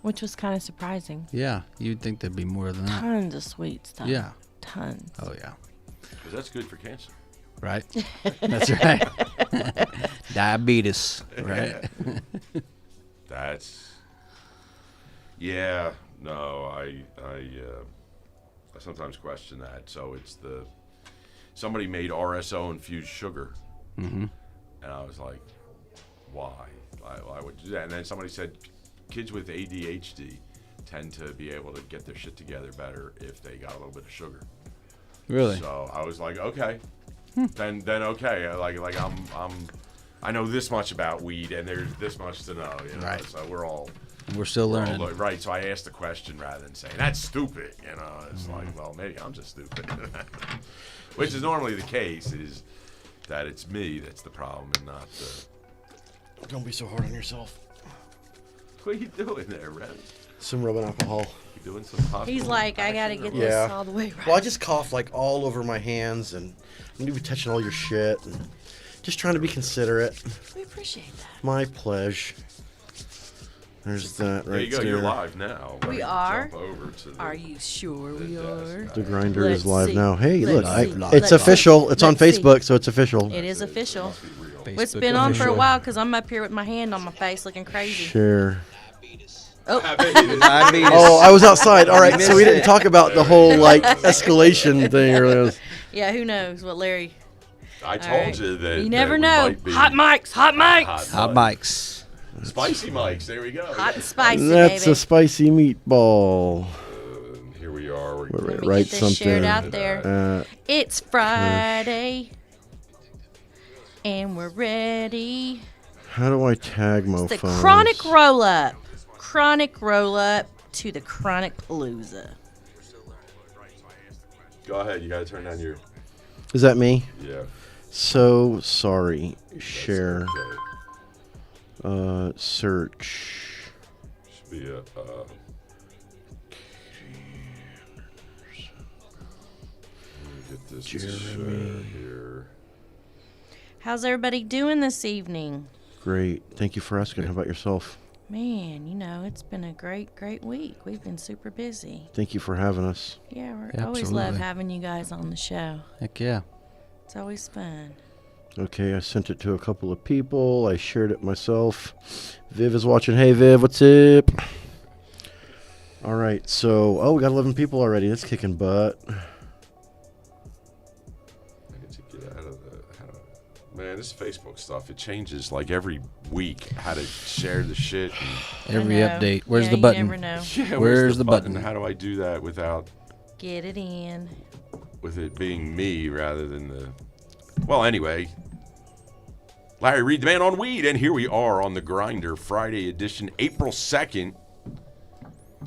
which was kind of surprising. Yeah, you'd think there'd be more than that. Tons of sweet stuff. Yeah. Tons. Oh, yeah. Because that's good for cancer. Right? That's right. Diabetes, right? Yeah, no, I sometimes question that. So it's somebody made RSO infused sugar. Mm-hmm. And I was like, why? Why would you do that? And then somebody said kids with ADHD tend to be able to get their shit together better if they got a little bit of sugar. Really? So I was like, okay. Then okay. I know this much about weed, and there's this much to know. You know? Right. So We're still learning. Right. So I asked the question rather than saying that's stupid. You know, it's like, well, maybe I'm just stupid, which is normally the case. Is that it's me that's the problem and not the. Don't be so hard on yourself. What are you doing there, Ren? Some rubbing alcohol. You doing some hospital? He's like, I gotta get this all the way right. Well, I just cough like all over my hands, and I'm gonna be touching all your shit, and just trying to be considerate. We appreciate that. My pleasure. There's that right there. There you go. You're live now. We Let me are. Jump over to the, Are you sure we are? The grinder Let's is live see. now. Hey, Let's look, see. it's official. It's on Let's see. Facebook, so it's official. It is official. real. It's been on for a while because I'm up here with my hand on my face looking crazy. Share. Oh, Oh, I was outside. All right, so we didn't talk about the whole like escalation thing earlier. yeah, who knows what Larry. I All told right. you that. You never that we know. might be Hot mics, hot mics. Hot mics. Spicy mics. There we go. Hot and spicy, That's baby. a spicy meatball. Here we are. Wait, Let me write get this something. shared out there. Uh, It's Friday, and we're ready. how do I tag my It's the phones? chronic roll-up. Chronic roll-up to the Chronic Palooza. Go ahead. You got to turn down your. Is that me? Yeah. So sorry. Share. Okay. Search. Should be a. Let me get this to share here. How's everybody doing this evening? Great. Thank you for asking. How about yourself? Man, you know, it's been a great, great week. We've been super busy. Thank you for having us. Yeah, we Yeah, always love absolutely. having you guys on the show. Heck yeah. It's always fun. Okay, I sent it to a couple of people. I shared it myself. Viv is watching. Hey, Viv, what's up? All right, so, we got 11 people already. That's kicking butt. I get to get out of man, this Facebook stuff, it changes like every week how to share the shit. Every know. update. Where's Yeah, the you button? never know. Yeah, Where's the button? How do I do that without Get it in. with it being me rather than the. Well, anyway, Larry Reed, the man on weed, and here we are on the Grinder Friday edition, April 2nd,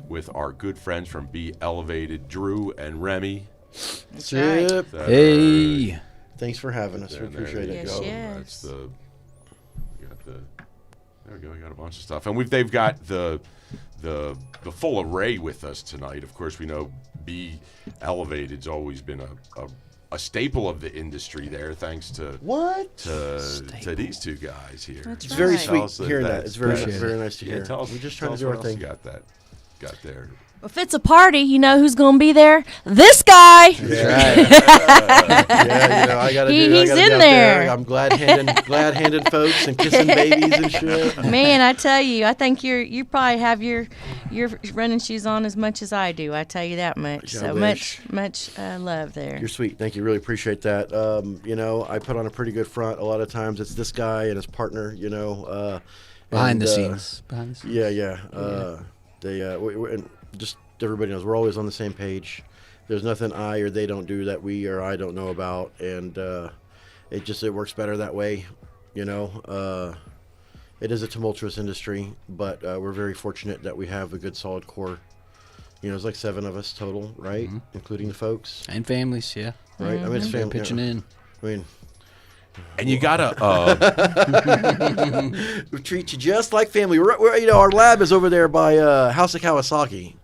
with our good friends from Be Elevated, Drew and Remy. That's right. Sip. Hey. Thanks for having us. We There appreciate it. Yes, go. yes. That's there we go. We got a bunch of stuff, and they've got the full array with us tonight. Of course, we know Be Elevated's always been a staple of the industry there, thanks to What? to these two guys here. That's It's very right. sweet Tell us hearing that. that's- It's very, Appreciate very it. nice to Yeah, hear. tell us, We're just tell trying to us do our what else thing. you got there. If it's a party, you know who's going to be there? This guy. Yeah, you know, I gotta He's I gotta be in out there. I'm glad-handed folks and kissing babies and shit. Man, I tell you, I think you probably have your running shoes on as much as I do. I tell you that much. I So wish. much love there. You're sweet. Thank you. Really appreciate that. You know, I put on a pretty good front. A lot of times it's this guy and his partner, you know. Behind the and, scenes. Behind the scenes. Yeah. And just everybody knows we're always on the same page. There's nothing I or they don't do that we or I don't know about, and it works better that way. You know, it is a tumultuous industry, but we're very fortunate that we have a good solid core. You know, it's like 7 of us total, right, including the folks, And families, yeah. right? I mean, it's They're family. pitching in. I mean, And you gotta. we treat you just like family. You know, our lab is over there by House of Kawasaki.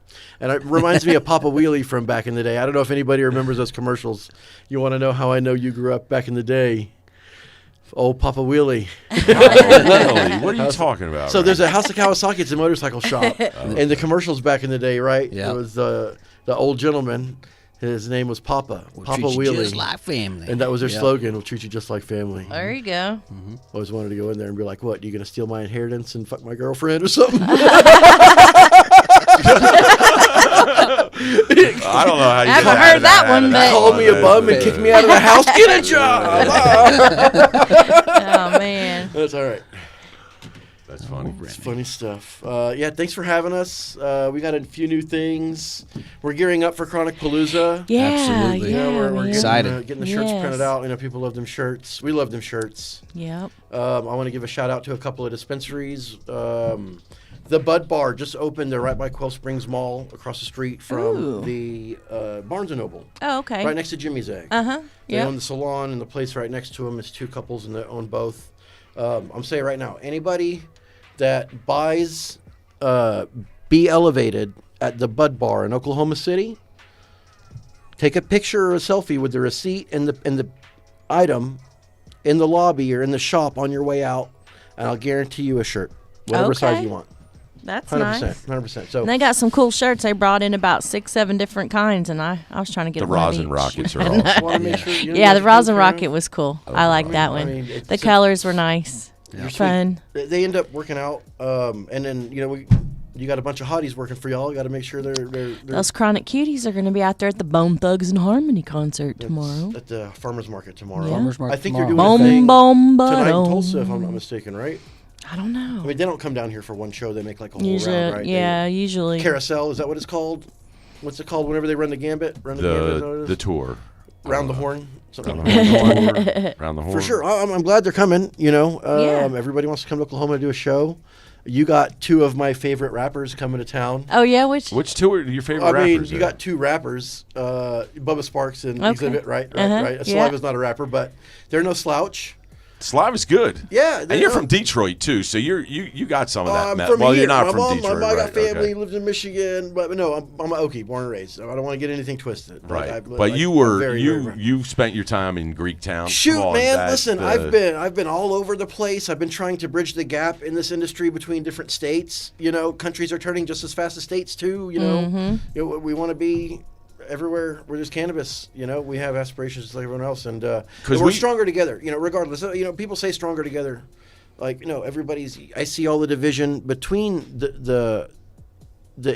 And it reminds me of Papa Wheelie from back in the day. I don't know if anybody remembers those commercials. You want to know how I know you grew up back in the day? Old Papa Wheelie. Really? What are you talking about? So Remy? there's a House of Kawasaki. It's a motorcycle shop. And the commercials back in the day, right? Yeah. It was the old gentleman. His name was Papa. Papa Treat you Wheelie. just like family. And that was their Yep. slogan, we'll treat you just like family. There you go. Always wanted to go in there and be like, what, you going to steal my inheritance and fuck my girlfriend or something? I don't know how you I haven't got heard that out of one, that but- Called me a bum and kicked me out of the house. Get a job! Oh man. That's all right. That's funny. It's funny stuff. Yeah, thanks for having us. We got a few new things. We're gearing up for Chronic Palooza. Yeah. Absolutely. Yeah. We're man. Excited. getting the shirts Yes. printed out. You know, people love them shirts. We love them shirts. Yep. I want to give a shout out to a couple of dispensaries. The Bud Bar just opened. They're right by Quail Springs Mall, across the street from Ooh. the Barnes and Noble, Oh, okay. right next to Jimmy's Egg. Uh-huh. They Yep. own the salon, and the place right next to them is two couples, and they own both. I'm saying right now, anybody that buys Be Elevated at the Bud Bar in Oklahoma City, take a picture or a selfie with the receipt and the item in the lobby or in the shop on your way out, and I'll guarantee you a shirt, whatever size Okay. you want. That's 100%. nice. 100%. So And they got some cool shirts. They brought in about 6, 7 different kinds, and I was trying to get The one of rosin each. rockets are awesome. want to make sure you know Yeah, the what rosin you're rocket doing. was cool. I like that I one. mean, The it's- colors were nice. You're sweet. Fun. They end up working out, and then you got a bunch of hotties working for y'all. You got to make sure they're Those Chronic Cuties are going to be out there at the Bone Thugs and Harmony concert tomorrow. at the farmers market tomorrow. Yeah. Farmers market I think tomorrow. you're doing a thing Boom, tonight in boom, Tulsa, if I'm not mistaken, right? I don't know. I mean, they don't come down here for one show. They make like a whole Usually, round, right? yeah, usually. Carousel, is that what it's called? What's it called whenever they run the gambit? Run the gambit, is that what it The is? tour. Round the horn? Something Round like the that. horn. Round the horn. For sure. I'm glad they're coming, Yeah. Everybody wants to come to Oklahoma to do a show. You got two of my favorite rappers coming to town. Oh, yeah, which? Which two are your favorite I mean, rappers? you there? got two rappers, Bubba Sparks and Okay. Exhibit, right? Uh-huh, Right. yeah. Saliva's not a rapper, but they're no slouch. Slav is good. Yeah, And they you're know. from Detroit too, so you got some of that. I'm Matt. from well, here. you're not my from mom, Detroit, my mom got right? family, Okay. lives in Michigan, but no, I'm Okie, born and raised. I don't want to get anything twisted. Right, Like, but you were very, you very- you spent your time in Greektown. Shoot, Come on, man! that's Listen, the- I've been all over the place. I've been trying to bridge the gap in this industry between different states. Countries are turning just as fast as states too. We want to be everywhere where there's cannabis. We have aspirations just like everyone else, and we're stronger together. Regardless. People say stronger together. Like everybody's. I see all the division between the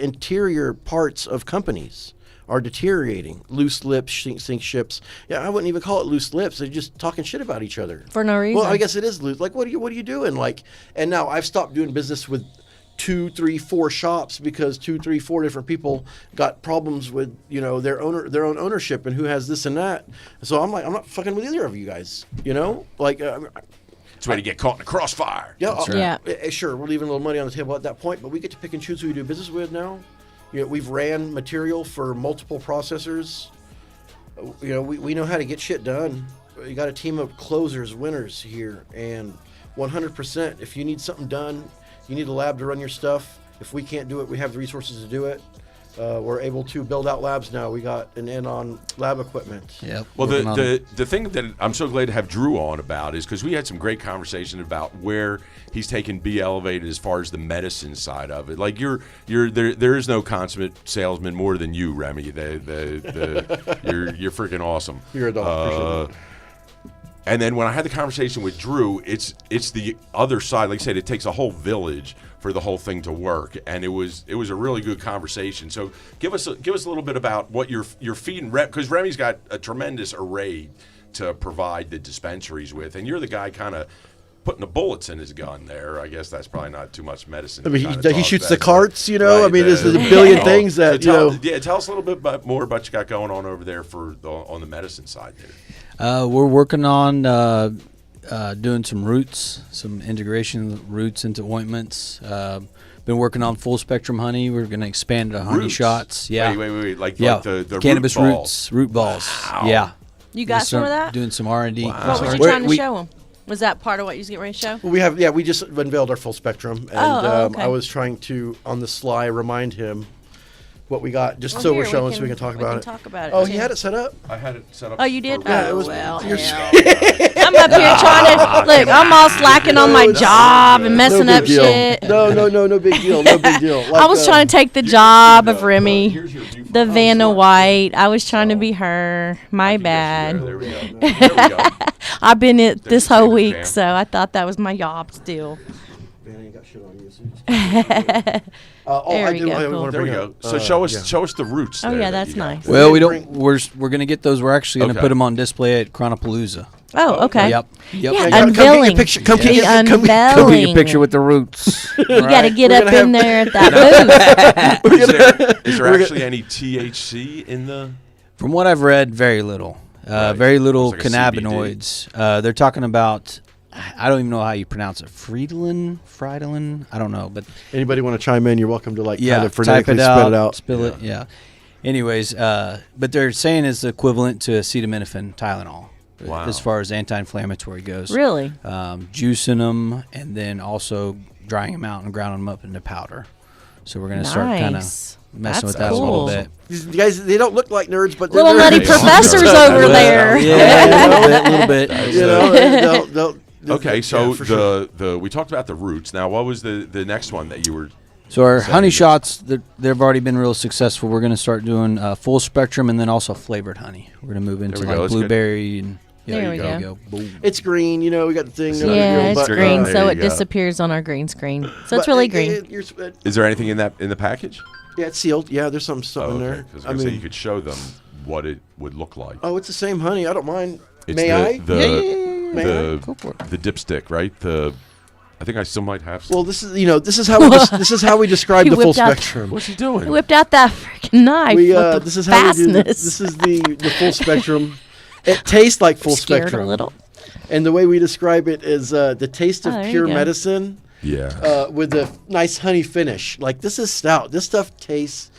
interior parts of companies are deteriorating. Loose lips sink ships. Yeah, I wouldn't even call it loose lips. They're just talking shit about each other. For no reason. Well, I guess it is loose. Like, what are you doing? Like, and now I've stopped doing business with 2, 3, 4 shops because 2, 3, 4 different people got problems with their own ownership and who has this and that. So I'm like, I'm not fucking with either of you guys. Like. It's ready to get caught in the crossfire. Yeah, That's right. Yeah. Sure. We're leaving a little money on the table at that point, but we get to pick and choose who we do business with now. We've ran material for multiple processors. We know how to get shit done. You got a team of closers, winners here, and 100%. If you need something done, you need a lab to run your stuff. If we can't do it, we have the resources to do it. We're able to build out labs now. We got an in on lab equipment. Yep. Well, working on it. the thing that I'm so glad to have Drew on about is because we had some great conversation about where he's taken Be Elevated as far as the medicine side of it. Like you're there is no consummate salesman more than you, Remy. You're freaking awesome. You're a dog. Appreciate that. And then when I had the conversation with Drew, it's the other side. Like I said, it takes a whole village for the whole thing to work, and it was a really good conversation. So give us a little bit about what you're feeding because Remy's got a tremendous array to provide the dispensaries with, and you're the guy kind of putting the bullets in his gun there. I guess that's probably not too much medicine. I mean, to kinda he talk shoots about. the carts, Right, I mean, there's a billion things that, so tell us a little bit more about what you got going on over there on the medicine side there. We're working on doing some roots, some integration of roots into ointments. Been working on full spectrum honey. We're going to expand it to honey Roots? shots. Yeah. Wait. Like the cannabis root balls. root balls. Wow. Yeah. You got some of that? Doing some R&D. What was you We're- trying to we- show them? Was that part of what you was getting ready to show? Well, we just unveiled our full spectrum, and okay. I was trying to, on the sly, remind him what we got, just Well, so here, we're showing so we can talk about it. Talk about it. Oh, too. you had it set up? I had it set up. Oh, you did? for- Yeah, it was- well, you're- hell. I'm up here trying to look. I'm all slacking on my job and messing no up big deal. shit. No big deal. No big deal. I was trying to take the job of Remy, Here's your viewpoint. the Vanna White. I was trying to be her. My bad. There we go. There we go. I've been it this There whole you go, week, Pam. so I thought that was my job still. Man, I ain't got shit on you. So There I we do. go, I cool. want to There we bring go. up. So show us the roots. Oh, there yeah, that that's you got. nice. Well, we bring- don't. We're gonna get those. We're actually gonna Okay. put them on display at Chronopalooza. Oh, okay. Yep. Yeah, Yep. Come get your unveiling. picture. Come The get your come unveiling. Get your picture with the roots. You got to get We're up gonna in have- there at that booth. Is there actually any THC in the? From what I've read, very little. Right. Very little It's like a cannabinoids. They're talking about. I don't even know how you pronounce it. Friedlin. I don't know, but Anybody want to chime in? You're welcome to yeah, kind of type phonetically it spit out, it out. spill it. Yeah. Anyways, but they're saying it's equivalent to acetaminophen, Tylenol, Wow. as far as anti-inflammatory goes. Really? Juicing them and then also drying them out and grounding them up into powder. So we're gonna start kind of Nice. messing That's with that a little cool. bit. These guys, they don't look like nerds, but they're Little nutty nerds. professors Yeah. over there. Yeah, a little bit. You know, they'll- Okay, so yeah, for sure. the we talked about the roots. Now, what was the next one that you were? So our Seven honey years. shots, they've already been real successful. We're going to start doing full spectrum and then also flavored honey. We're going to move into we go. like That's good. blueberry and There we there go. you Boom. It's green, you know. We got the thing. Yeah, it's but, green, there so you it go. disappears on our green screen. So it's really green. Is there anything in the package? Yeah, it's sealed. Yeah, there's something in there. I was gonna say you could show them what it would look like. Oh, it's the same honey. I don't mind. It's May I? May I? Go for it. the dipstick, right? I think I still might have some. Well, this is how we this is how we describe He the full whipped out- spectrum. What's he doing? He whipped out that freaking knife We with the this is how we do. fastness. This is the full spectrum. It tastes like full Scared spectrum. a little. And the way we describe it is the taste of Oh, there you pure go. medicine Yeah. with a nice honey finish. Like this is stout. This stuff tastes,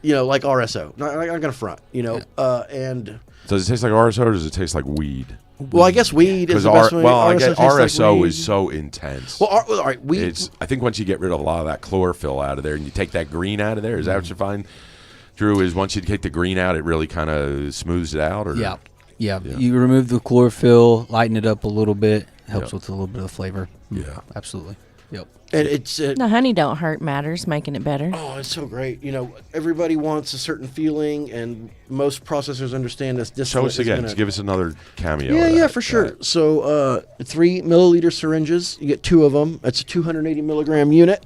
like RSO. I'm not gonna front. And Does it taste like RSO or does it taste like weed? well, I guess weed is Because the best way. I RSO get tastes like RSO weed. is so intense. Well, all right, weed. It's. I think once you get rid of a lot of that chlorophyll out of there and you take that green out of there, is that what you find, Drew? Is once you take the green out, it really kind of smooths it out? Or Yeah. You remove the chlorophyll, lighten it up a little bit, helps Yep. with a little bit of flavor. Yeah. Absolutely. Yep. And it's No, honey don't hurt matters, making it better. oh, it's so great. Everybody wants a certain feeling, and most processors understand this. Show us again. Just give us another cameo. Yeah, of yeah, that. for sure. So, 3 milliliter syringes. You get 2 of them. That's a 280 milligram unit.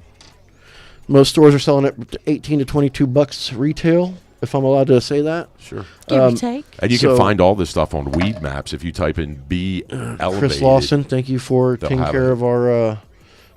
Most stores are selling it to $18 to $22 retail, if I'm allowed to say that. Sure. Give or take. And you So- can find all this stuff on Weed Maps if you type in B elevated. Chris Lawson, thank you for They'll taking have care it. of our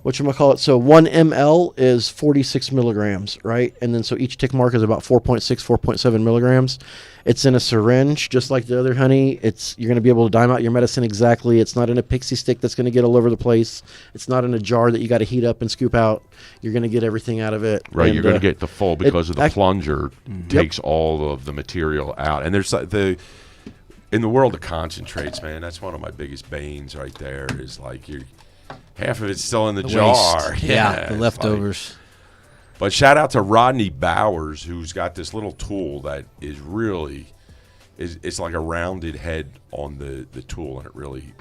whatchamacallit. So 1 ml is 46 milligrams, right? And then so each tick mark is about 4.6, 4.7 milligrams. It's in a syringe, just like the other honey. You're going to be able to dime out your medicine exactly. It's not in a pixie stick that's going to get all over the place. It's not in a jar that you got to heat up and scoop out. You're going to get everything out of it. Right, And, you're going to get the full because of the plunger Mm-hmm. takes all of the material out. And there's in the world of concentrates, man, that's one of my biggest banes right there is like half of it's still in the jar. Waste. Yeah, The it's like- leftovers. but shout out to Rodney Bowers, who's got this little tool that is really it's like a rounded head on the tool, and it really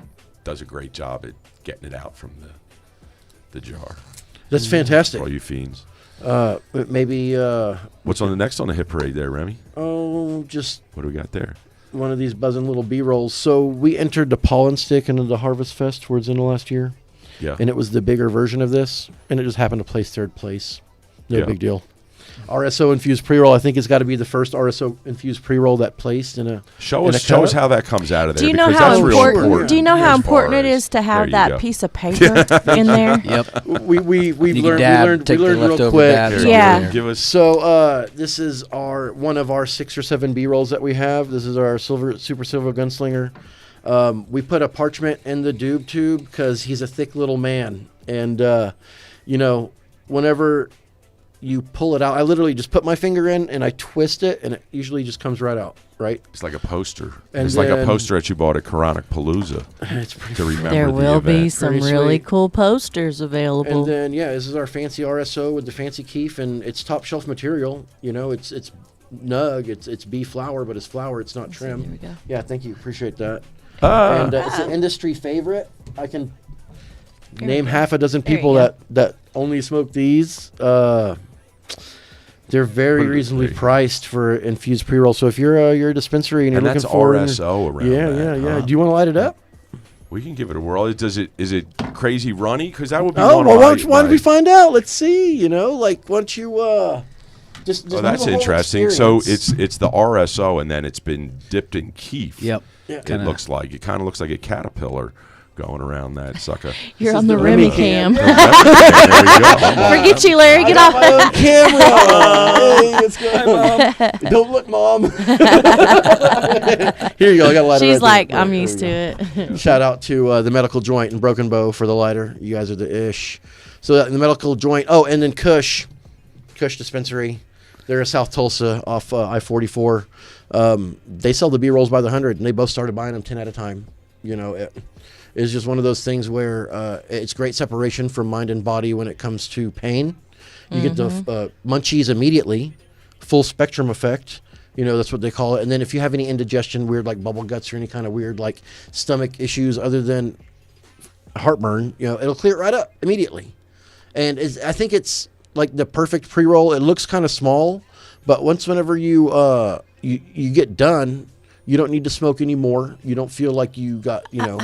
does a great job at getting it out from the jar. That's fantastic. For all you fiends. Maybe, What's on the next on the hit parade there, Remy? just What do we got there? one of these buzzing little B-rolls. So we entered the Pollen Stick into the Harvest Fest towards the end of last year. Yeah. And it was the bigger version of this, and it just happened to place 3rd place. No Yeah. big deal. RSO infused pre-roll. I think it's got to be the first RSO infused pre-roll that placed in a. Show in us a show cup. us how that comes out of there. Do you know because how that's real important? Do you know how as important far it as- is to there have you that go. piece of paper in there? Yep. We've You can learned dab, take we the learned real leftover quick. dabs Here, off Yeah. there. Give us So this is one of our 6 or 7 B-rolls that we have. This is our super silver gunslinger. We put a parchment in the doob tube because he's a thick little man, and whenever you pull it out. I literally just put my finger in and I twist it, and it usually just comes right out. Right? It's like a poster. And it's like a poster that you bought at Coronic Palooza It's pretty. to remember There the will be event. some Pretty really sweet. cool posters available. And then this is our fancy RSO with the fancy keef, and it's top shelf material. You know, it's nug, it's bee flour, but it's flour, it's not trim. There we go. Yeah, thank you, appreciate that. Ah. And it's an industry favorite. I can Here name we go. half a dozen There you people go. that only smoke these. They're very What are reasonably they? priced for infused pre-roll. So if you're a dispensary and you're And looking that's for RSO around yeah, that, yeah. huh? Do you want to light it up? We can give it a whirl. Is it crazy runny? Because that would be Oh, one well, of why don't we find out? Let's see. You know, like once you just Oh, do that's the whole interesting. So experience. it's the RSO, and then it's been dipped in keef. Yep. Yeah. It looks like it kind of looks like a caterpillar going around that sucker. You're This on is the the Remy Remy cam. There you go. Forget you, Larry. I Get got off. my own camera. Hey, let's go. Don't look, Mom. Here you go. I got a lighter. She's right like, there. I'm There used we to go. it. Shout out to the Medical Joint and Broken Bow for the lighter. You guys are the ish. So the Medical Joint. Oh, and then Kush Dispensary. They're in South Tulsa off I-44. They sell the B-rolls by the 100, and they both started buying them 10 at a time. You know, it's just one of those things where it's great separation from mind and body when it comes to pain. You get the munchies immediately, full spectrum effect. You know, that's what they call it. And then if you have any indigestion, weird like bubble guts or any kind of weird like stomach issues other than heartburn, you know, it'll clear it right up immediately. And I think it's like the perfect pre-roll. It looks kind of small, but whenever you you get done, you don't need to smoke anymore. You don't feel like you got, you know.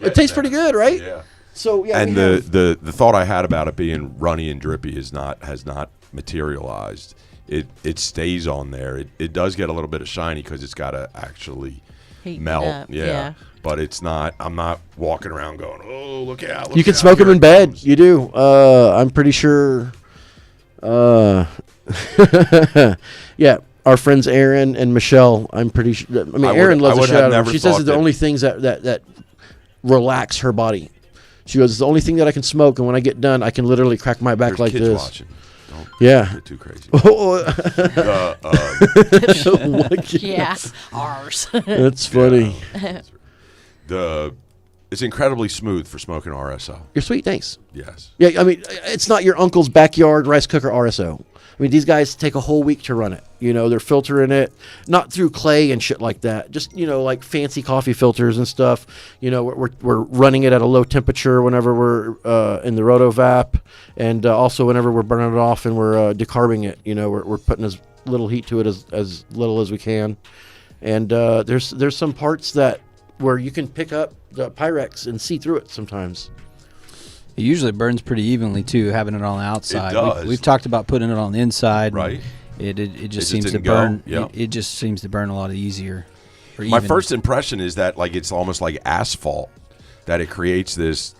It tastes pretty good, right? Yeah. So yeah, And we have- the thought I had about it being runny and drippy has not materialized. It stays on there. It does get a little bit of shiny because it's got to actually Heat it melt. up, Yeah. yeah. But it's not. I'm not walking around going, oh, look out. Look you can out, smoke them here in it bed. comes." You do. I'm pretty sure. Yeah, our friends Aaron and Michelle. I'm pretty sure. I mean, I would- Aaron I loves the would shit have out of never them. She says thought it's the that- only things that relax her body. She goes, it's the only thing that I can smoke, and when I get done, I can literally crack my back There's like kids this. watching. Don't Yeah. get too crazy. What Yeah, ours. That's funny. It's incredibly smooth for smoking RSO. You're sweet, thanks. Yes. Yeah, I mean, it's not your uncle's backyard rice cooker RSO. I mean, these guys take a whole week to run it. You know, they're filtering it, not through clay and shit like that. Just, you know, like fancy coffee filters and stuff. You know, we're running it at a low temperature whenever we're in the rotovap, and also whenever we're burning it off and we're decarbing it. You know, we're putting as little heat to it as little as we can. And there's some parts where you can pick up the Pyrex and see through it sometimes. It usually burns pretty evenly too, having it on the outside. does. We've talked about putting it on the inside. Right. It just just seems to didn't go. burn. Yeah. It just seems to burn a lot easier. or My even- first impression is that like it's almost like asphalt, that it creates this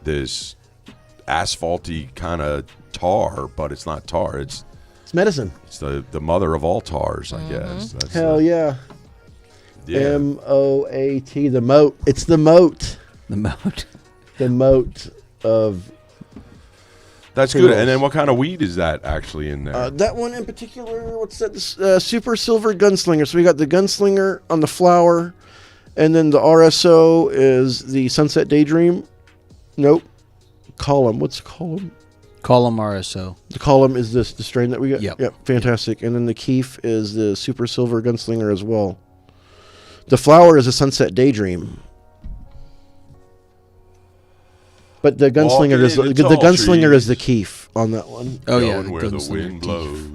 asphalty kind of tar, but it's not tar. It's medicine. the mother of all tars, I guess. That's Hell yeah. yeah. MOAT, the moat. It's the moat. the mode. The moat of That's pre-rolls. good. And then what kind of weed is that actually in there? that one in particular. What's that? Super Silver Gunslinger. So we got the Gunslinger on the flower, and then the RSO is the Sunset Daydream. Nope. Column. What's the column? Column RSO. The column is the strain that we got. Yep. Fantastic. And then the Keef is the Super Silver Gunslinger as well. The flower is a Sunset Daydream. But the Gunslinger is Walking the in the tall Gunslinger is the trees. Keef on that one. Oh Going yeah, where the Gunslinger wind Keef. blows.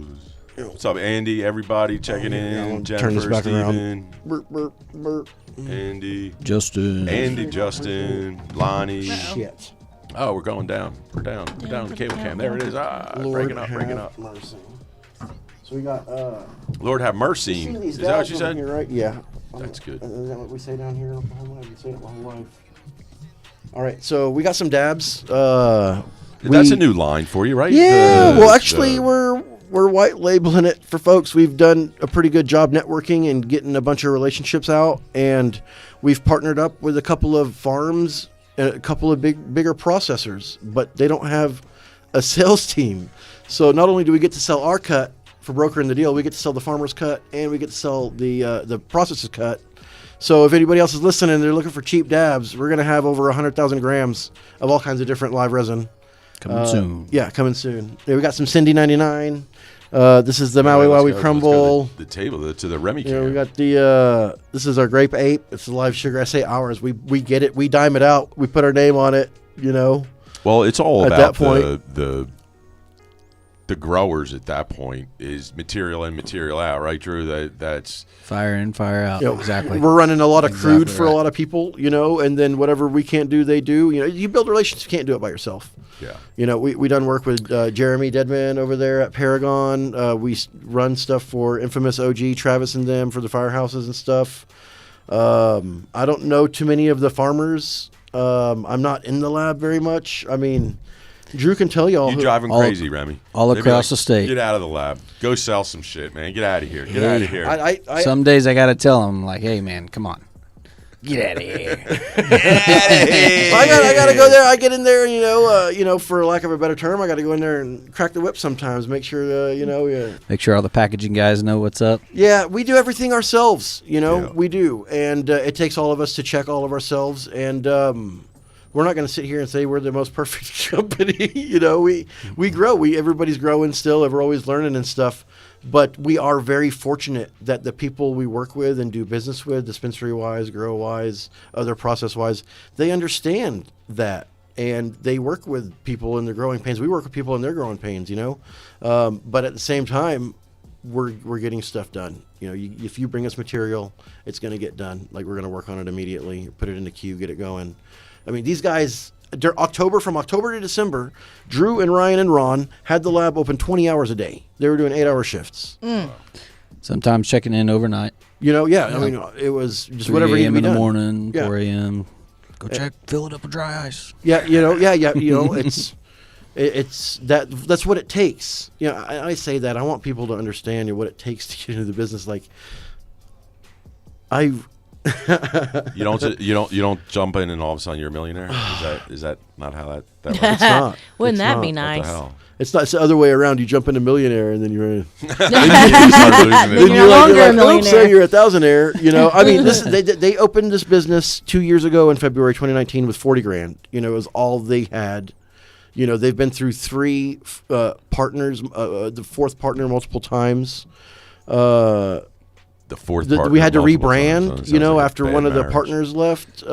What's up, Andy? Everybody checking Yeah, in. I'll Jennifer, turn this back around. Steven, Burp, burp, burp. Andy, Justin. Andy, Justin, Lonnie. Shit. Oh, we're going down. We're down. We're down on the cable cam. There it is. Breaking up, breaking up. Mercy. So we got Lord have mercy. see these Is that what dabs you over said? Here, right? Yeah. That's good. Is that what we say down here in Oklahoma? We say it my whole life. All right, so we got some dabs. That's a new line for you, right? Yeah. The- Well, actually, the- we're white labeling it for folks. We've done a pretty good job networking and getting a bunch of relationships out, and we've partnered up with a couple of farms and a couple of bigger processors, but they don't have a sales team. So not only do we get to sell our cut for brokering the deal, we get to sell the farmer's cut, and we get to sell the processor's cut. So if anybody else is listening and they're looking for cheap dabs, we're going to have over 100,000 grams of all kinds of different live resin. Coming soon. Yeah, coming soon. Yeah, we got some Cindy 99. This is the Maui Let's Wowie go Crumble. to the table to the Remy You know, can. we got the this is our Grape Ape. It's the live sugar. I say ours. We get it. We dime it out. We put our name on it. You know. Well, it's all At about that point- the growers at that point is material in, material out, right, Drew? That's Fire in, fire out. You know, Exactly. We're running a lot of crude Exactly for a right. lot of people, you know, and then whatever we can't do, they do. You know, you build relations. You can't do it by yourself. yeah. You know, we done work with Jeremy Deadman over there at Paragon. We run stuff for infamous OG Travis and them for the firehouses and stuff. I don't know too many of the farmers. I'm not in the lab very much. I mean, Drew can tell y'all. You drive him all- crazy, Remy. all They'd be across the state. Get out of the lab. Go sell some shit, man. Get out of here. Get out of here. I Some days I got to tell them, like, hey, man, come on. Get out of here. I gotta go there. I get in there, you know, for lack of a better term, I got to go in there and crack the whip sometimes. Make sure, Make sure all the packaging guys know what's up. Yeah, we do everything ourselves. You know, Yeah. we do, and it takes all of us to check all of ourselves. And we're not going to sit here and say we're the most perfect company. You know, we grow. Everybody's growing still. We're always learning and stuff. But we are very fortunate that the people we work with and do business with, dispensary-wise, grow-wise, other process-wise, they understand that. And they work with people in their growing pains. We work with people in their growing pains, you know. But at the same time, we're getting stuff done. You know, if you bring us material, it's going to get done. Like, we're going to work on it immediately, put it in the queue, get it going. I mean, these guys, from October to December, Drew and Ryan and Ron had the lab open 20 hours a day. They were doing 8-hour shifts. Sometimes checking in overnight. You know, yeah. I mean, it was just 3 whatever needed to a.m. be in the done. morning, Yeah. 4 a.m. Go check, fill it up with dry ice. Yeah, you know, yeah. You know, it's that's what it takes. You know, I say that I want people to understand what it takes to get into the business. Like, You don't jump in and all of a sudden you're a millionaire. Is that not how that works? it's not. Wouldn't It's that not. be What the nice? hell? It's not. It's the other way around. You jump into millionaire and then you're in. You start losing it. Then you're no longer a "Oops, millionaire." so you're a thousandaire. You know, I mean, they opened this business 2 years ago in February 2019 with 40 grand. You know, it was all they had. You know, they've been through 3 partners, the 4th partner multiple times. The fourth We partner had to multiple rebrand, times. you know, Sounds like a after bad one of the marriage. partners left.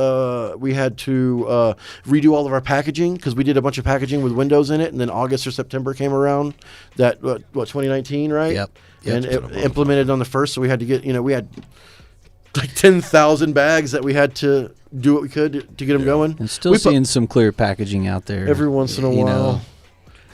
We had to redo all of our packaging because we did a bunch of packaging with windows in it, and then August or September came around. That what 2019, right? Yep. And it implemented on the 1st, so we had to get, you know, we had like 10,000 bags that we had to do what we could to get them going. And still We put- seeing some clear packaging out there. every once in a you while. know.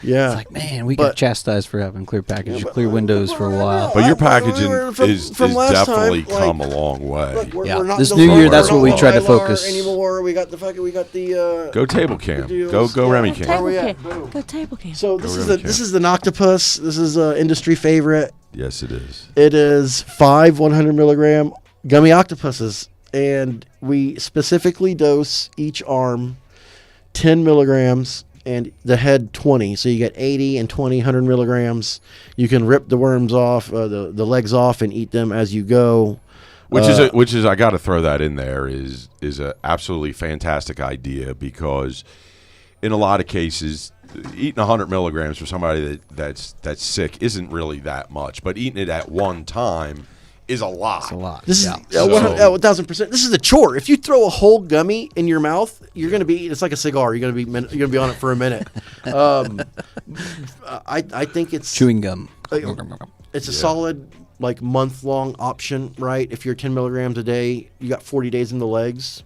Yeah. It's like, man, we But- got chastised for having clear package, clear windows for a while. But your we packaging were is from last definitely time, come like, a long way. Look, we're, Yeah. we're not This no new longer- year, that's we're what we not tried to Mylar focus. anymore. We got the Go table cam. deals. Go Remy Yeah. cam. Table we cam. at? Boom. Go table cam. So this Go is Remy this Camp. is the Noctopus. This is an industry favorite. Yes, it is. It is 5 100 milligram gummy octopuses, and we specifically dose each arm 10 milligrams and the head 20. So you get 80 and 20, 100 milligrams. You can rip the worms off, the legs off, and eat them as you go. Which is I got to throw that in there is a absolutely fantastic idea because in a lot of cases eating 100 milligrams for somebody that's sick isn't really that much, but eating it at one time is a lot. It's a lot. This yeah. is 1,000%. This is a chore. If you throw a whole gummy in your mouth, you're going to be. It's like a cigar. You're going to be on it for a minute. I think it's Chewing gum. It's a solid like month-long option, right? If you're 10 milligrams a day, you got 40 days in the legs.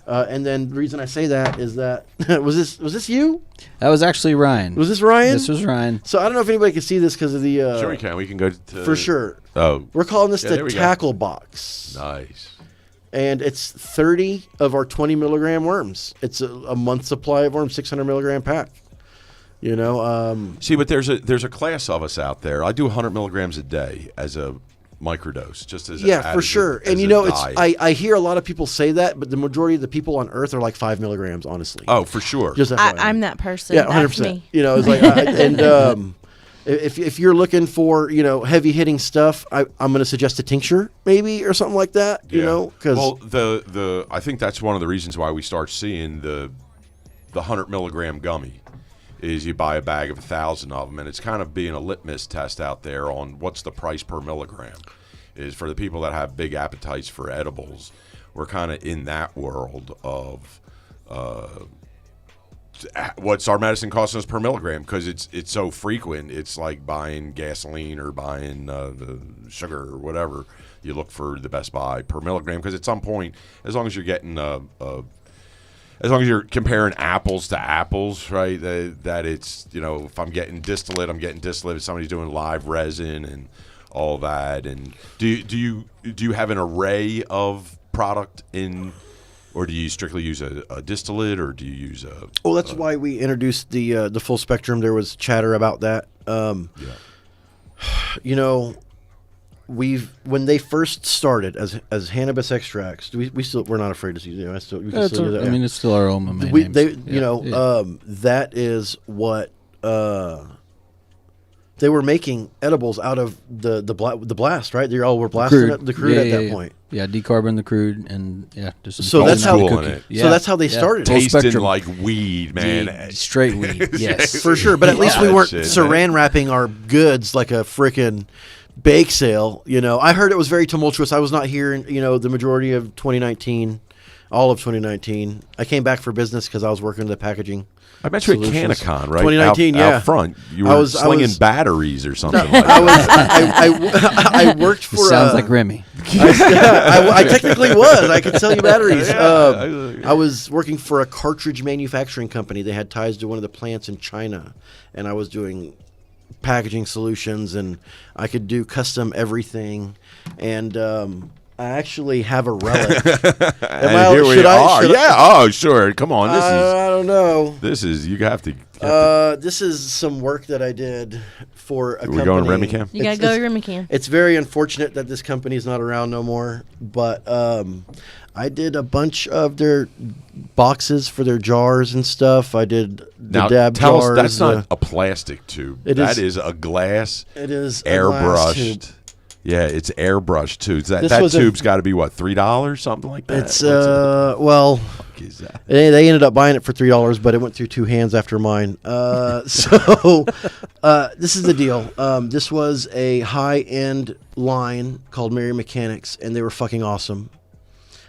And then the reason I say that is that was this you? That was actually Ryan. Was this Ryan? This was Ryan. So I don't know if anybody can see this because of the. Sure, we can. We can go to For sure. Oh, We're calling this Yeah, there the we go. tackle box. nice. And it's 30 of our 20 milligram worms. It's a month supply of worms, 600 milligram pack. You know, See, but there's a class of us out there. I do 100 milligrams a day as a microdose, just as Yeah, for sure. And it's I hear a lot of people say that, but the majority of the people on Earth are like 5 milligrams, honestly. Oh, for sure. Just I'm that person. Yeah, That's 100%. me. It's like, if you're looking for heavy hitting stuff, I'm going to suggest a tincture maybe or something like that. Because I think that's one of the reasons why we start seeing the 100 milligram gummy. Is you buy a bag of 1,000 of them, and it's kind of being a litmus test out there on what's the price per milligram. Is for the people that have big appetites for edibles, we're kind of in that world of what's our medicine costing us per milligram, because it's so frequent. It's like buying gasoline or buying the sugar or whatever. You look for the best buy per milligram, because at some point, as long as you're getting as long as you're comparing apples to apples, right? That it's, if I'm getting distillate, If somebody's doing live resin and all that. And do you have an array of product in, or do you strictly use a distillate, or do you use a? Well, that's why we introduced the full spectrum. There was chatter about that. When they first started as cannabis extracts, we're not afraid to use. It's still our own main names. That is what they were making edibles out of the blast, right? They all were blasting the crude at that point. Yeah, decarbon the crude and just so that's how So that's how they started. Tasting like weed, man. Yeah, straight weed, yes, for sure. But at least we weren't saran wrapping our goods like a freaking bake sale. I heard it was very tumultuous. I was not here in the majority of 2019, all of 2019. I came back for business because I was working in the packaging. I met you at Canicon, right? 2019, out front. You were slinging batteries or something. I worked for. Sounds like Remy. I technically was. I could sell you batteries. I was working for a cartridge manufacturing company. They had ties to one of the plants in China, and I was doing packaging solutions, and I could do custom everything. And I actually have a relic. Here we are. Oh, sure. Come on. This is. I don't know. This is. You have to. This is some work that I did for a company. We going Remicam? You gotta go Remicam. It's very unfortunate that this company is not around no more. But I did a bunch of their boxes for their jars and stuff. I did the dab tell jars. Us, that's not a plastic tube. That is a glass. It is airbrushed. Yeah, it's airbrushed too. That tube's got to be what, $3, something like that. It's well, they ended up buying it for $3, but it went through two hands after mine. So this is the deal. This was a high-end line called Mary Mechanics, and they were fucking awesome.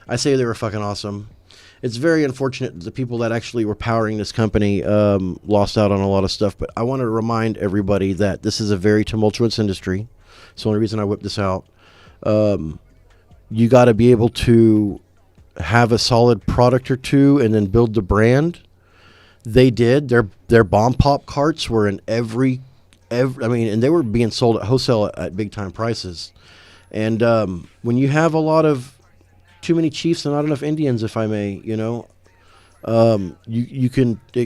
I say they were fucking awesome. It's very unfortunate that the people that actually were powering this company lost out on a lot of stuff. But I want to remind everybody that this is a very tumultuous industry. It's the only reason I whipped this out. You got to be able to have a solid product or two and then build the brand. They did. Their bomb pop carts were in every and they were being sold at wholesale at big time prices. And when you have a lot of too many chiefs and not enough Indians, if I may, it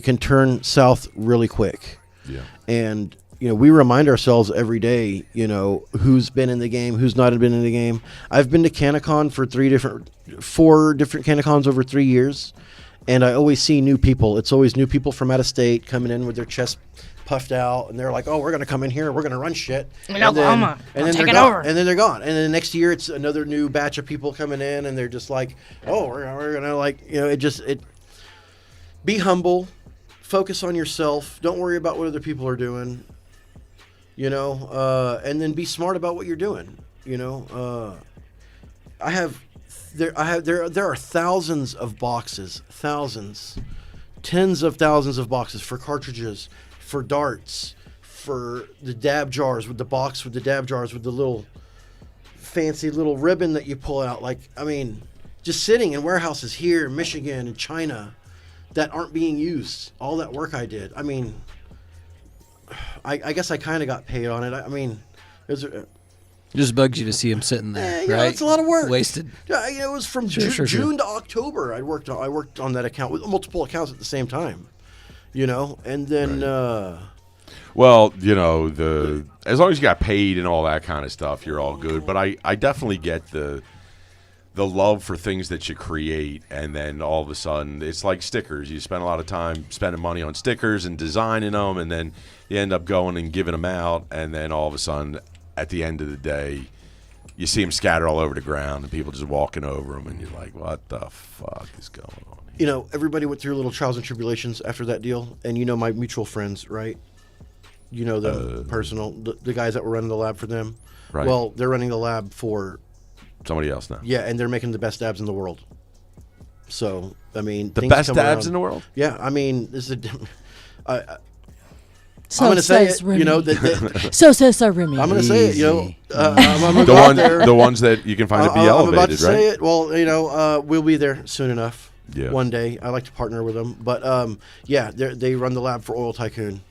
can turn south really quick. Yeah. And we remind ourselves every day, who's been in the game, who's not been in the game. I've been to Canicon for 4 different Canicons over 3 years, and I always see new people. It's always new people from out of state coming in with their chest puffed out, and they're like, "Oh, we're going to come in here, we're going to run shit." In Oklahoma, and then take they're it gone. over. And then they're gone. And then the next year, it's another new batch of people coming in, and they're just like, "Oh, we're going to be humble, focus on yourself, don't worry about what other people are doing." And then be smart about what you're doing. There are thousands of boxes, tens of thousands of boxes for cartridges, for darts, for the dab jars with the dab jars with the little fancy little ribbon that you pull out. Just sitting in warehouses here in Michigan and China that aren't being used. All that work I did. I guess I kind of got paid on it. It just bugs you to see him sitting there, right? It's a lot of work. Wasted. It was from June to October. I worked on that account with multiple accounts at the same time, and then Well, as long as you got paid and all that kind of stuff, you're all good. But I definitely get the love for things that you create, and then all of a sudden it's like stickers. You spend a lot of time spending money on stickers and designing them, and then you end up going and giving them out, and then all of a sudden at the end of the day you see them scattered all over the ground and people just walking over them, and you're like, what the fuck is going on here? Everybody went through little trials and tribulations after that deal, and my mutual friends, right? You know them personal, the guys that were running the lab for them. Right. Well, they're running the lab for Somebody else now. Yeah, and they're making the best dabs in the world. So, I mean, The things best come dabs around. in the world? Yeah, I mean, this is I'm So going to say says it. Remy. That So says Sir Remy. I'm going to say it. Easy. I'm gonna go out there. The ones that you can find to be I'm elevated, about to right? say it. Well, we'll be there soon enough. Yeah. One day, I like to partner with them, but yeah, they run the lab for Oil Tycoon,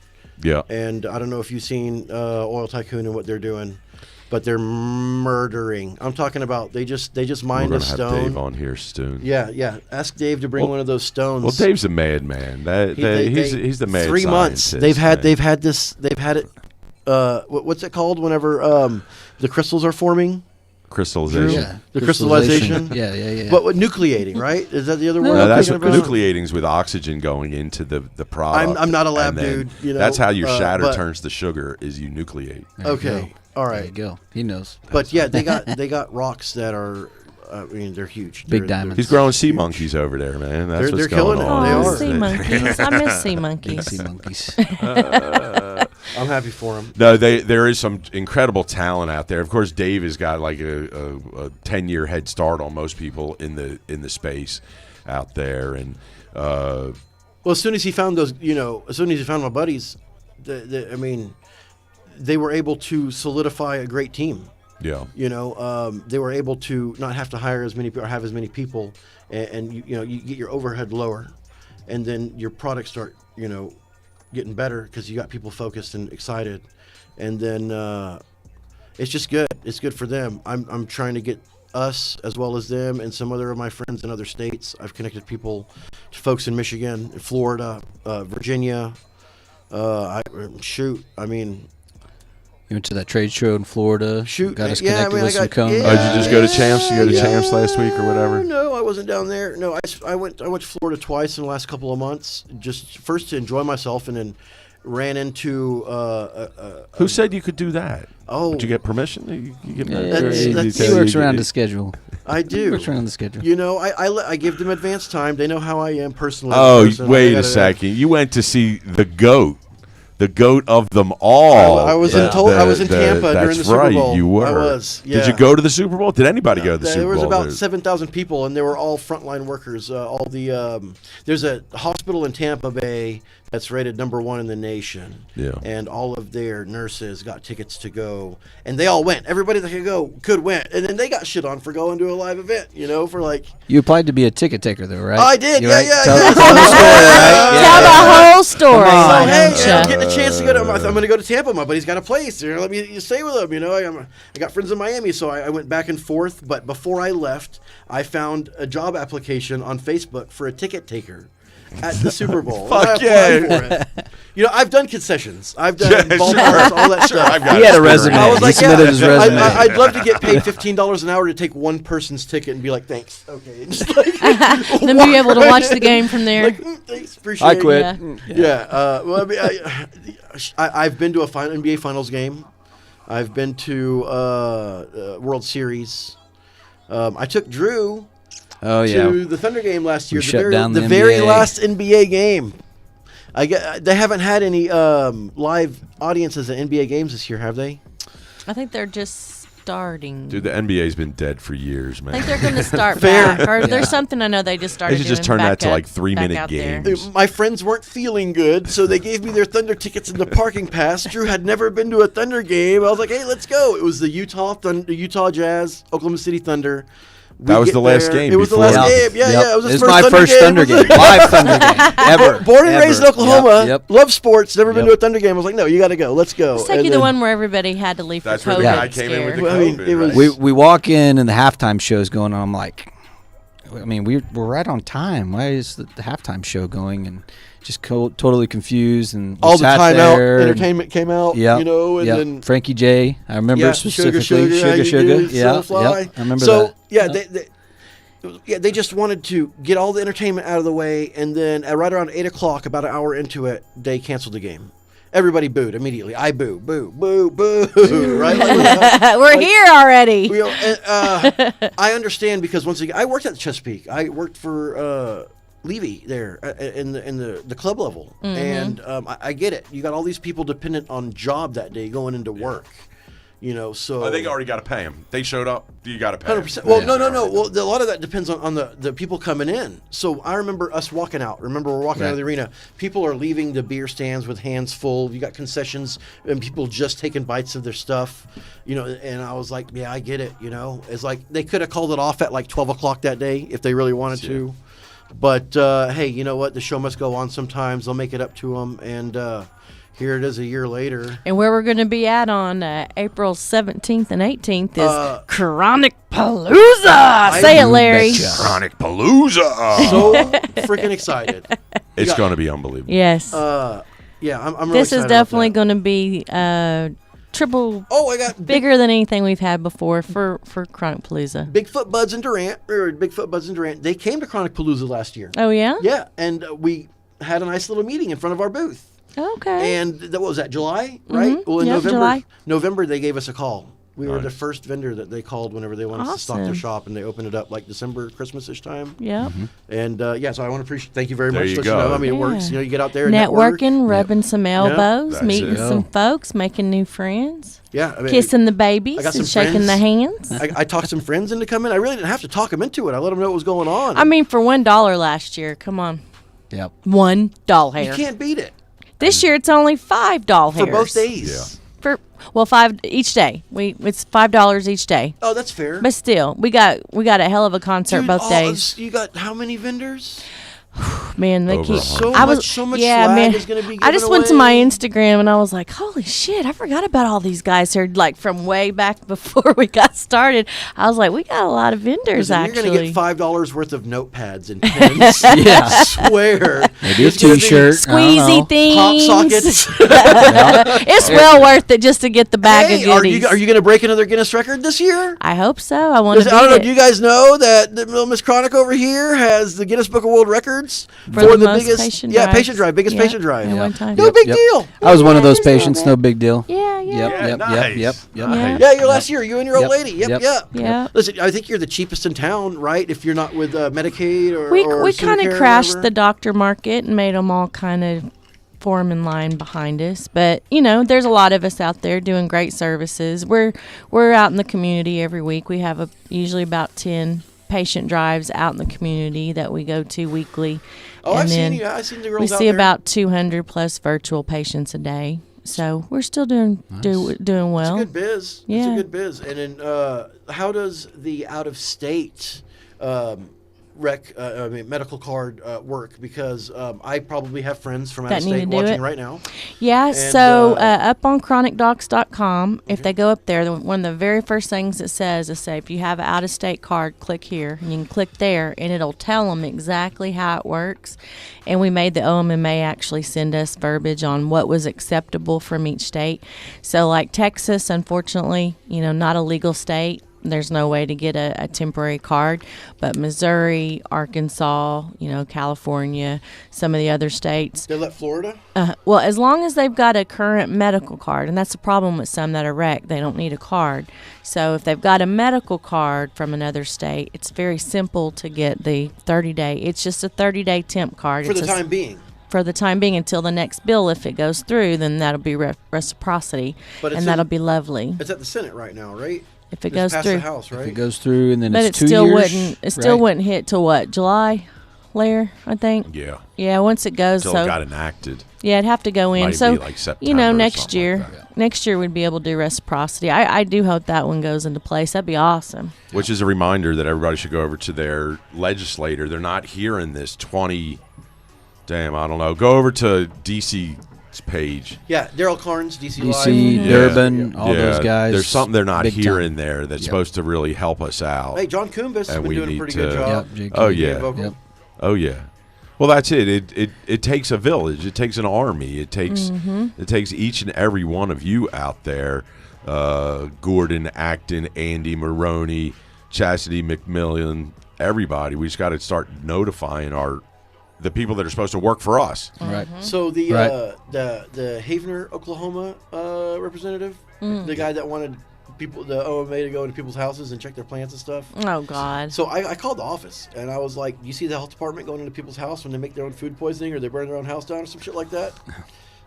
Yeah. and I don't know if you've seen Oil Tycoon and what they're doing, but they're murdering. I'm talking about they just We're mined going a to have stone. Dave on here soon. Yeah. Ask Dave to bring one of those stones. Well, Dave's a madman. He's the mad 3 months. scientist, They've had man. They've had it. What's it called? Whenever the crystals are forming. crystallization. Yeah. The crystallization. Yeah. But what nucleating, right? Is that the other word? No, I'm that's thinking about? nucleating's with oxygen going into the product. I'm not a lab and then dude, that's how your shatter but- turns to sugar. Is you nucleate. There you Okay. go. All There you right. go. He knows. But yeah, they got rocks that are. I mean, they're huge. Big They're- diamonds. He's growing sea monkeys over there, man. That's They're what's killing going it. on. They Oh, are. sea monkeys. I miss sea Big monkeys. sea monkeys. I'm happy for them. No, there is some incredible talent out there. Of course, Dave has got like a 10-year head start on most people in the space out there, and Well, as soon as he found those, as soon as he found my buddies, I mean, they were able to solidify a great team. yeah, They were able to not have to hire as many or have as many people, and you get your overhead lower, and then your products start getting better because you got people focused and excited, and then it's just good. It's good for them. I'm trying to get us as well as them and some other of my friends in other states. I've connected people to folks in Michigan, Florida, Virginia. I mean. You went to that trade show in Florida. Shoot, Got us yeah, connected with some cones. Oh, did you just go to Champs? You go to Champs last week or whatever? No, I wasn't down there. No, I went to Florida twice in the last couple of months, just first to enjoy myself, and then ran into. Who said you could do that? Oh, Did you get permission? You get That's- He works around the schedule. I do. Works around the schedule. I give them advance time. They know how I am personally. Oh, as a person. wait I a gotta- second. You went to see the GOAT. The GOAT of them all. I was in Tampa during the Super That's Bowl. right, you were. I was. Yeah. Did you go to the Super Bowl? Did anybody go to the Super There was Bowl? about 7,000 people, and they were all frontline workers. All the there's a hospital in Tampa Bay that's rated #1 in the nation. Yeah. And all of their nurses got tickets to go, and they all went. Everybody that could went, and then they got shit on for going to a live event. For like. You applied to be a ticket taker, though, right? I did. You Yeah, right? yeah, Tell, yeah. tell the story, right? Tell the whole story. Come on. So, hey, don't I'm ya? getting a chance to go to. I'm going to go to Tampa. My buddy's got a place. Let me stay with him. I got friends in Miami, so I went back and forth. But before I left, I found a job application on Facebook for a ticket taker at the Super Bowl. Fuck And I applied yeah. for it. I've done concessions. I've done Yeah, ballparks, sure. all that Sure, stuff. I've got He had a experience. resume. I was He like, submitted his resume. I'd love to get paid $15 an hour to take one person's ticket and be like, thanks. Okay. Just like, Then be able to watch the game from there. Like, thanks, appreciate I it. quit. Yeah. Yeah. Well, I mean, I've been to a NBA Finals game. I've been to World Series. I took Drew Oh, yeah. to the Thunder game last year. We shut down the the very NBA. last NBA game. They haven't had any live audiences at NBA games this year, have they? I think they're just starting. Dude, the NBA's been dead for years, I man. think they're going to start Fair. back. Or Yeah. there's something I know they just started They should just doing turn that back to, up- like, 3-minute back out there. games. My friends weren't feeling good, so they gave me their Thunder tickets and the parking pass. Drew had never been to a Thunder game. I was like, "Hey, let's go!" It was the Utah Jazz, Oklahoma City Thunder. That was the last game It was the before- last Yep. game. Yeah, Yep. yeah. It was his It's my first first Thunder game. Live Thunder game. Ever. Born and Ever. raised in Oklahoma. Yep. Love sports. Never been Yep. to a Thunder game. I was like, no, you got to go. Let's go. Let's take And you the then- one where everybody had to leave for That's COVID. where the guy scared. came in with the Well, I mean, COVID. it was- right? We walk in and the halftime show's going on. I'm like, I mean, we're right on time. Why is the halftime show going? And just totally confused. And all the sat timeout there entertainment came out. Yep, you know, and yep. then Frankie J. I remember specifically. Sugar. Yeah, yep. I remember that. Yeah, they just wanted to get all the entertainment out of the way, and then at right around 8 o'clock, about an hour into it, they canceled the game. Everybody booed immediately. I boo, boo, boo, boo. Right? We're here already. I understand because once again, I worked at Chesapeake. I worked for Levy there in the club level, and I get it. You got all these people dependent on job that day going into work. You know, so they already got to pay them. They showed up. You got to pay 100%. them. Well, no. Well, a lot of that depends on the people coming in. So I remember us walking out. Remember, we're walking out of the arena. People are leaving the beer stands with hands full. You got concessions and people just taking bites of their stuff. You know, and I was like, yeah, I get it. You know, it's like they could have called it off at like 12 o'clock that day if they really wanted to. But hey, you know what? The show must go on sometimes. They'll make it up to them. And here it is a year later. And where we're going to be at on April 17th and 18th is Chronic Palooza. Say it, Larry. Chronic Palooza. So freaking excited. It's going to be unbelievable. Yes. Yeah, I'm really this excited is definitely about going to be triple I got bigger than anything we've had before for Chronic Palooza. Bigfoot Buds and Durant, they came to Chronic Palooza last year. Oh, yeah? Yeah, and we had a nice little meeting in front of our booth. Okay. And what was that, July, right? Well, in July. November, they gave us a call. We were the first vendor that they called whenever they wanted to stock their Awesome. shop, and they opened it up like December, Christmas-ish time. Yeah. And so I want to thank you very There much. you Let go. know. I mean, it works. You know, you get out there and Networking, network. rubbing some elbows, That's meeting it. some folks, making new friends, Yeah, I mean, kissing the babies, I got some and shaking friends. the hands. I talked some friends into coming. I really didn't have to talk them into it. I let them know what was going on. I mean, for $1 last year, come on, Yep. $1 you can't beat it This year it's only $5 for both days. For $5 each day. It's $5 each day. Oh, that's fair. But still, we got a hell of a concert Dude, both days. You got how many vendors? Man, they Over keep 100. So much swag is gonna be I just given went to away. my Instagram and I was like, holy shit, I forgot about all these guys here, like from way back before we got started. I was like, we got a lot of vendors Listen, actually. You're gonna get $5 worth of notepads and pens. Yeah. I swear. Maybe a It's gonna be T-shirt. I don't Squeezy know. things. Pop sockets. It's well worth it just to get the bag Hey, of goodies. are you gonna break another Guinness record this year? I hope so. I want to I don't know. beat Do you it. guys know that the little Miss Chronic over here has the Guinness Book of World Records For the most biggest patient patient drive, biggest Yeah, patient drive. at one time. No big deal. I was one of those just a little patients. bit. No big deal. Yeah. Yep. Nice. Yeah. Yeah, your last year, you and your old Yep. lady. Yep. Yeah. Listen, I think you're the cheapest in town, right? If you're not with Medicaid or We Senior kind Care of or crashed whatever. the doctor market and made them all kind of form in line behind us. But there's a lot of us out there doing great services. We're out in the community every week. We have usually about 10 patient drives out in the community that we go to weekly. Oh, and I've then seen you. I've seen the girls we out see there. about 200 plus virtual patients a day. So we're still doing well. It's a good biz. It's Yeah. a good biz. And then, how does the out of state medical card work? Because I probably have friends from out That of need state to do watching it. right now. Yeah, And, so up on chronicdocs.com, if they go up there, one of the very first things it says is say, if you have an out-of-state card, click here. And you can click there, and it'll tell them exactly how it works. And we made the OMMA actually send us verbiage on what was acceptable from each state. So like Texas, unfortunately, not a legal state. There's no way to get a temporary card, but Missouri, Arkansas, California, some of the other states. They let Florida? Well, as long as they've got a current medical card, and that's the problem with some that are wrecked, they don't need a card. So if they've got a medical card from another state, it's very simple to get the 30-day. It's just a 30-day temp card. For the time being. For the time being, until the next bill, if it goes through, then that'll be reciprocity, But it's and that'll be lovely. It's at the Senate right now, right? If it It's goes past through. the House, right? If it goes through, and then But it's it 2 still years. wouldn't. It still wouldn't hit till what? July, Lair, I think. Yeah. Yeah, once it goes. Until So it got enacted. yeah, it'd have to go in. Might So be like September or next something year, like that. next year we'd be able to do reciprocity. I do hope that one goes into place. That'd be awesome. Which is a reminder that everybody should go over to their legislator. They're not hearing this 20. Damn, I don't know. Go over to DC page. Yeah, Daryl Carnes, DC Live. DC, Durbin, all Yeah, those guys. There's something they're not big hearing time. there that's Yep. supposed to really help us out. Hey, John Kumbis has And been we doing a need pretty to- good job. Yep, Oh, JK. yeah. Vocal. Yep. Oh yeah. Well, that's it. It takes a village. It takes an army. It takes each and every one of you out there. Gordon, Acton, Andy, Maroney, Chastity, McMillan, everybody. We just got to start notifying the people that are supposed to work for us. Right. So the Right. the Havener, Oklahoma representative, the guy that wanted the OMA to go into people's houses and check their plants and stuff. Oh God. So I called the office and I was like, "Do you see the health department going into people's house when they make their own food poisoning or they burn their own house down or some shit like that?"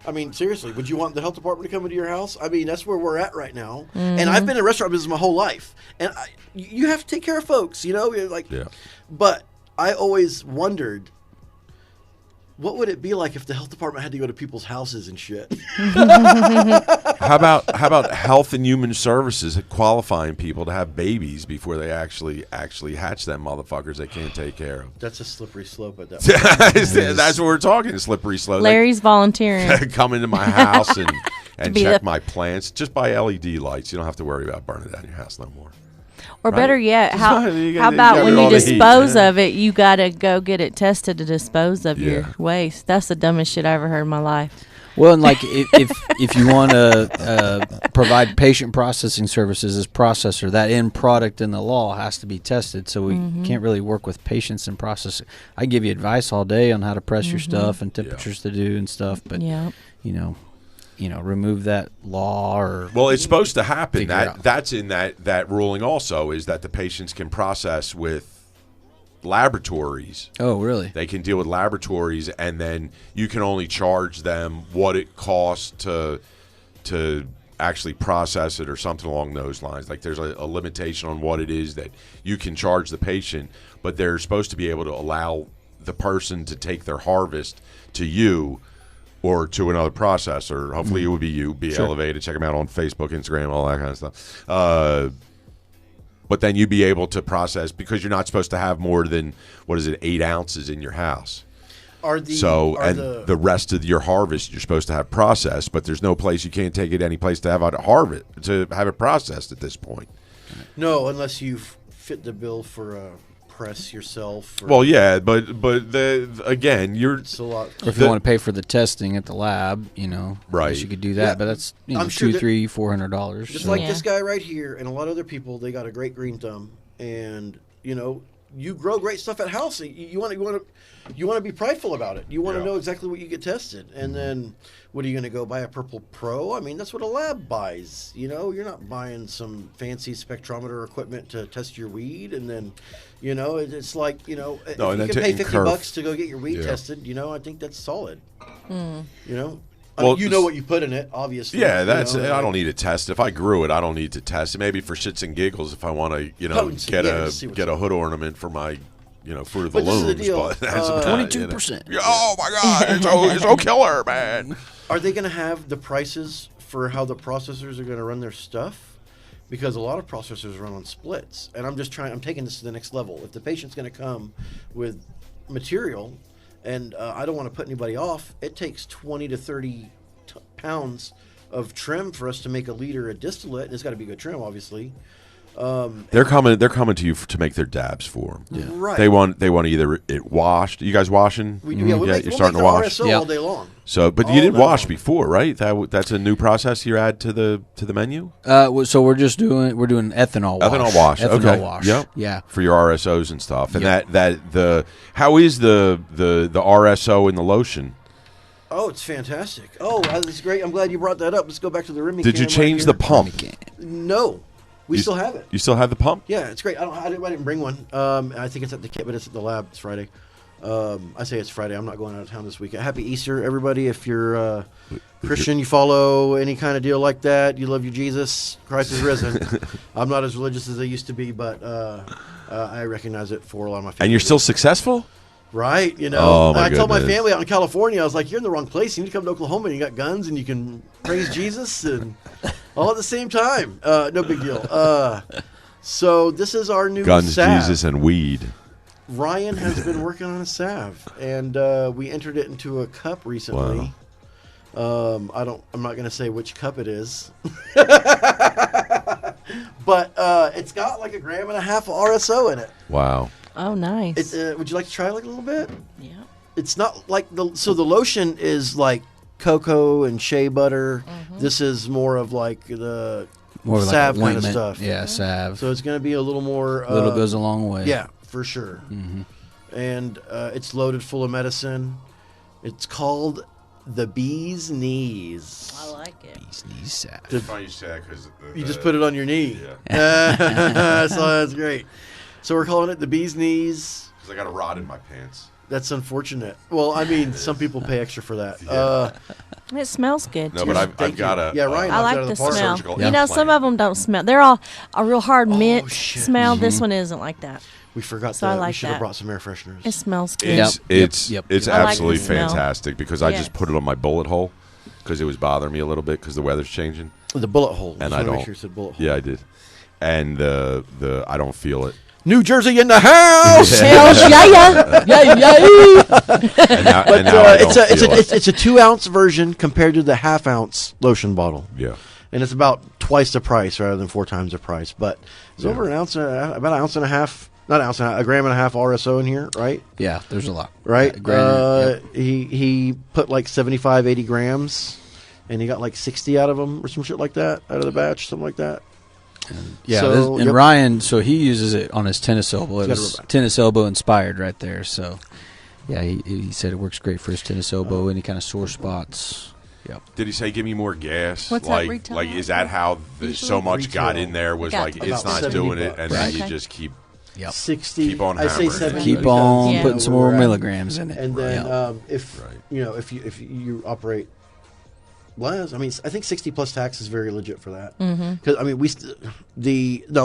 I mean, seriously, would you want the health department to come into your house? I mean, that's where we're at right now. And I've been in restaurant business my whole life, and you have to take care of folks, you know. You're like, Yeah. But I always wondered, what would it be like if the health department had to go to people's houses and shit? How about Health and Human Services qualifying people to have babies before they actually hatch them motherfuckers they can't take care of? That's a slippery slope at that point. That's what we're talking. Slippery slope. Larry's volunteering. They come into my house and be check the- my plants. Just buy LED lights. You don't have to worry about burning down your house no more. Or Right. better yet, Just how not- you how gotta- about you when got you all the heat, dispose yeah. of it, you gotta go get it tested to dispose of Yeah. your waste. That's the dumbest shit I ever heard in my life. Well, and like if you want to provide patient processing services as processor, that end product in the law has to be tested. So we can't really work with patients and processing. I give you advice all day on how to press your stuff and temperatures to do and stuff, but Yeah. you know, remove that law or Well, it's supposed to happen. Figure it out. That's in that ruling also, is that the patients can process with laboratories. oh really? They can deal with laboratories, and then you can only charge them what it costs to actually process it or something along those lines. Like there's a limitation on what it is that you can charge the patient, but they're supposed to be able to allow the person to take their harvest to you or to another processor. Hopefully it would be you, be Elevated. Check them out on Facebook, Instagram, all that kind of stuff. But then you'd be able to process, because you're not supposed to have more than, 8 ounces in your house. The rest of your harvest you're supposed to have processed, but there's no place, you can't take it any place to have it processed at this point. No, unless you fit the bill for a press yourself. Well, yeah, but again, you're it's a lot. Or if you want to pay for the testing at the lab, I guess Right. you could do that. Yeah, but that's I'm sure $200, that- $300, $400. Just so- like Yeah. this guy right here and a lot of other people, they got a great green thumb, and you grow great stuff at house. You want to be prideful about it. You want to Yeah. know exactly what you get tested, and then what are you going to go buy a Purple Pro? I mean, that's what a lab buys. You're not buying some fancy spectrometer equipment to test your weed, and then it's like if and you then can to pay $50 incur- to go get your weed Yeah. tested. I think that's solid. Well, You know what you put in it, obviously. Yeah, that's you know, I don't need to test. If I grew it, I don't need to test it. Maybe for shits and giggles, if I want to, Potency, get yeah, just see what's a up. hood ornament for my, Fruit of the But this is the Looms. deal, But that's 22%. Oh my God, it's so killer, man. Are they going to have the prices for how the processors are going to run their stuff? Because a lot of processors run on splits, and I'm taking this to the next level. If the patient's going to come with material, and I don't want to put anybody off, it takes 20 to 30 pounds of trim for us to make a liter of distillate, and it's got to be good trim, obviously. They're coming to you to make their dabs for them. Right. They want either it washed. You guys washing? We do, yeah. You're We'll starting to make wash. the RSO Yeah. all day long. So, but All you didn't day wash long. before, right? That's a new process you add to the menu So we're doing ethanol wash. Ethanol wash. Ethanol Okay. wash. Yep. Yeah. for your RSOs and stuff. And Yeah. how is the RSO in the lotion? Oh, it's fantastic. Oh, that's great. I'm glad you brought that up. Let's go back to the Remy Did you can change right the here. pump? No. We You- still have it. You still have the pump? Yeah, it's great. I didn't bring one. I think it's at the kit, but it's at the lab. It's Friday. I say it's Friday. I'm not going out of town this week. Happy Easter, everybody. If you're Christian, you follow any kind of deal like that, you love your Jesus, Christ is risen. I'm not as religious as I used to be, but I recognize it for a lot of my family. And you're still successful? Right, Oh, my I told my goodness. family out in California, I was like, you're in the wrong place. You need to come to Oklahoma, and you got guns, and you can praise Jesus, and all at the same time. No big deal. So this is our new Guns, salve. Jesus, and weed. Ryan has been working on a salve, and we entered it into a cup recently. I'm not going to say which cup it is. But it's got like 1.5 grams of RSO in it. Wow. Oh, nice. Would you like to try like a little bit? Yeah. It's not like the lotion is like cocoa and shea butter. Mm-hmm. This is more of like the More like salve kind of ointment. stuff. Yeah, salve. So it's going to be a little more. A little goes a long way. Yeah, for sure. Mm-hmm. And it's loaded full of medicine. It's called the Bee's Knees. I like it. Bee's knees salve. It's funny you say that because You just put it on your knee. Yeah. So that's great. So we're calling it the Bee's Knees. Because I got a rod in my pants. That's unfortunate. Well, I mean, some people pay extra for that. Yeah. It smells good. No, too. but I've Thank got you. a. Yeah, Ryan I knocked like it out of the the park. smell. Surgical You know, some implant. of them don't smell. They're all a real hard mint shit. smell. This one isn't like that. We forgot So I that. We like should have that. brought some air fresheners. It smells good. Yep. It's Yep. it's I like the absolutely smell. fantastic because I just Yes. put it on my bullet hole because it was bothering me a little bit because the weather's changing. The bullet hole. And Just I wanna make don't- sure you said bullet hole. Yeah, I did, and the I don't feel it. New Jersey in the house. Hells yeah. And now, But and now I don't feel it. it's a 2-ounce version compared to the 1/2-ounce lotion bottle, Yeah. and it's about twice the price rather than 4 times the price. But it's Yeah. over about 1.5 ounces, not an ounce and a half, 1.5 grams RSO in here, right? Yeah, there's a lot. Right. Yeah, granted, yep. He put like 75, 80 grams, and he got like 60 out of them or some shit like that out of the batch, something like that. Yeah, So, and yep. Ryan, so he uses it on his tennis elbow. It He's got a was rubber. tennis elbow inspired right there. So, yeah, he said it works great for his tennis elbow, any kind of sore spots. Yep. Did he say give me more gas? What's that like, retail like at? is that how so much got Retail. in there? Was Got like it's about not 70 doing it, bucks. and then Okay. you just keep. Yep. 60. Keep on I say hammering. 70. Keep because, on Yeah. putting some where more we're at. milligrams in it. And then Yep. if Right. if you operate less, I mean, I think 60 plus tax is very legit for that. Because I mean,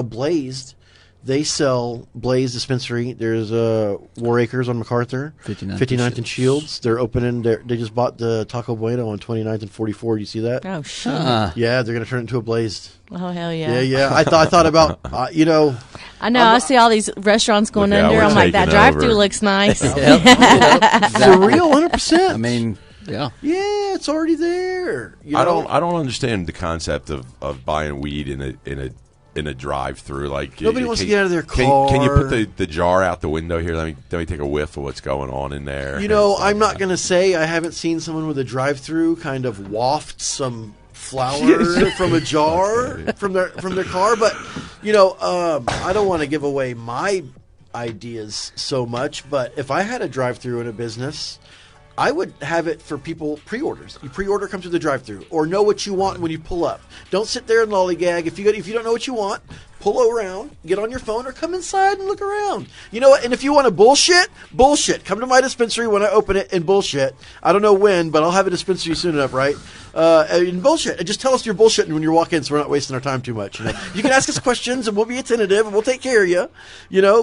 Blazed, they sell Blaze dispensary. There's War Acres on MacArthur, 59th and Shields. They're opening. They just bought the Taco Bueno on 29th and 44. You see that? Oh shit. Yeah, they're gonna turn it into a Blazed. Oh hell yeah. Yeah. I thought about I know. I see all these restaurants going Look out, under. we're I'm like, that taking drive-through over. looks nice. for real, 100%. I mean, yeah. yeah, it's already there. You I know? don't understand the concept of buying weed in a drive-through. Like Nobody wants to can- get out of their Can you car. put the jar out the window here? Let me take a whiff of what's going on in there. You know, I'm not going to say I haven't seen someone with a drive-through kind of waft some flour from a jar from their car, but I don't want to give away my ideas so much. But if I had a drive-through in a business, I would have it for people pre-orders. You pre-order, come through the drive-through, or know what you want when you pull up. Don't sit there and lollygag. If you don't know what you want, pull around, get on your phone, or come inside and look around. You know what? And if you want to bullshit. Come to my dispensary when I open it and bullshit. I don't know when, but I'll have a dispensary soon enough, right? And bullshit. And just tell us you're bullshitting when you walk in, so we're not wasting our time too much. You can ask us questions, and we'll be attentive, and we'll take care of you.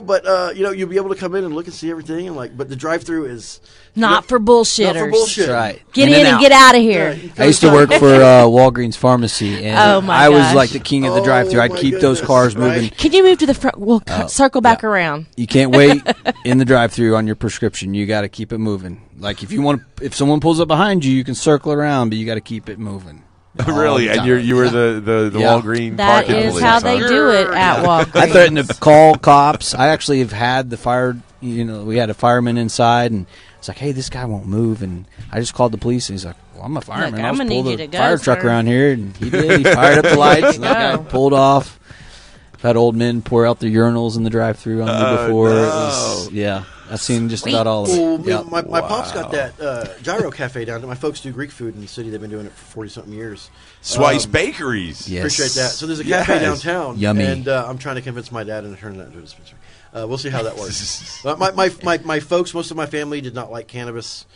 But you'll be able to come in and look and see everything. But the drive-through is Not for bullshitters. not for bullshit. That's right. Get in and out. get out of here. Yeah, I used to work for Walgreens Pharmacy, and Oh, my I was gosh. like the king of the Oh, drive-thru. I'd my keep those goodness, cars right? moving. Can you move to the front? We'll circle back yeah. around. You can't wait in the drive-thru on your prescription. You got to keep it moving. Like if someone pulls up behind you, you can circle around, but you got to keep it moving. really, All the and time. you were the Yeah. Walgreens That parking is police, how huh? they do it at Walgreens. I threatened to call cops. I actually have had the fire. We had a fireman inside, and it's like, hey, this guy won't move, and I just called the police, and he's like, well, I'm a fireman. Look, I'll I'm just gonna pull need you the to go, fire truck sir. around here, and he did. He fired up the lights, and that Go. guy pulled off. I've had old men pour out their urinals in the drive-thru on me before. no. It was, yeah, I've seen just about all of it. Well, Yep. my pop's got that Gyro Cafe down there. My folks do Greek food in the city. They've been doing it for 40-something years. Swice Bakeries. Yes. Appreciate that. So there's a cafe Yes. downtown. Yummy. And I'm trying to convince my dad into turning that into a dispensary. We'll see how that works. my folks, most of my family did not like cannabis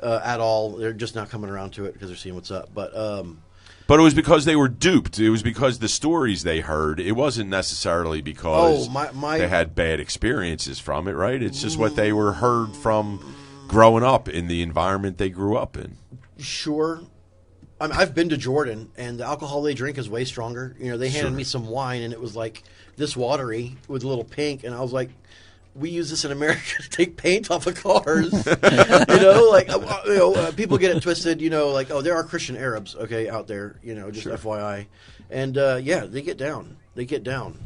at all. They're just now coming around to it because they're seeing what's up. But it was because they were duped. It was because the stories they heard. It wasn't necessarily because they had bad experiences from it, right? It's just what they were heard from growing up in the environment they grew up in. Sure. I've been to Jordan, and the alcohol they drink is way stronger. They handed me some wine, and it was like this watery with a little pink, and I was like, we use this in America to take paint off of cars. People get it twisted. There are Christian Arabs, okay, out there. Just FYI, and they get down. They get down.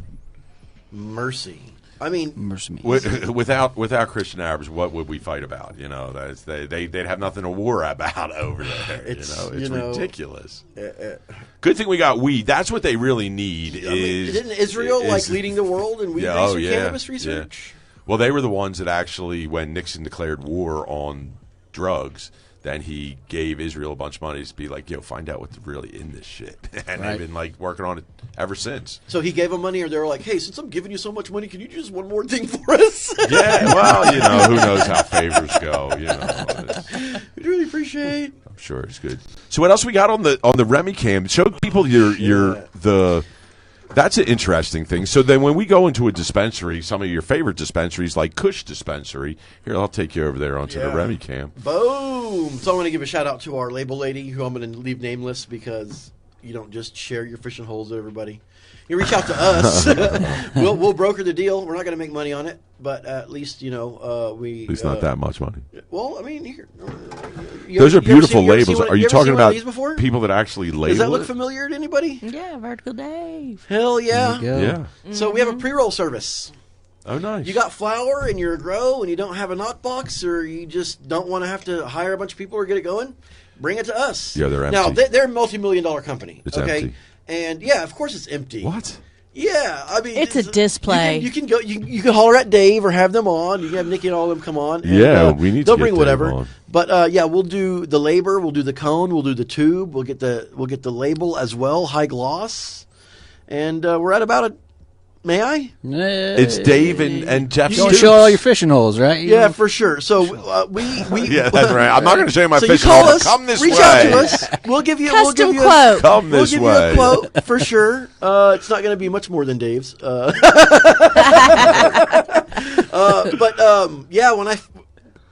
Mercy. I mean, mercy. Without Christian Arabs, what would we fight about? They'd have nothing to war about over there. It's ridiculous. Good thing we got weed. That's what they really need. Isn't Israel leading the world in weed cannabis research? Yeah. Well, they were the ones that actually, when Nixon declared war on drugs, then he gave Israel a bunch of money to be like, find out what's really in this shit. And they've been working on it ever since. So he gave them money, or they were like, hey, since I'm giving you so much money, can you do just one more thing for us? Yeah, well, who knows how favors go, We'd really appreciate. I'm sure it's good. So what else we got on the Remy cam? Show people that's an interesting thing. So then when we go into a dispensary, some of your favorite dispensaries, like Kush Dispensary, here, I'll take you over there onto the Remy cam. Boom! So I want to give a shout-out to our label lady, who I'm going to leave nameless because you don't just share your fishing holes with everybody. You reach out to us. We'll broker the deal. We're not going to make money on it, but at least, we... At least not that much money. Well, I mean, here... Those are beautiful labels. Are you talking about people that actually label it? Does that look familiar to anybody? Yeah, Vertical Dave. Hell yeah. Yeah. So we have a pre-roll service. Oh, nice. You got flour and you're a grow and you don't have a knot box, or you just don't want to have to hire a bunch of people or get it going, bring it to us. Yeah, they're empty. Now, they're a multi-million-dollar company. It's okay? empty. And, yeah, of course it's empty. What? Yeah, I mean... It's a display. You can go. You can holler at Dave or have them on. You can have Nikki and all of them come on. And, yeah, we need to they'll get bring Dave whatever. on. But, we'll do the labor. We'll do the cone. We'll do the tube. We'll get the label as well, high gloss. And we're at about a... May I? It's Dave and Jeff. You show all your fishing holes, right? Yeah, for sure. So we yeah, that's right. I'm not going to show you my so fishing you call hole. us, Come this reach way. out to us. We'll give you Custom quote. Come this we'll give way. you a quote for sure. It's not going to be much more than Dave's. When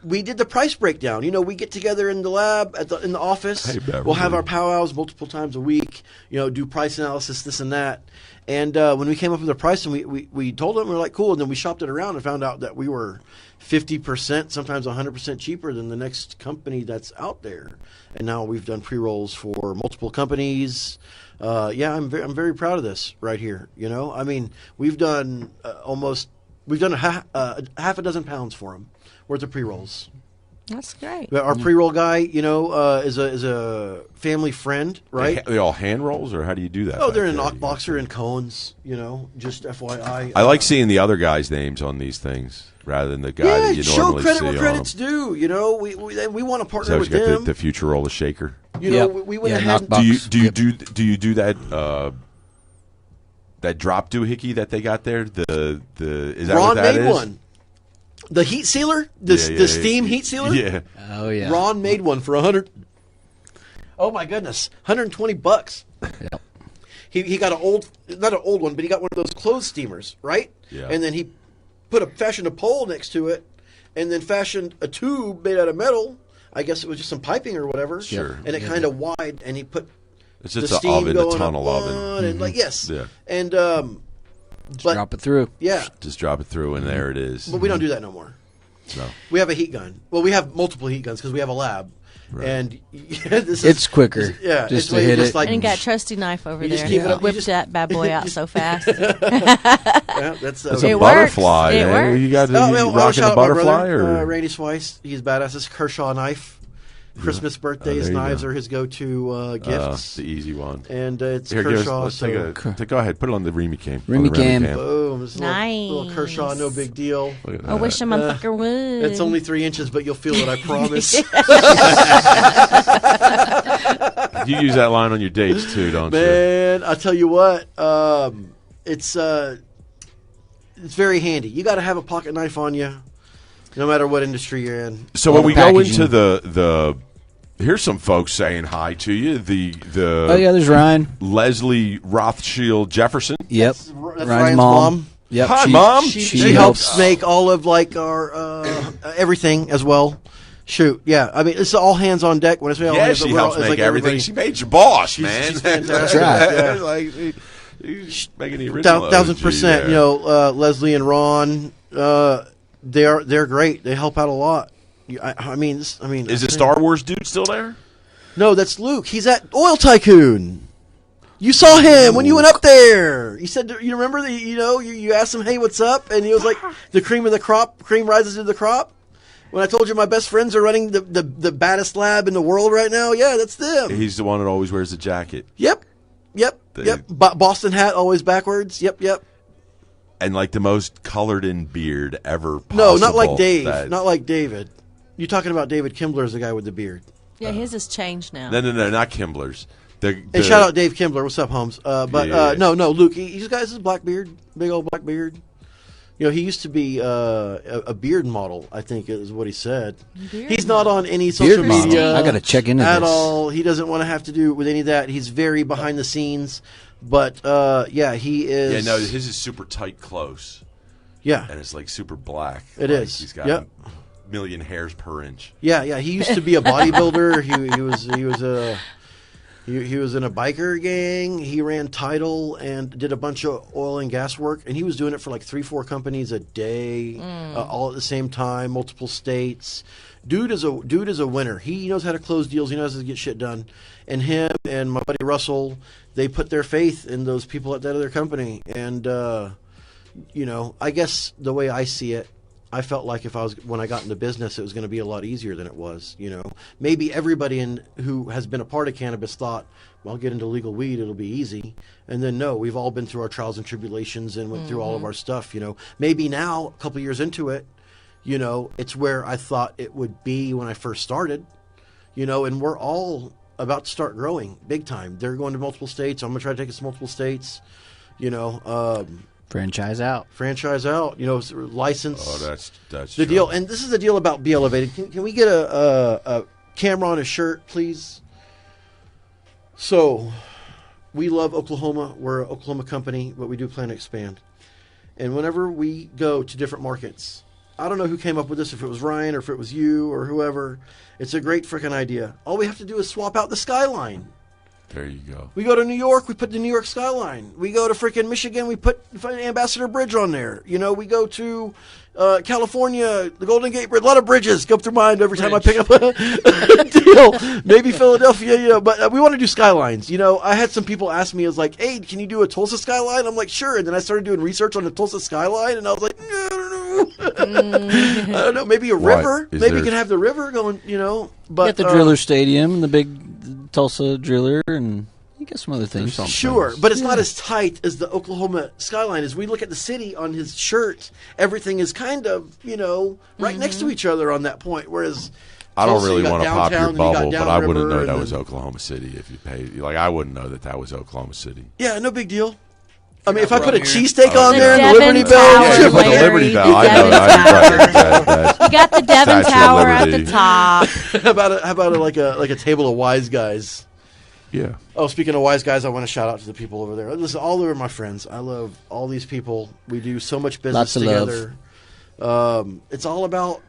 we did the price breakdown. We get together in the lab in the office. Hey, we'll have our powwows multiple times a week. Do price analysis, this and that. And when we came up with the price, and we told them, we were like, cool. And then we shopped it around and found out that we were 50%, sometimes 100% cheaper than the next company that's out there. And now we've done pre-rolls for multiple companies. I'm very proud of this right here. I mean, we've done half a dozen pounds for them worth of pre-rolls. That's great. Our pre-roll guy, is a family friend, right? They all hand rolls, or how do you do that? Oh, they're in knockboxer and cones, just FYI. I like seeing the other guys' names on these things rather than the guy that you normally see. Show credit where credit's due. We want to partner with got them. the future roller shaker. We went ahead. Do you do that? That drop doohickey that they got there. Is that Ron what that made is? one. The heat sealer, the steam heat sealer. Yeah. Oh yeah. Ron made one for $100. Oh my goodness, $120. Yep. He got not an old one, but he got one of those clothes steamers, right? Yeah. And then he fashioned a pole next to it, and then fashioned a tube made out of metal. I guess it was just some piping or whatever. Sure. And it kind of wide, and he put It's the just an steam oven, a going tunnel up oven. on, and yes. Yeah. And Just drop it through. Yeah. Just drop it through, and there it is. But we don't do that no more. No. We have a heat gun. Well, we have multiple heat guns because we have a lab. Right. And It's quicker. Yeah, just it's to hit it. And got trusty knife over You there. just keep it up- you Whipped just- that bad boy out so fast. yeah, that's It's It a works. butterfly. It man. works. You got I'll rocking shout a out my butterfly, brother, or Randy Swice. He's badass. It's Kershaw knife. Christmas birthdays, there you knives go. are his go-to gifts. the easy one. And it's Here, Kershaw. let's take go ahead. Put it on the Remy cam. Remy cam. Boom. It's a Nice. little Kershaw, no big deal. Look at I wish a motherfucker would. It's only 3 inches, but you'll feel it, I promise. You use that line on your dates too, don't you? Man, I tell you what, it's very handy. You got to have a pocket knife on you, no matter what industry you're in. So All when the we go packaging. into the here's some folks saying hi to you. The Oh yeah, there's Ryan. Leslie Rothschild Jefferson. Yep. That's Ryan's Ryan's mom. Yep. Hi, Mom. She helps make all of our everything as well. Shoot, yeah. I mean, it's all hands on deck when it's all Yeah, hands. she we're all- helps it's make like everything. everybody- She made your boss, man. she's fantastic. That's right. Like, she's making the original 1,000%. OG there. Leslie and Ron. They're great. They help out a lot. I mean, Is the Star Wars dude still there? No, that's Luke. He's at Oil Tycoon. You saw him when you went up there. You said, you remember that? You asked him, "Hey, what's up?" And he was like, "The cream of the crop. Cream rises to the crop." When I told you my best friends are running the baddest lab in the world right now, yeah, that's them. He's the one that always wears the jacket. Yep. Boston hat, always backwards. Yep. And like the most colored in beard ever possible. No, not like Dave. Not like David. You talking about David Kimbler as the guy with the beard. Yeah, his has changed now. No, not Kimbler's. And shout out Dave Kimbler. What's up, Holmes? No, Luke. He's got his black beard, big old black beard. He used to be a beard model, I think is what he said. He's not on any social media. I got to check into at this. all. He doesn't want to have to do with any of that. He's very behind the scenes. But, he is. Yeah, no, his is super tight close. Yeah. And it's like super black. It is. He's got a million hairs per inch. Yeah. He used to be a bodybuilder. He was in a biker gang. He ran Tidal and did a bunch of oil and gas work. And he was doing it for like 3-4 companies a day, all at the same time, multiple states. Dude is a winner. He knows how to close deals. He knows how to get shit done. And him and my buddy Russell, they put their faith in those people at that other company. And I guess the way I see it, I felt like when I got into business, it was going to be a lot easier than it was. Maybe everybody who has been a part of cannabis thought, well, I'll get into legal weed, it'll be easy. And then no, we've all been through our trials and tribulations and went through all of our stuff. Maybe now, a couple years into it, it's where I thought it would be when I first started. And we're all about to start growing big time. They're going to multiple states. I'm going to try to take us to multiple states. Franchise out. License. Oh, that's the deal. And this is the deal about Be Elevated. Can we get a camera on a shirt, please? So, we love Oklahoma. We're an Oklahoma company, but we do plan to expand. And whenever we go to different markets, I don't know who came up with this, if it was Ryan or if it was you or whoever. It's a great freaking idea. All we have to do is swap out the skyline. There you go. We go to New York, we put the New York skyline. We go to freaking Michigan, we put Ambassador Bridge on there. We go to California, the Golden Gate Bridge. A lot of bridges go through mind every time I pick up a deal. Maybe Philadelphia, but we want to do skylines. I had some people ask me, I was like, hey, can you do a Tulsa skyline? I'm like, sure. And then I started doing research on the Tulsa skyline, and I was like, no, I don't know. I don't know. Maybe a river. Maybe you can have the river going, But get the Driller Stadium and the big Tulsa Driller, and you get some other things. Sure, but it's not as tight as the Oklahoma skyline. As we look at the city on his shirt, everything is kind of, right next to each other on that point. Whereas I don't really want to pop your bubble, but I wouldn't know that then was Oklahoma City if you paid. Like, I wouldn't know that was Oklahoma City. Yeah, no big deal. I mean, if I put a cheesesteak on there and the Devon Liberty Tower, Bell, Yeah, you put the Liberty Bell. I know. Right. You got the Devon Statue of Tower at the Liberty. top. how about like a table of wise guys? Yeah. Oh, speaking of wise guys, I want to shout out to the people over there. Listen, all of them are my friends. I love all these people. We do so much business Lots of together. It's all about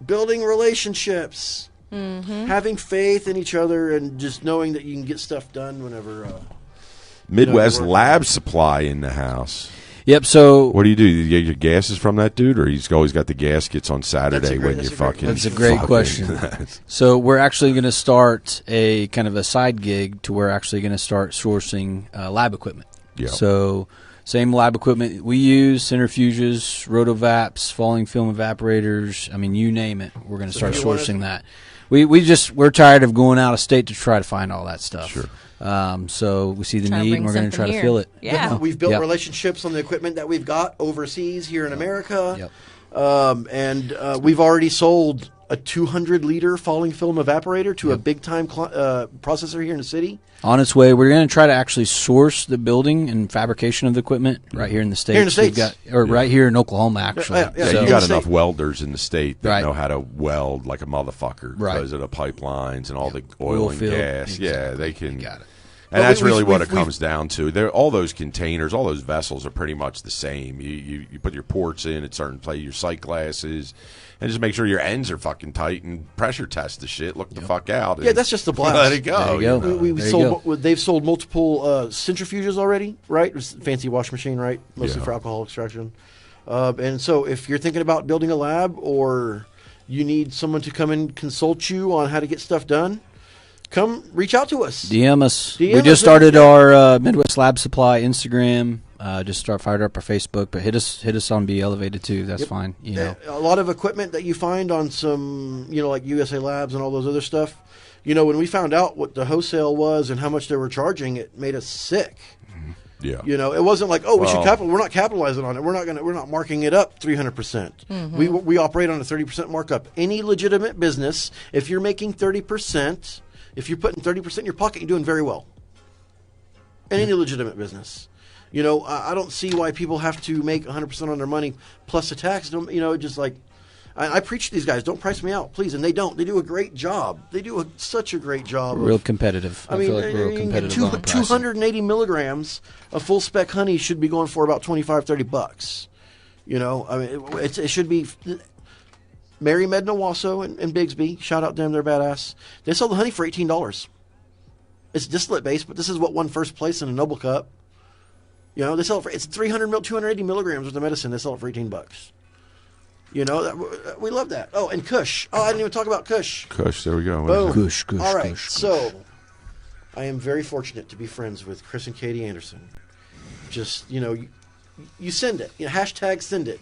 building relationships, having faith in each other, and just knowing that you can get stuff done whenever. Midwest Lab Supply in the house. Yep. So What do? You get your gases from that dude, or he's always got the gaskets on Saturday when you fucking? That's a great question. So we're actually going to start a kind of a side gig to we're actually going to start sourcing lab equipment. Yeah. So same lab equipment we use: centrifuges, rotovaps, falling film evaporators. I mean, you name it. We're going to start sourcing that. We're tired of going out of state to try to find all that stuff. Sure. So we see the Trying to need, bring and we're going to try something to here. fill it. Yeah. We've built Yep. relationships on the equipment that we've got overseas here in America. Yep. And we've already sold a 200-liter falling film evaporator to a big-time processor here in the city. On its way. We're going to try to actually source the building and fabrication of the equipment right here in the States. Here in the States. Right here in Oklahoma, actually. Yeah, Yeah, So- you got in the enough state. welders in the state that Right. know how to weld like a motherfucker Right. because of the pipelines and all the Oil oil and field. gas. Yeah, Exactly. they can. You got it. And Well, that's we- really what we've- it comes down to. All those containers, all those vessels are pretty much the same. You put your ports in at certain places, your sight glasses, and just make sure your ends are fucking tight and pressure test the shit. Look the fuck out. Yeah, that's just the blast. Let it go. There you go. know. We There you sold. They've sold multiple centrifuges already, right? It was a fancy wash machine, right? Mostly Yeah. for alcohol extraction. And so if you're thinking about building a lab or you need someone to come and consult you on how to get stuff done, come reach out to us. DM us. DM We just us. started our Midwest Lab Supply Instagram. Fired up our Facebook, but hit us on Be Elevated too. That's fine. You know, A lot of equipment that you find on some, like USA Labs and all those other stuff. When we found out what the wholesale was and how much they were charging, it made us sick. Yeah. It wasn't like, we should Well- we're not capitalizing on it. We're not marking it up 300%. We operate on a 30% markup. Any legitimate business, if you're making 30%, if you're putting 30% in your pocket, you're doing very well. In any legitimate business. I don't see why people have to make 100% on their money plus the tax. Just like I preach to these guys, don't price me out, please, and they don't. They do a great job. They do such a great job. real competitive. I feel like we're real competitive on pricing. 280 milligrams of full spec honey should be going for about $25-$30. It should be. Mary Med Nawaso and Bigsby, shout out to them, they're badass. They sell the honey for $18. It's distillate based, but this is what won first place in a Noble Cup. They sell it for, it's 280 milligrams worth of medicine. They sell it for $18. We love that. Oh, and Kush. Oh, I didn't even talk about Kush. Kush, there we go. Boom. Kush. All right, Kush. so I am very fortunate to be friends with Chris and Katie Anderson. Just, you send it. Hashtag send it.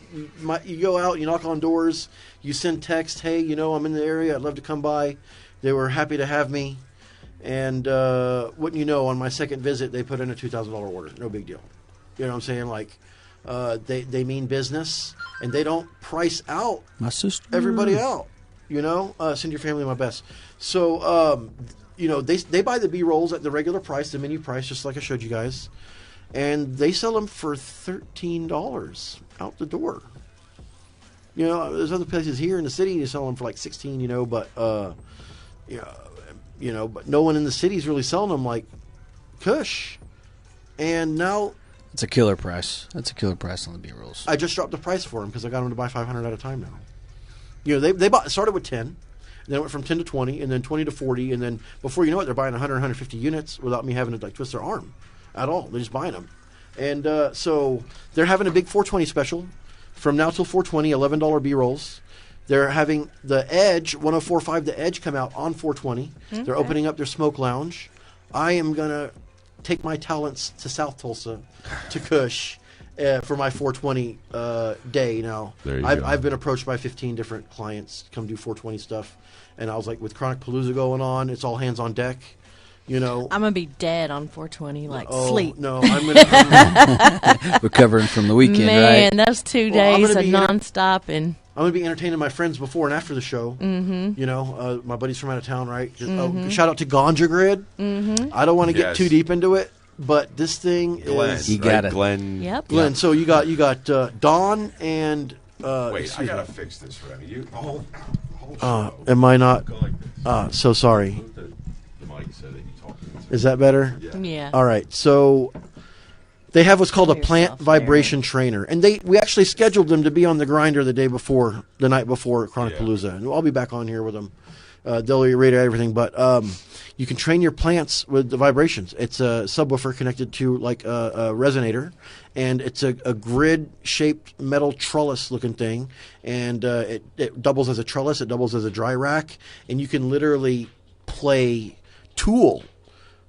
You go out, you knock on doors, you send text, hey, I'm in the area, I'd love to come by. They were happy to have me. And wouldn't you know, on my second visit, they put in a $2,000 order. No big deal. You know what I'm saying? Like, they mean business, and they don't price out My sister. everybody out. Send your family my best. So, they buy the B-rolls at the regular price, the menu price, just like I showed you guys. And they sell them for $13 out the door. There's other places here in the city, they sell them for like $16, but but no one in the city is really selling them like Kush. And now It's a killer price. That's a killer price on the B-rolls. I just dropped the price for them because I got them to buy 500 at a time now. They started with 10, then it went from 10 to 20, and then 20 to 40, and then before you know it, they're buying 100, 150 units without me having to twist their arm at all. They're just buying them. And so they're having a big 420 special from now till 420, $11 B-rolls. They're having the Edge, 1045 the Edge come out on 420. Okay. They're opening up their smoke lounge. I am going to take my talents to South Tulsa, to Kush, for my 420 day now. I've been approached by 15 different clients to come do 420 stuff. And I was like, with Chronic Palooza going on, it's all hands on deck. I'm going to be dead on 420, sleep. No, I'm going to recovering from the weekend, Man, right? those 2 days of nonstop. And I'm going to be entertaining my friends before and after the show. Mm-hmm. My buddies from out of town, right? Shout out to Ganja Grid. Mm-hmm. I don't want to get too deep into it, but this thing is... You got it. Glenn. Yep. Glenn, so you got Dawn and... Wait, I got to fix this, Remy. Hold am I not... Go like this. So sorry. Move the mic so that you talk into Is that better? Yeah. All right, so... They have what's called a plant Yourself, vibration trainer, and we actually scheduled them to be on the grinder the night before Chronic Palooza, and I'll be back on here with them. They'll rate everything, but you can train your plants with the vibrations. It's a subwoofer connected to like a resonator, and it's a grid-shaped metal trellis-looking thing, and it doubles as a trellis, it doubles as a dry rack, and you can literally play Tool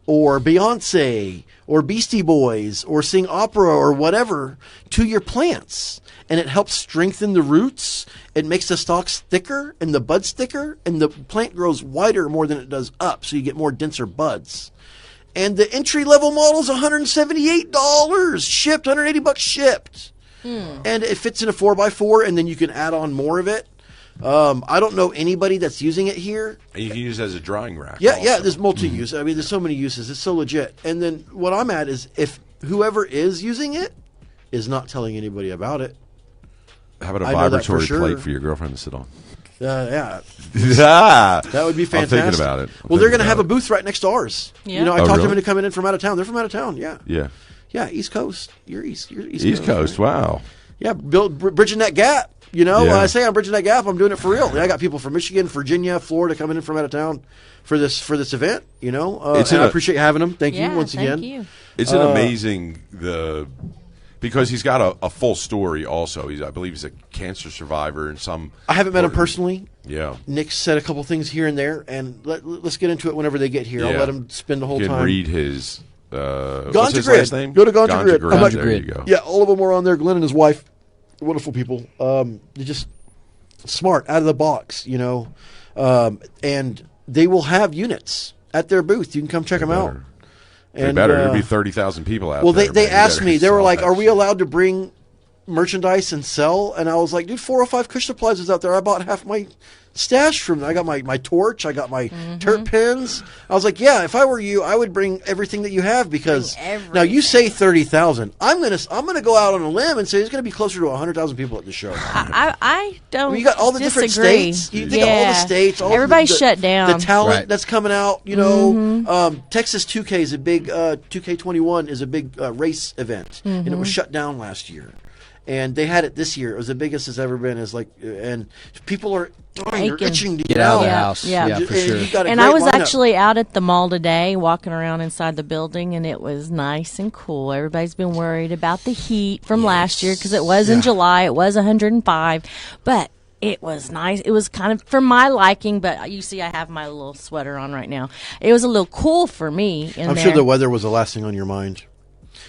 or Beyonce, or Beastie Boys, or sing opera, or whatever, to your plants. And it helps strengthen the roots. It makes the stalks thicker, and the buds thicker, and the plant grows wider more than it does up, so you get more denser buds. And the entry-level model is $178 shipped, $180 shipped. And it fits in a 4x4, and then you can add on more of it. I don't know anybody that's using it here. And you can use it as a drying rack. Yeah, there's multi-use. I mean, there's so many uses. It's so legit. And then what I'm at is if whoever is using it is not telling anybody about it. How about a I know that for vibratory sure. plate for your girlfriend to sit on? Yeah, Yeah, that would be fantastic. I'm thinking about it. Well, they're going to have a booth right next to ours. Yeah. I Oh, talked really? them into coming in from out of town. They're from out of town. Yeah. Yeah. East Coast. You're East East Coast. right? Wow. Yeah, bridging that gap. When I say I'm bridging that gap, I'm doing it for real. I got people from Michigan, Virginia, Florida coming in from out of town for this event. And I appreciate having them. Thank you once again. Thank you. It's an amazing because he's got a full story. Also, I believe he's a cancer survivor and some. I haven't met him personally. Yeah. Nick said a couple things here and there, and let's get into it whenever they get here. Yeah. I'll let him spend the whole You time. can read his. What's Ganja his Grid. last name? Go to Ganja Grid. Grid. There Grid. you go. Yeah, all of them are on there. Glenn and his wife, wonderful people. They're just smart, out of the box, and they will have units at their booth. You can come check them out. They better. There'd be 30,000 people out there. Well, they man. asked You me. better They were sell like, that "Are we shit. allowed to bring merchandise and sell?" And I was like, "Dude, 405 Kush Supplies is out there. I bought half my stash from there. I got my torch. I got my terp pins." I was like, "Yeah, if I were you, I would bring everything that you have because now you say 30,000. I'm gonna go out on a limb and say there's gonna be closer to 100,000 people at the show. I don't. I mean, you got all the different disagree. states. You think of all the states. All Everybody's the shut down. The talent Right. that's coming out. Texas 2K is a big 2K21 is a big race event, and it was shut down last year. And they had it this year. It was the biggest it's ever been. And people are they're itching to Get out of the Yeah, house. yeah. Yeah, for And sure. you got a And great I was lineup. actually out at the mall today, walking around inside the building, and it was nice and cool. Everybody's been worried about the heat from last year because it was in July. It was 105, but it was nice. It was kind of for my liking, but you see, I have my little sweater on right now. It was a little cool for me. I'm sure the weather was the last thing on your mind.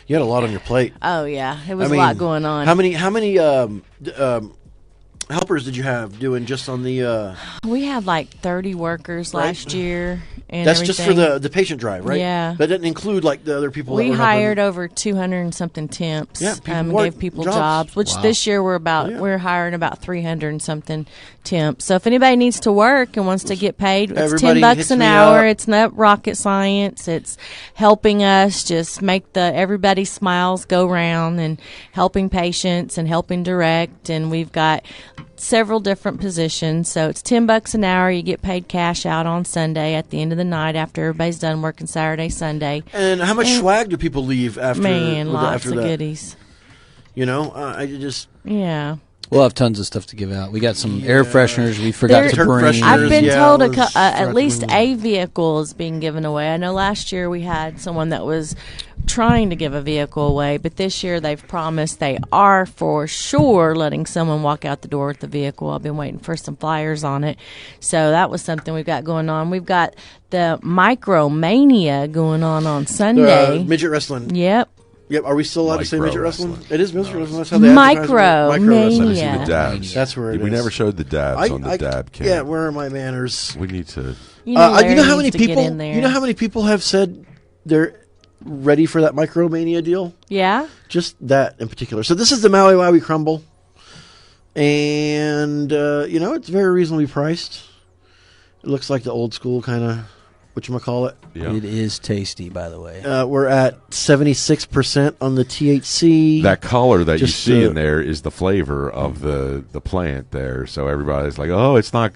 You had a lot on your plate. Oh yeah, it was a lot going on. How many helpers did you have doing just on the? We had like 30 workers Right. last year. And That's just for everything. the patient drive, right? Yeah. That didn't include like the other people. that We were hired helping. over 200 and something temps. Yeah, people work gave people jobs. jobs, which Wow. this year we're hiring about 300 and something temps. So if anybody needs to work and wants to get paid, it's Everybody $10 hits an me hour. up. It's not rocket science. It's helping us just make everybody's smiles go round and helping patients and helping direct. And we've got several different positions. So it's $10 an hour. You get paid cash out on Sunday at the end of the night after everybody's done working Saturday, Sunday. And how much swag do people leave after? Man, lots after of that? goodies. I just Yeah. We'll have tons of stuff to give out. We got some air fresheners we forgot There- to Turk bring. fresheners. I've been Yeah, told let's forgot at to least bring a vehicle is being given away. I know last year we had someone that was trying to give a vehicle away, but this year they've promised they are for sure letting someone walk out the door with the vehicle. I've been waiting for some flyers on it. So that was something we've got going on. We've got the Micromania going on Sunday. midget wrestling. Yep. Yep. Are we still allowed to say midget Micro wrestling? wrestling. It is midget wrestling. That's how they advertise it. Micro Micro wrestling. Let me see Yeah. the dabs. That's where it we is. never showed the dabs on the dab cam. Yeah, where are my manners? We need to. You know, You know how Larry many needs to get people? in there. You know how many people have said they're ready for that Micromania deal? Yeah. Just that in particular. So this is the Maui Wowie Crumble, and it's very reasonably priced. It looks like the old school kind of whatchamacallit. Yeah. It is tasty, by the way. We're at 76% on the THC. That color that Just, you see in there is the flavor of the plant there. So everybody's like, "Oh, it's not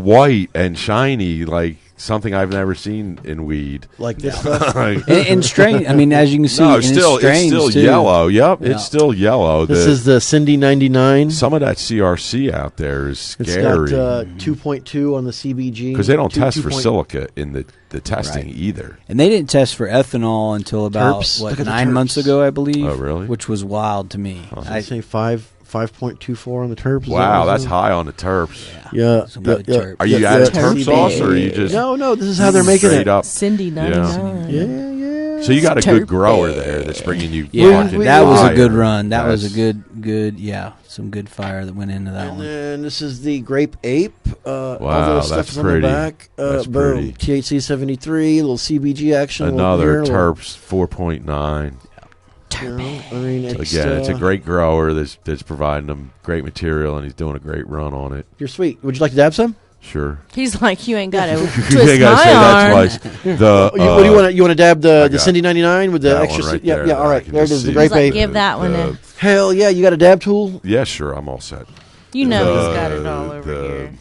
white and shiny like something I've never seen in weed." like this stuff. And strain. I mean, as you can see, No, and it's still too. yellow. Yep, Yeah. it's still yellow. This is the Cindy 99. Some of that CRC out there is It's scary got 2.2 on the CBG. because they don't test for 2. silica in the testing Right. either. And they didn't test for ethanol until about Terps. Look at the 9 months terps. ago, I believe. Oh, really? Which was wild to me. I say 5.24 on the terps. Is that Wow, what it that's is? high on the terps. Yeah. Some good terp. Are you yeah, adding yeah. terp Terpy sauce or are you bag. just No, this is how they're making straight it. up? Cindy 99. Yeah. So you got a good Terp grower bag. there that's bringing you. Yeah, fucking that was a fire. good run. That was a That's- good, some good fire that went into that And one. then this is the Grape Ape. All Wow, the stuff that's is on pretty. the back. That's Boom. pretty. THC 73, little CBG action. a little Another here, a little- terps 4.9. I mean, it's, Again, it's a great grower that's providing them great material, and he's doing a great run on it. You're sweet. Would you like to dab some? Sure. He's like, you ain't got to You twist ain't gotta my say arm. that twice. The, What do you want? You want to dab the got Cindy 99 with the that extra? one right yeah, there yeah. that All I right, can there it just is. The see. Grape He's like, Ape. give that one a. Hell yeah! You got a dab tool? Yeah, sure. I'm all set. You know he's got it all over here.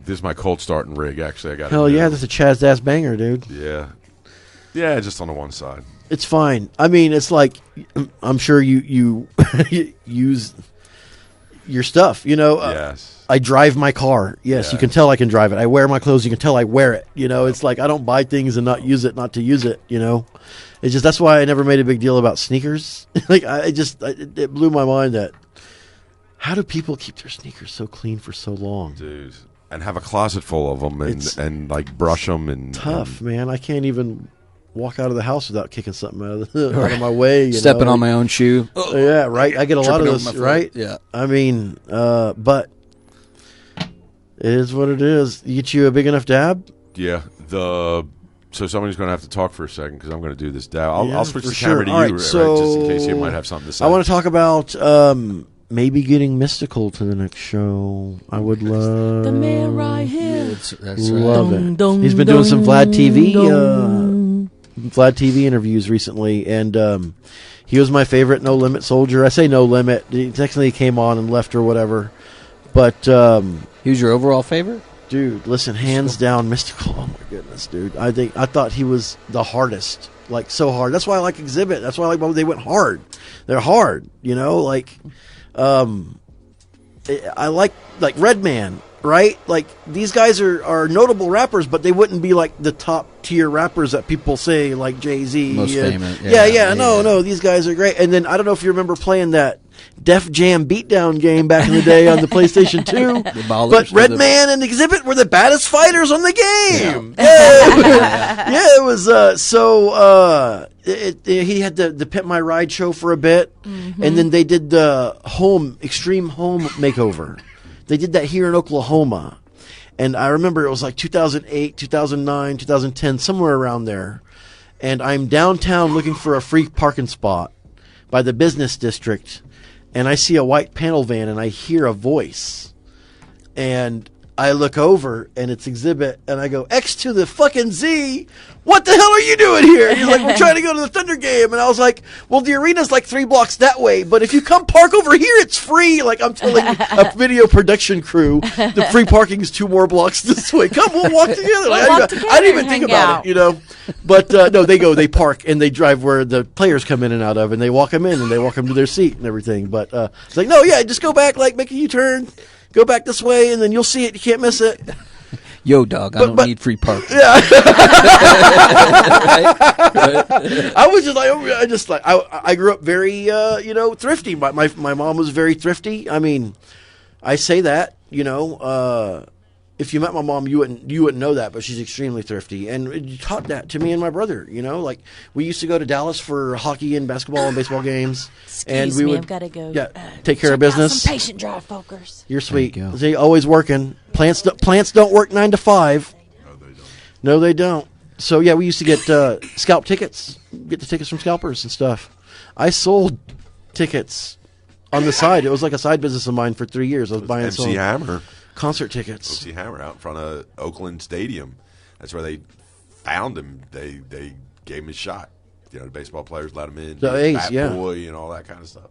This is my cold starting rig. Actually, I got. Hell yeah! That's a Chaz ass banger, dude. Yeah, just on the one side. It's fine. I mean, it's like I'm sure you use your stuff. Yes. I drive my car. Yes, you can tell I can drive it. I wear my clothes. You can tell I wear it. It's like I don't buy things and not use it, not to use it. It's just that's why I never made a big deal about sneakers. Like it blew my mind that how do people keep their sneakers so clean for so long, dude? And have a closet full of them and like brush them and tough, man. I can't even walk out of the house without kicking something out of my way. Stepping on my own shoe. Yeah, right. I get a lot of those, right? Yeah. I mean, but it is what it is. You get you a big enough dab? Yeah. So somebody's going to have to talk for a second because I'm going to do this dab. I'll switch the sure. camera to All you, right, right, so just in case you might have something to say. I want to talk about maybe getting mystical to the next show. I would love The man right here. That's right. love it. Dun, He's been dun, doing some Vlad TV dun. interviews recently, and he was my favorite No Limit soldier. I say No Limit. He technically came on and left or whatever, but He was your overall favorite? dude, listen, hands down, Mystical. Oh my goodness, dude. I thought he was the hardest, like so hard. That's why I like Exhibit. That's why I like when they went hard. They're hard, like. I like Redman, right? Like these guys are notable rappers, but they wouldn't be like the top tier rappers that people say like Jay-Z. Most famous. Yeah. No, these guys are great. And then I don't know if you remember playing that Def Jam beatdown game back in the day on the PlayStation 2. But Redman and Exhibit were the baddest fighters on the game. Yeah, it was he had the Pimp My Ride show for a bit, and then they did the Extreme Home Makeover. They did that here in Oklahoma, and I remember it was like 2008, 2009, 2010, somewhere around there. And I'm downtown looking for a free parking spot by the business district, and I see a white panel van, and I hear a voice, and I look over, and it's Exhibit, and I go, X to the fucking Z, what the hell are you doing here? And he's like, we're trying to go to the Thunder game. And I was like, well, the arena's like 3 blocks that way, but if you come park over here, it's free. Like, I'm telling a video production crew, the free parking is 2 more blocks this way. Come, we'll walk together. Like, I didn't even think about it, But, no, they park, and they drive where the players come in and out of, and they walk them in, and they walk them to their seat and everything. But it's like, no, yeah, just go back, like, make a U-turn. Go back this way, and then you'll see it. You can't miss it. Yo, dog, I don't need free parking. Yeah. I was just like, I grew up very, thrifty. My mom was very thrifty. I mean, I say that, if you met my mom, you wouldn't know that, but she's extremely thrifty, and it taught that to me and my brother. Like we used to go to Dallas for hockey and basketball and baseball games, Excuse me, I've got to go. Yeah, take care of business. Some patient dry folkers. You're sweet. They always working. Plants don't work 9 to 5. No, they don't. So yeah, we used to get scalp tickets. Get the tickets from scalpers and stuff. I sold tickets on the side. It was like a side business of mine for 3 years. I was buying MC Hammer. Concert tickets. MC Hammer out in front of Oakland Stadium. That's where they found him. They gave him a shot. The baseball players let him in. The A's, Bat yeah. Boy and all that kind of stuff.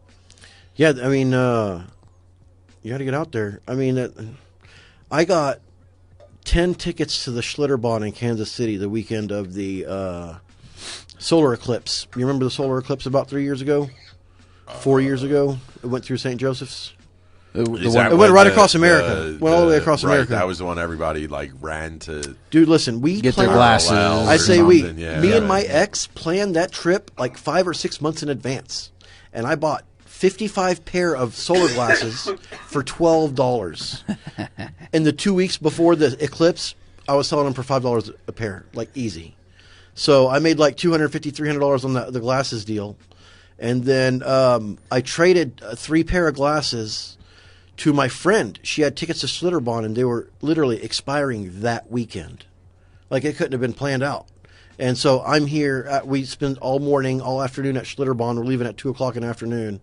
Yeah, I mean, you got to get out there. I mean, I got 10 tickets to the Schlitterbahn in Kansas City the weekend of the solar eclipse. You remember the solar eclipse about 3 years ago? 4 years ago? It went through St. Joseph's. It went right across America. Went all the way across America. That was the one everybody ran to. Dude, listen, we get their planned, glasses. I say we. Yeah. Me and my ex planned that trip like 5 or 6 months in advance, and I bought 55 pair of solar glasses for $12. In the 2 weeks before the eclipse, I was selling them for $5 a pair, like easy. So I made like $250, $300 on the glasses deal, and then I traded 3 pair of glasses to my friend. She had tickets to Schlitterbahn, and they were literally expiring that weekend. Like, it couldn't have been planned out. And so I'm here. We spend all morning, all afternoon at Schlitterbahn. We're leaving at 2 o'clock in the afternoon.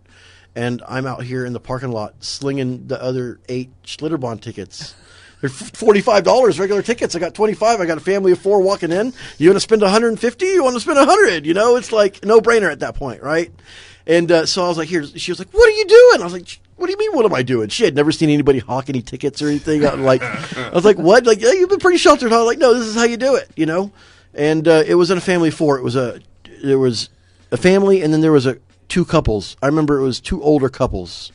And I'm out here in the parking lot slinging the other 8 Schlitterbahn tickets. They're $45 regular tickets. I got 25. I got a family of 4 walking in. You want to spend 150? You want to spend 100? It's like no brainer at that point, right? And so I was like, here. She was like, what are you doing? I was like, what do you mean, what am I doing? She had never seen anybody hawk any tickets or anything. I was like, what? Like, yeah, you've been pretty sheltered. I was like, no, this is how you do it, And it was in a family of 4. There was a family, and then there was 2 couples. I remember it was 2 older couples.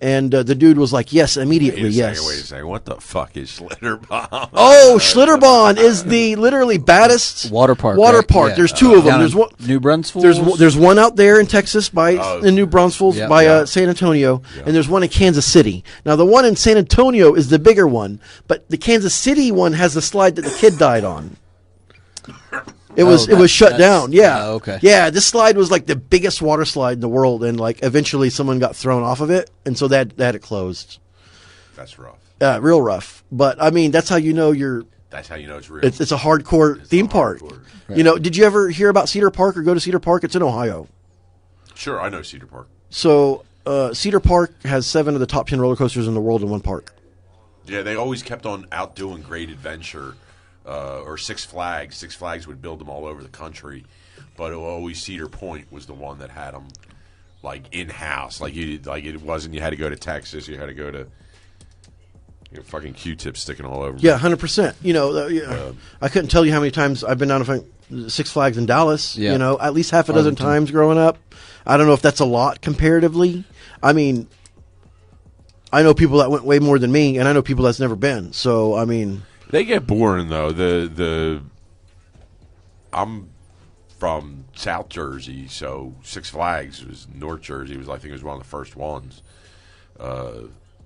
And the dude was like, yes, immediately, Wait yes. a second. What the fuck is Schlitterbahn? Oh, Schlitterbahn is the literally baddest Water park, Water right? park. Yeah. There's two of them. Down There's in one. New Brunswick. There's one out there in Texas in New Braunfels Yeah. by Yeah. San Antonio, Yeah. and there's one in Kansas City. Now the one in San Antonio is the bigger one, but the Kansas City one has the slide that the kid died on. It was shut down. Yeah. Okay. Yeah, this slide was like the biggest water slide in the world, and like eventually someone got thrown off of it, and so they had it closed. That's rough. Real rough. But I mean, that's how you know That's how you know it's real. it's a hardcore theme park. hardcore. You know, did you ever hear about Cedar Park or go to Cedar Park? It's in Ohio. Sure, I know Cedar Park. So Cedar Park has 7 of the top 10 roller coasters in the world in one park. Yeah, they always kept on outdoing Great Adventure or Six Flags. Six Flags would build them all over the country, but always Cedar Point was the one that had them like in house. Like it wasn't. You had to go to Texas. You had to go to fucking Q-tips sticking all over. Yeah, 100%. You know, I couldn't tell you how many times I've been down to Six Flags in Dallas. Yeah. You know, at least half a dozen times growing up. I don't know if that's a lot comparatively. I mean, I know people that went way more than me, and I know people that's never been. So, I mean, They get boring though. I'm from South Jersey, so Six Flags was North Jersey. I think it was one of the first ones.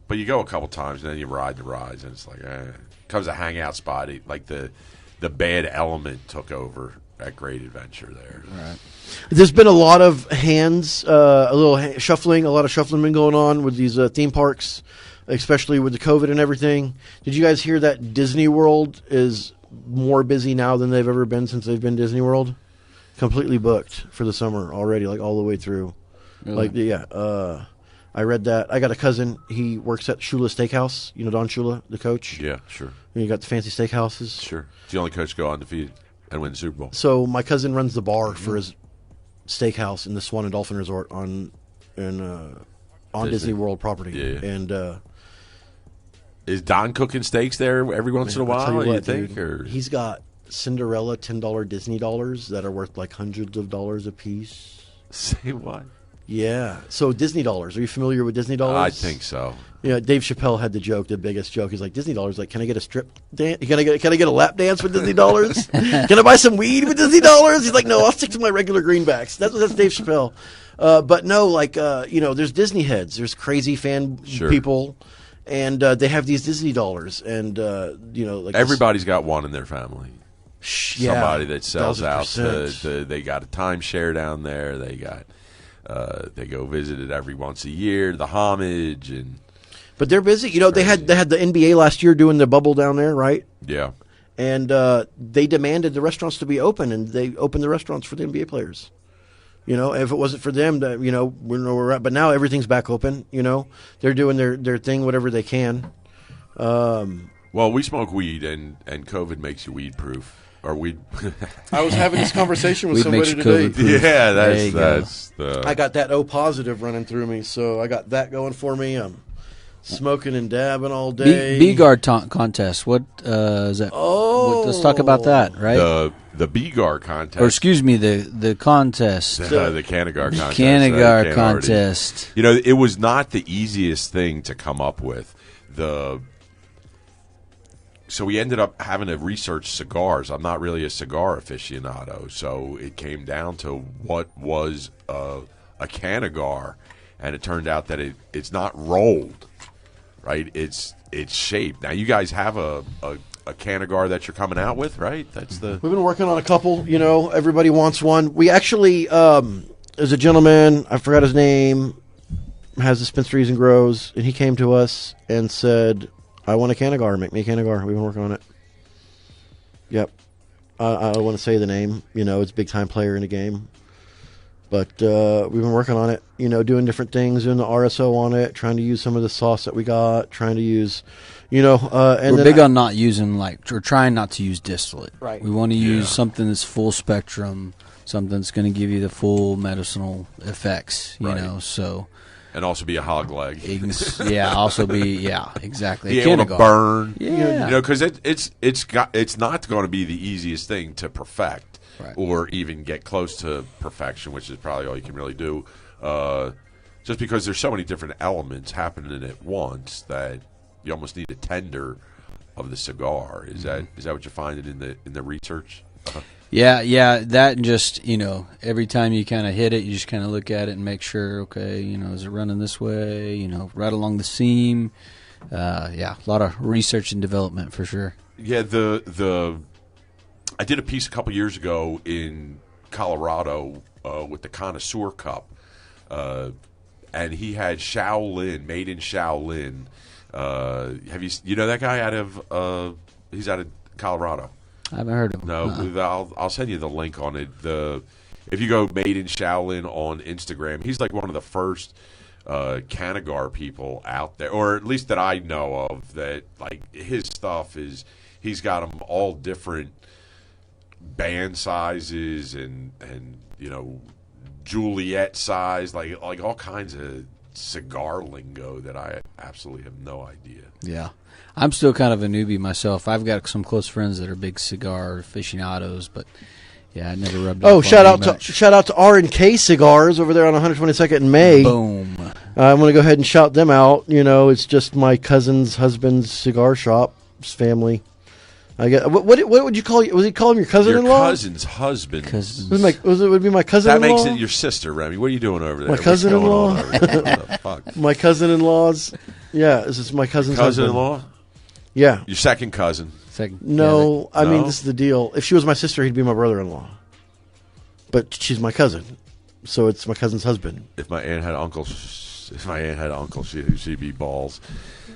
But you go a couple times and then you ride the rides, and it's like, comes a hangout spot. Like the bad element took over at Great Adventure there. Right. there's been a lot of hands, a lot of shuffling been going on with these theme parks, especially with the COVID and everything. Did you guys hear that Disney World is more busy now than they've ever been since they've been Disney World? Completely booked for the summer already, like all the way through. Really? I read that. I got a cousin. He works at Shula Steakhouse. You know Don Shula, the coach? Yeah, sure. And you got the fancy steakhouses. Sure. It's the only coach to go undefeated and win the Super Bowl. So my cousin runs the bar for his steakhouse in the Swan and Dolphin Resort on Disney World property. Yeah. And Is Don cooking steaks there every once in a I'll tell while, you you what, think? dude, Or he's got Cinderella $10 Disney dollars that are worth like hundreds of dollars a piece. say what? Yeah. So Disney dollars. Are you familiar with Disney dollars? I think so. Yeah, Dave Chappelle had the biggest joke. He's like, Disney dollars. Like, can I get a strip dance? Can I get a lap dance with Disney dollars? Can I buy some weed with Disney dollars? He's like, no, I'll stick to my regular greenbacks. That's Dave Chappelle. But no, like, there's Disney heads. There's crazy fan people, and they have these Disney dollars, and like Everybody's got one in their family. yeah, Somebody that sells out. 1000%. They got a timeshare down there. They got. They go visit it every once a year. The homage and. But they're busy. You know, they had the NBA last year doing the bubble down there, right? Yeah. And they demanded the restaurants to be open, and they opened the restaurants for the NBA players. You know, if it wasn't for them, we know where we're at. But now everything's back open. You know, they're doing their thing, whatever they can. Well, we smoke weed, and COVID makes you weed proof. Or weed. I was having this conversation with Weed somebody makes you today. COVID-proof. Yeah, There you go. that's the. I got that O positive running through me, so I got that going for me. I'm smoking and dabbing all day. B-Guard contest. What is that? Oh. Let's talk about that, right? The B-Gar contest. Or excuse me, the contest. The Canagar contest. Canagar contest. You know, it was not the easiest thing to come up with. So we ended up having to research cigars. I'm not really a cigar aficionado, so it came down to what was a Canagar, and it turned out that it's not rolled, right? It's shaped. Now you guys have a Canagar that you're coming out with, right? That's the. We've been working on a couple. You know, everybody wants one. We actually, there's a gentleman, I forgot his name, has dispensaries and grows, and he came to us and said, I want a Canagar. Make me a Canagar. We've been working on it. Yep. I don't want to say the name. You know, it's a big-time player in the game. But we've been working on it, you know, doing different things, doing the RSO on it, trying to use some of the sauce that we got, trying to use, and We're big on not using, or trying not to use distillate. Right. We want to use something that's full spectrum, something that's going to give you the full medicinal effects, you know, so. And also be a hog leg. Exactly. Be able to burn. Yeah. You know, because it's not going to be the easiest thing to perfect, or even get close to perfection, which is probably all you can really do. just because there's so many different elements happening at once that you almost need a tender of the cigar. Is that what you're finding in the research? Yeah, that and just, every time you kind of hit it, you just kind of look at it and make sure, okay, is it running this way, right along the seam. A lot of research and development for sure. Yeah, I did a piece a couple years ago in Colorado with the Connoisseur Cup, and he had Shaolin, made in Shaolin. Have you know that guy he's out of Colorado? I haven't heard of him. No, I'll send you the link on it. If you go Made in Shaolin on Instagram, he's like one of the first Canagar people out there, or at least that I know of, that like his stuff is, he's got them all different band sizes and Juliet size, like all kinds of cigar lingo that I absolutely have no idea. Yeah. I'm still kind of a newbie myself. I've got some close friends that are big cigar aficionados, but yeah, I never rubbed. Oh, shout out to R&K Cigars over there on 122nd and May. Boom. I'm going to go ahead and shout them out. It's just my cousin's husband's cigar shop, his family. I get what would you call you? Was he calling your cousin-in-law? Your cousin's husband. Would be my cousin-in-law? That makes it your sister, Remy. What are you doing over there? My cousin-in-law. Fuck. My cousin-in-law's. Yeah, this is my cousin's cousin-in-law. Husband. Yeah. Your second cousin. No, I mean, this is the deal. If she was my sister, he'd be my brother-in-law. But she's my cousin, so it's my cousin's husband. If my aunt had uncles, she'd be balls.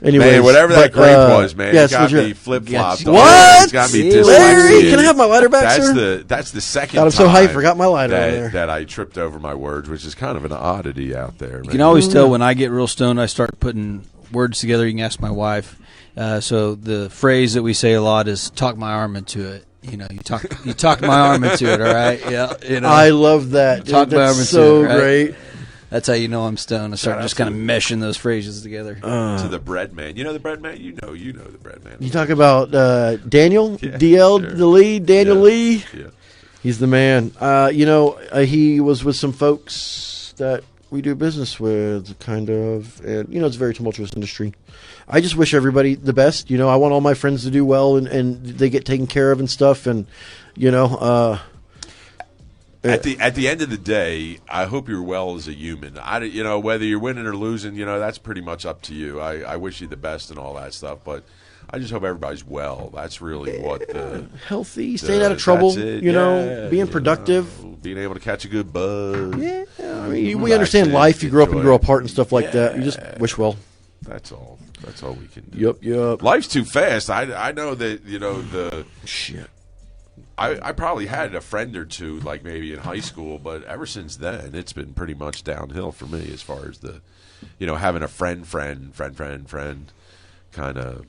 Anyways, man, whatever that grape was, man, yes, it got me flip-flopped. What? It's got me dyslexia. Larry, can I have my lighter back, sir? That's the second God, I'm so hyped. Forgot my lighter over there. That I tripped over my words, which is kind of an oddity out there. Man. You can always tell when I get real stoned, I start putting words together. You can ask my wife. So the phrase that we say a lot is "talk my arm into it." You talk my arm into it. All right. Yeah. I love that. Dude, that's so great. That's how you know I'm stoned. I start just kind of meshing those phrases together. To the bread man. You know the bread man? You know the bread man. You talk about Daniel? Yeah, DL, sure. the lead, Daniel Lee? Yeah. He's the man. He was with some folks that we do business with, kind of. And, it's a very tumultuous industry. I just wish everybody the best. I want all my friends to do well and they get taken care of and stuff. And, At the end of the day, I hope you're well as a human. Whether you're winning or losing, that's pretty much up to you. I wish you the best and all that stuff, but I just hope everybody's well. That's really what healthy, staying out of trouble. Being productive, being able to catch a good buzz. Yeah, I mean, we understand life. You grow up and grow apart and stuff like that. You just wish well. That's all. That's all we can do. Yep. Life's too fast. I know that the shit. I probably had a friend or two, like maybe in high school, but ever since then, it's been pretty much downhill for me as far as the, having a friend kind of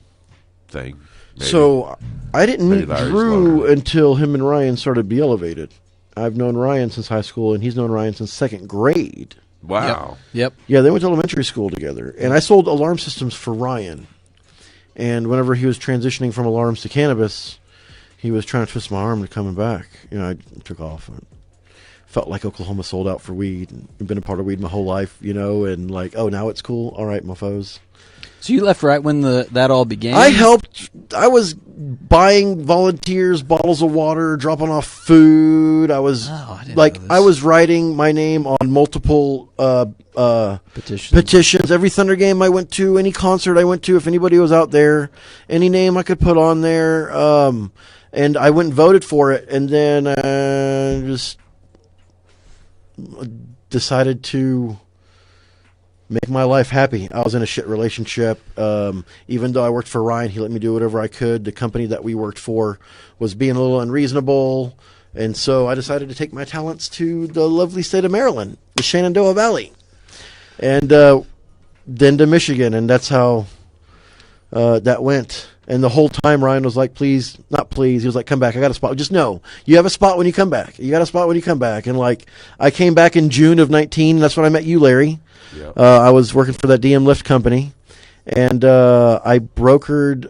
thing. Maybe. So I didn't meet Drew until him and Ryan started Be Elevated. I've known Ryan since high school, and he's known Ryan since second grade. Wow. Yep. Yeah, they went to elementary school together, and I sold alarm systems for Ryan. And whenever he was transitioning from alarms to cannabis, he was trying to twist my arm to coming back. I took off. And felt like Oklahoma sold out for weed. And I've been a part of weed my whole life, and like, oh, now it's cool. All right, mofos. So you left right when that all began? I helped. I was buying volunteers bottles of water, dropping off food. I was I was writing my name on multiple petitions. Every Thunder game I went to, any concert I went to, if anybody was out there, any name I could put on there. And I went and voted for it, and then just decided to make my life happy. I was in a shit relationship. Even though I worked for Ryan, he let me do whatever I could. The company that we worked for was being a little unreasonable, and so I decided to take my talents to the lovely state of Maryland, the Shenandoah Valley, and then to Michigan, and that's how that went. And the whole time Ryan was like, please, not please. He was like, come back. I got a spot. Just know you have a spot when you come back. You got a spot when you come back. And like, I came back in June of 19. That's when I met you, Larry. Yep. I was working for that DM Lift company, and I brokered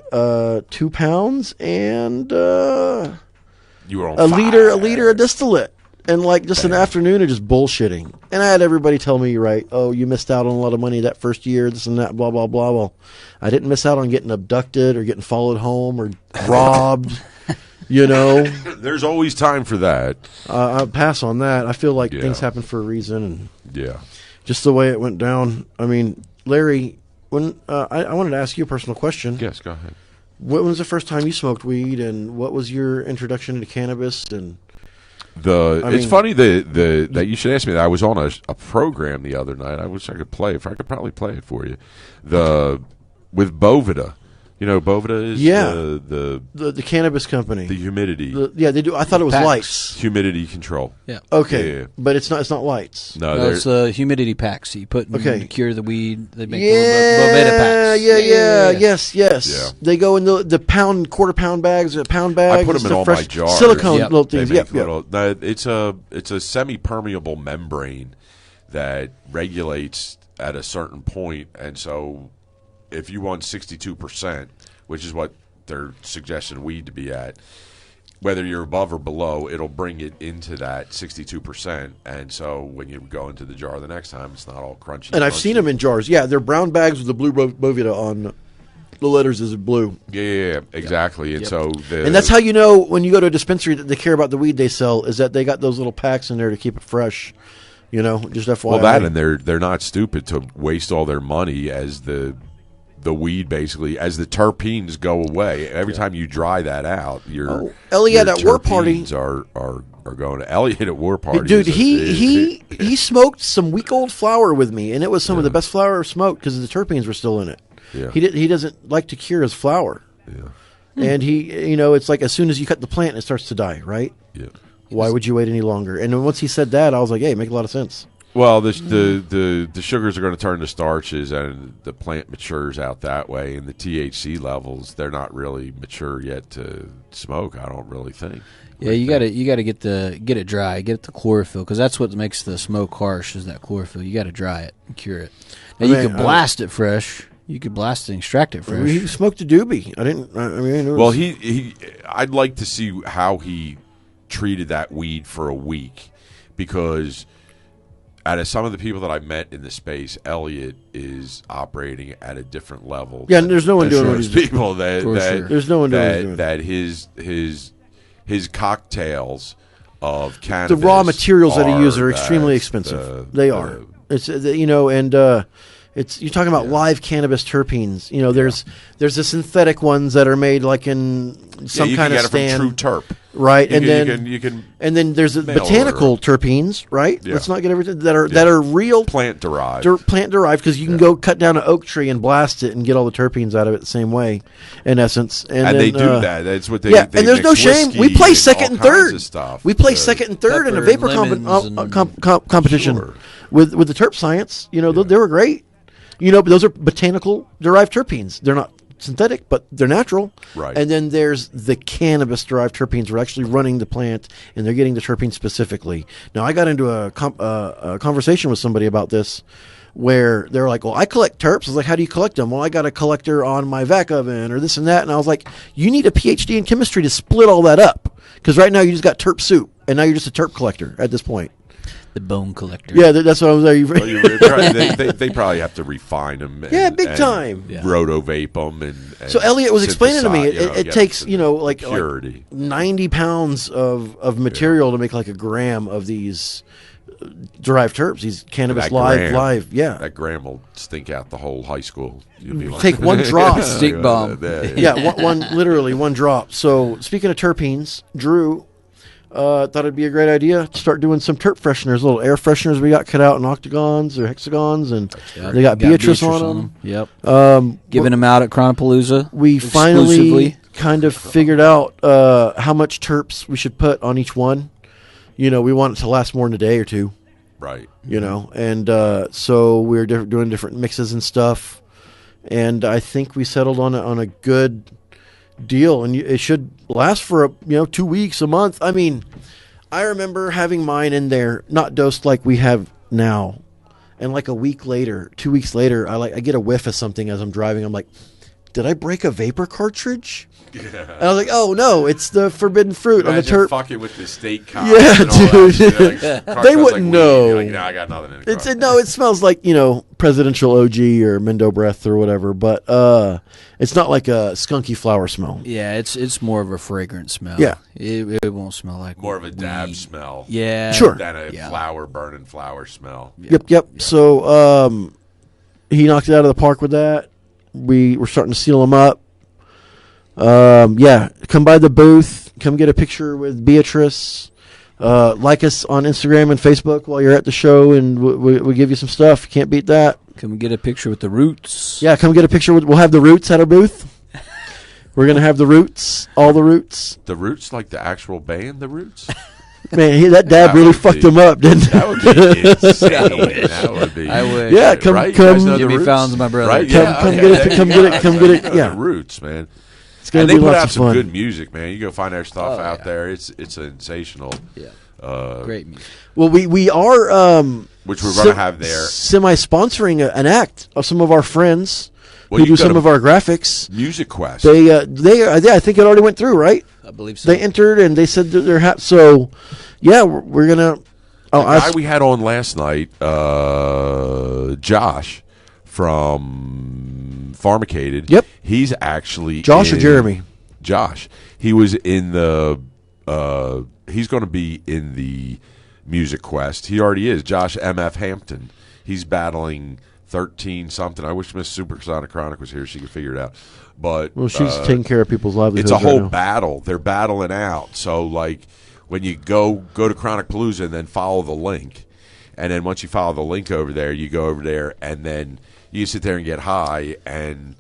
2 pounds and you were on a liter of distillate. and like just an afternoon of just bullshitting. And I had everybody tell me, right, oh, you missed out on a lot of money that first year, this and that, blah, blah, blah. Well, I didn't miss out on getting abducted or getting followed home or robbed, you know. There's always time for that. I'll pass on that. I feel like things happen for a reason. And Yeah. just the way it went down. I mean, Larry, when I wanted to ask you a personal question. Yes, go ahead. When was the first time you smoked weed, and what was your introduction to cannabis? And It's funny that you should ask me that. I was on a program the other night. I wish I could play. If I could probably play it for you. With Bovida. You know, Bovida is the cannabis company. The humidity. They do. I thought it was Packs. lights. Humidity control. Yeah. Okay, Yeah. but it's not. It's not lights. No, It's humidity packs that you put in to cure the weed. They make Yeah, Boveda packs. yes. Yeah. They go in the pound, quarter pound bags, pound bags. I put them in all my jars. Silicone Yep. little They things. make Yep. no, it's a semi-permeable membrane that regulates at a certain point, and so if you want 62%, which is what they're suggesting weed to be at, whether you're above or below, it'll bring it into that 62%, and so when you go into the jar the next time, it's not all crunchy. And I've seen them in jars. Yeah, they're brown bags with the blue Bovida on. The letters is blue. Yeah, exactly. And so And that's how you know when you go to a dispensary that they care about the weed they sell, is that they got those little packs in there to keep it fresh. You know, just FYI. well, that, and they're not stupid to waste all their money as the weed, basically, as the terpenes go away. Every time you dry that out, Elliot at War Party are going to Elliot at War Party. Dude, he smoked some week old flower with me, and it was some of the best flower I've smoked because the terpenes were still in it. Yeah. He doesn't like to cure his flower. Yeah. And it's like as soon as you cut the plant, it starts to die, right? Yeah. Why would you wait any longer? And then once he said that, I was like, hey, it makes a lot of sense. Well, the sugars are going to turn to starches, and the plant matures out that way. And the THC levels, they're not really mature yet to smoke. I don't really think. Yeah, you got to get it dry, get it the chlorophyll, because that's what makes the smoke harsh is that chlorophyll. You got to dry it and cure it. Now you could blast it fresh. You could blast it and extract it fresh. He smoked a doobie. Well, I'd like to see how he treated that weed for a week, because out of some of the people that I met in the space, Elliot is operating at a different level. Yeah, and there's no one doing what those he's doing. people There's no one doing what he's doing. that his cocktails of cannabis, the raw materials that he uses are are extremely that, expensive. They are. It's and it's you're talking about live cannabis terpenes. You know, there's the synthetic ones that are made like in some kind of stand, you can get it from True Terp, right? You and then there's the mail botanical terpenes, right? Yeah. Let's not get everything that are real plant derived. Plant derived, because you can go cut down an oak tree and blast it and get all the terpenes out of it the same way, in essence. And then, they do that. That's what they. Yeah, they and there's no mix shame. whiskey We play and second all and kinds third. of stuff. We play second and third in a pepper vapor and lemons competition Sure. with the terp science. You know, they were great. You know, but those are botanical derived terpenes. They're not synthetic, but they're natural. Right. And then there's the cannabis derived terpenes. We're actually running the plant, and they're getting the terpenes specifically. Now, I got into a conversation with somebody about this, where they were like, well, I collect terps. I was like, how do you collect them? Well, I got a collector on my vac oven or this and that. And I was like, you need a PhD in chemistry to split all that up, because right now you just got terp soup, and now you're just a terp collector at this point. The bone collector. Yeah, that's what I was Well, they probably have to refine them. And, big time. Yeah. Rotovape them. And So Elliot was explaining to me, synthesize, it takes, like purity. 90 pounds of material to make like a gram of these derived terps, these cannabis That live. gram, Yeah. That gram will stink out the whole high school. You'll be like, Take one drop. Stick bomb. Yeah, literally one drop. So speaking of terpenes, Drew thought it'd be a great idea to start doing some terp fresheners, little air fresheners we got cut out in octagons or hexagons, and they got Beatrice on them. Yep. Giving them out at Chronopalooza. We finally kind of figured out how much terps we should put on each one. You know, we want it to last more than a day or two. Right. You know, and so we're doing different mixes and stuff, and I think we settled on a good deal, and it should last for 2 weeks, a month. I mean, I remember having mine in there, not dosed like we have now, and like a week later, 2 weeks later, I get a whiff of something as I'm driving. I'm like, did I break a vapor cartridge? And I was like, oh no, it's the forbidden fruit on the Imagine terp. fucking with the state cops. Yeah, and all that dude. shit. Like, car They smells wouldn't like know. weed. You're like, no, I got nothing in the car. No, it smells like, presidential OG or Mendo breath or whatever, but it's not like a skunky flower smell. Yeah, it's more of a fragrant smell. Yeah. It won't smell like More of a dab weed. smell. Yeah. Sure. Than a Yeah. burning flower smell. Yep. So he knocked it out of the park with that. We were starting to seal him up. Come by the booth. Come get a picture with Beatrice. Like us on Instagram and Facebook while you're at the show, and we'll give you some stuff. Can't beat that. Come get a picture with the Roots. Yeah, come get a picture. We'll have the Roots at our booth. We're going to have the Roots, all the Roots. The Roots, like the actual band, The Roots? Man, that dab That really would fucked be- him up, didn't it? That would be insane. That would be. I wish. Yeah, come- Right? You guys know the Jimmy Roots? Fallon's my brother. Right? Come- Yeah, come okay. get it, There come you get go. it, come You get guys it, know yeah. The Roots, man. It's going And to they be put lots out of some fun. good music, man. You go find their stuff Oh, out yeah. there. It's sensational. Yeah. Great music. Well, we are Which we're going to have there. semi-sponsoring an act of some of our friends Well, who you do go some to of our graphics. Music Quest. They I think it already went through, right? I believe so. They entered and they said that they're so. Yeah, we're gonna. The guy we had on last night, Josh from Pharmacated. Yep. He's actually Josh or Jeremy? Josh. He was in the. He's going to be in the Music Quest. He already is. Josh M.F. Hampton. He's battling 13 something. I wish Miss Supersonic Chronic was here. She could figure it out. But Well, she's taking care of people's livelihoods. it's a whole right now. battle. They're battling out. So like when you go to Chronic Palooza and then follow the link, and then once you follow the link over there, you go over there and then you sit there and get high and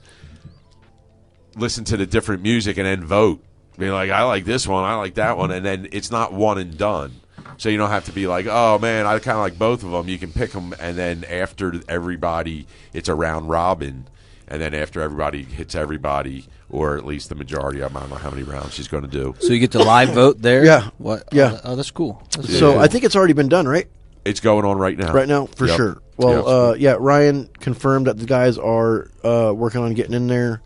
listen to the different music and then vote. Be like, I like this one, I like that one, and then it's not one and done. So you don't have to be like, oh man, I kind of like both of them. You can pick them, and then after everybody, it's a round robin. And then after everybody hits everybody, or at least the majority of them, I don't know how many rounds she's going to do. So you get to live vote there? Yeah. What? Yeah. Oh, that's cool. That's So cool. I think it's already been done, right? It's going on right now. Right now, for Yep. sure. Well, Yep. Ryan confirmed that the guys are working on getting in there.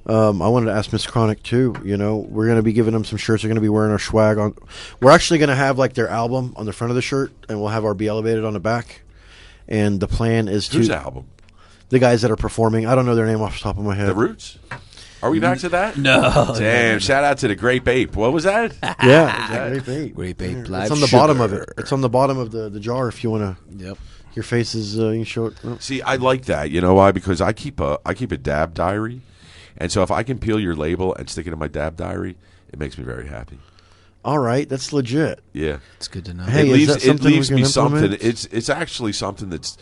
I wanted to ask Miss Chronic too. We're going to be giving them some shirts. They're going to be wearing our swag on. We're actually going to have like their album on the front of the shirt, and we'll have our Be Elevated on the back. And the plan is Whose to album? the guys that are performing. I don't know their name off the top of my head. The Roots? Are we back to that? No. Damn, shout out to the Grape Ape. What was that? Yeah, Grape Ape. Grape Ape It's Live on the bottom of Sugar. it. It's on the bottom of the jar if you want to. Yep. Your face is you can show it. Oh. See, I like that. You know why? Because I keep a dab diary. And so if I can peel your label and stick it in my dab diary, it makes me very happy. All right, that's legit. Yeah. It's good to know. Hey, it is that something we leaves can me something. implement? It's actually something that's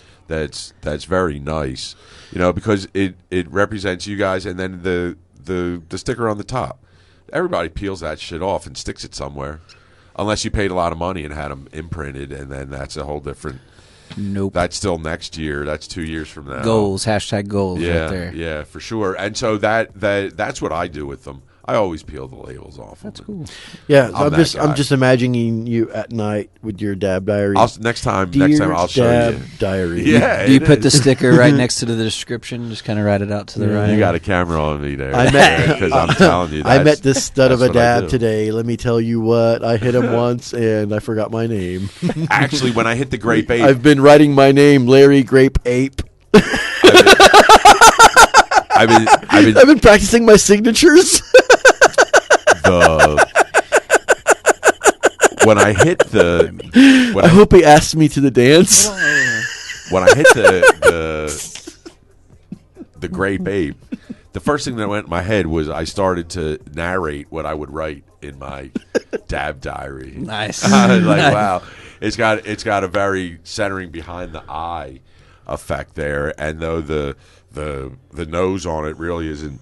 very nice, because it represents you guys, and then the sticker on the top. Everybody peels that shit off and sticks it somewhere, unless you paid a lot of money and had them imprinted, and then that's a whole different. Nope. That's still next year. That's 2 years from now. Goals. Hashtag goals Yeah, right there. yeah, for sure. And so that's what I do with them. I always peel the labels off. That's of them. cool. Yeah, I'm that guy. I'm just imagining you at night with your dab diary. Next time Dear I'll show dab you. diary. Yeah, Do you it put the is. sticker right next to the description? Just kind of write it out to the right. You got a camera on me there. I met- because I'm telling you. I met this stud of a that's what I dab do. today. Let me tell you what. I hit him once and I forgot my name. Actually, when I hit the Grape Ape, I've been writing my name, Larry Grape Ape. I've been I've been practicing my signatures. when I hit the when I hope he asked me to the dance. when I hit the Grape Ape, the first thing that went in my head was I started to narrate what I would write in my dab diary. Nice. I was like, Nice. wow, it's got a very centering behind the eye effect there, and though the nose on it really isn't.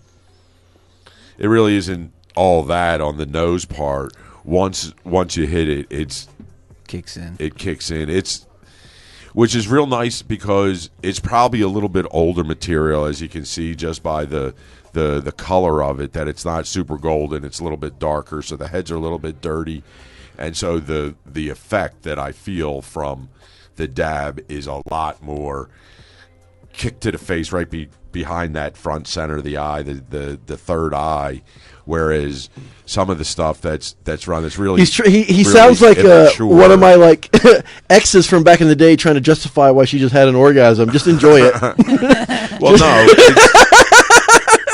It really isn't all that on the nose part. Once you hit it, it kicks in. Which is real nice because it's probably a little bit older material, as you can see just by the color of it, that it's not super golden. It's a little bit darker, so the heads are a little bit dirty. And so the effect that I feel from the dab is a lot more kick to the face right behind that front center of the eye, the third eye. Whereas some of the stuff that's run, that's really he really sounds like immature. one of my like exes from back in the day trying to justify why she just had an orgasm. Just enjoy it. Well, no,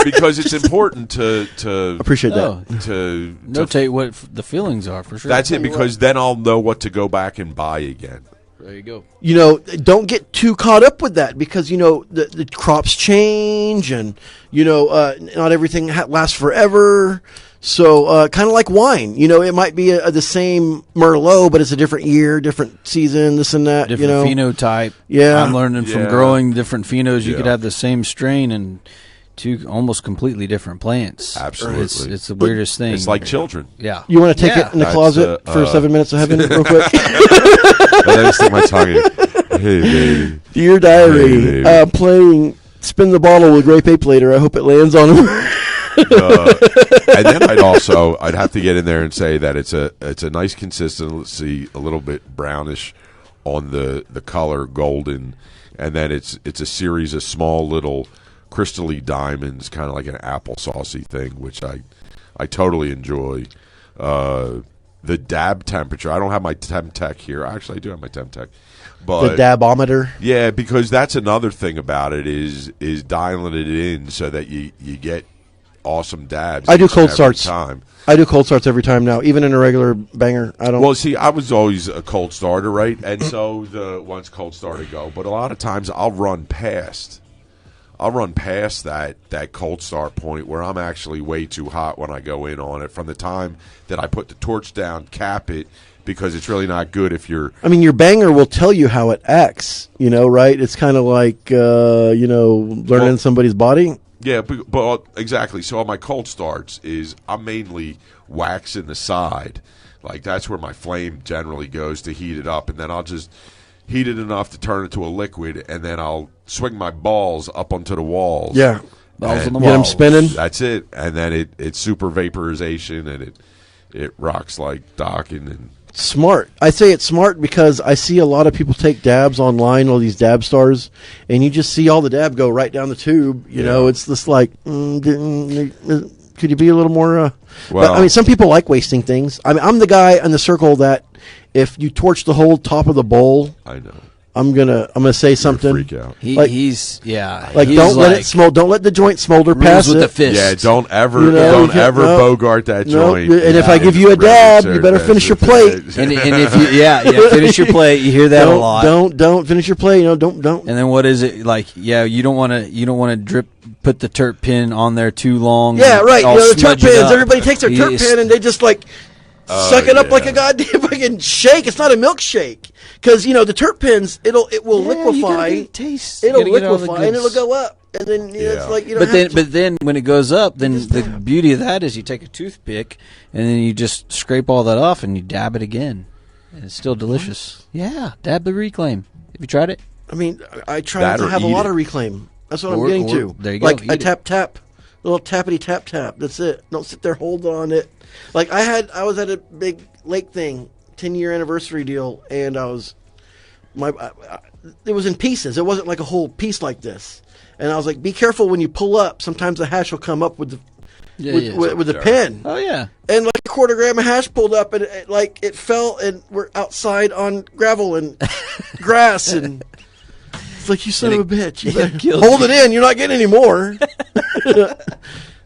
because it's important to Appreciate that. to Notate what the feelings are for sure. That's it, because then I'll know what to go back and buy again. There you go. Don't get too caught up with that, because the crops change, and not everything lasts forever. So kind of like wine, it might be the same Merlot, but it's a different year, different season, this and that. Different phenotype. Yeah. I'm learning from Yeah. growing different phenos. You Yeah. could have the same strain and two almost completely different plants. Absolutely. It's the weirdest thing. It's like children. Yeah. You want to take Yeah. it in the That's, closet for 7 minutes of heaven, real quick? Let me stick my tongue in. Hey, baby. Dear diary, Hey, baby. playing spin the bottle with grape ape later. I hope it lands on him. And then I'd have to get in there and say that it's a nice consistency, a little bit brownish on the color, golden, and then it's a series of small little crystally diamonds, kind of like an applesaucey thing, which I totally enjoy. The dab temperature, I don't have my temp tech here. Actually, I do have my temp tech, but The dabometer. yeah, because that's another thing about it is dialing it in so that you get awesome dabs. I do each and cold every starts. time. I do cold starts every time now, even in a regular banger. I don't. Well, see, I was always a cold starter, right? And so once cold starter go, but a lot of times I'll run past that cold start point where I'm actually way too hot when I go in on it. From the time that I put the torch down, cap it, because it's really not good if you're. I mean, your banger will tell you how it acts. Right? It's kind of like learning somebody's body. Yeah, but exactly. So on my cold starts I'm mainly waxing the side. Like that's where my flame generally goes to heat it up, and then I'll just heat it enough to turn it to a liquid, and then I'll swing my balls up onto the walls. Yeah. Balls on the Get 'em walls. spinning. That's it. And then it's super vaporization, and it rocks like docking. And Smart. I say it's smart because I see a lot of people take dabs online, all these dab stars, and you just see all the dab go right down the tube. It's just like, could you be a little more? Well- but, I mean, some people like wasting things. I mean, I'm the guy in the circle that if you torch the whole top of the bowl, I know. I'm gonna say something. Freak out. Like- He's Don't let it smolder. Don't let the joint smolder rules past with it. the fist. Yeah, don't ever You can't- no. bogart that No, joint. and if I give you a dab, you better finish your plate. And if you finish your plate, you hear that a lot. Don't finish your plate. Don't. And then what is it like? Yeah, you don't want to put the terp pin on there too long. Yeah, right. All The terp smudge it pins. up. Everybody takes their terp Yes. pin and they just like suck it up like yeah. a goddamn fucking shake. It's not a milkshake because the terp pins it will Yeah, you gotta liquefy. get taste. It'll You gotta get all the liquefy and it'll goods. go up, and then it's Yeah. like you don't. But then when it goes up, then the beauty of that is you take a toothpick and then you just scrape all that off and you dab it again, and it's still delicious. Yeah, dab the reclaim. Have you tried it? I mean, I try That not or to have a eat lot it. of reclaim. That's what I'm Or- getting or- to. there you go, Like eat a it. tap, little tappity tap. That's it. Don't sit there holding on it. Like I was at a big lake thing, 10-year anniversary deal, and it was in pieces. It wasn't like a whole piece like this. And I was like, be careful when you pull up. Sometimes the hash will come up with the pin. Oh yeah. And like a quarter gram of hash pulled up, and it fell, and we're outside on gravel and grass, and it's like, you son of a bitch. You better killed hold it in. You're not getting any more.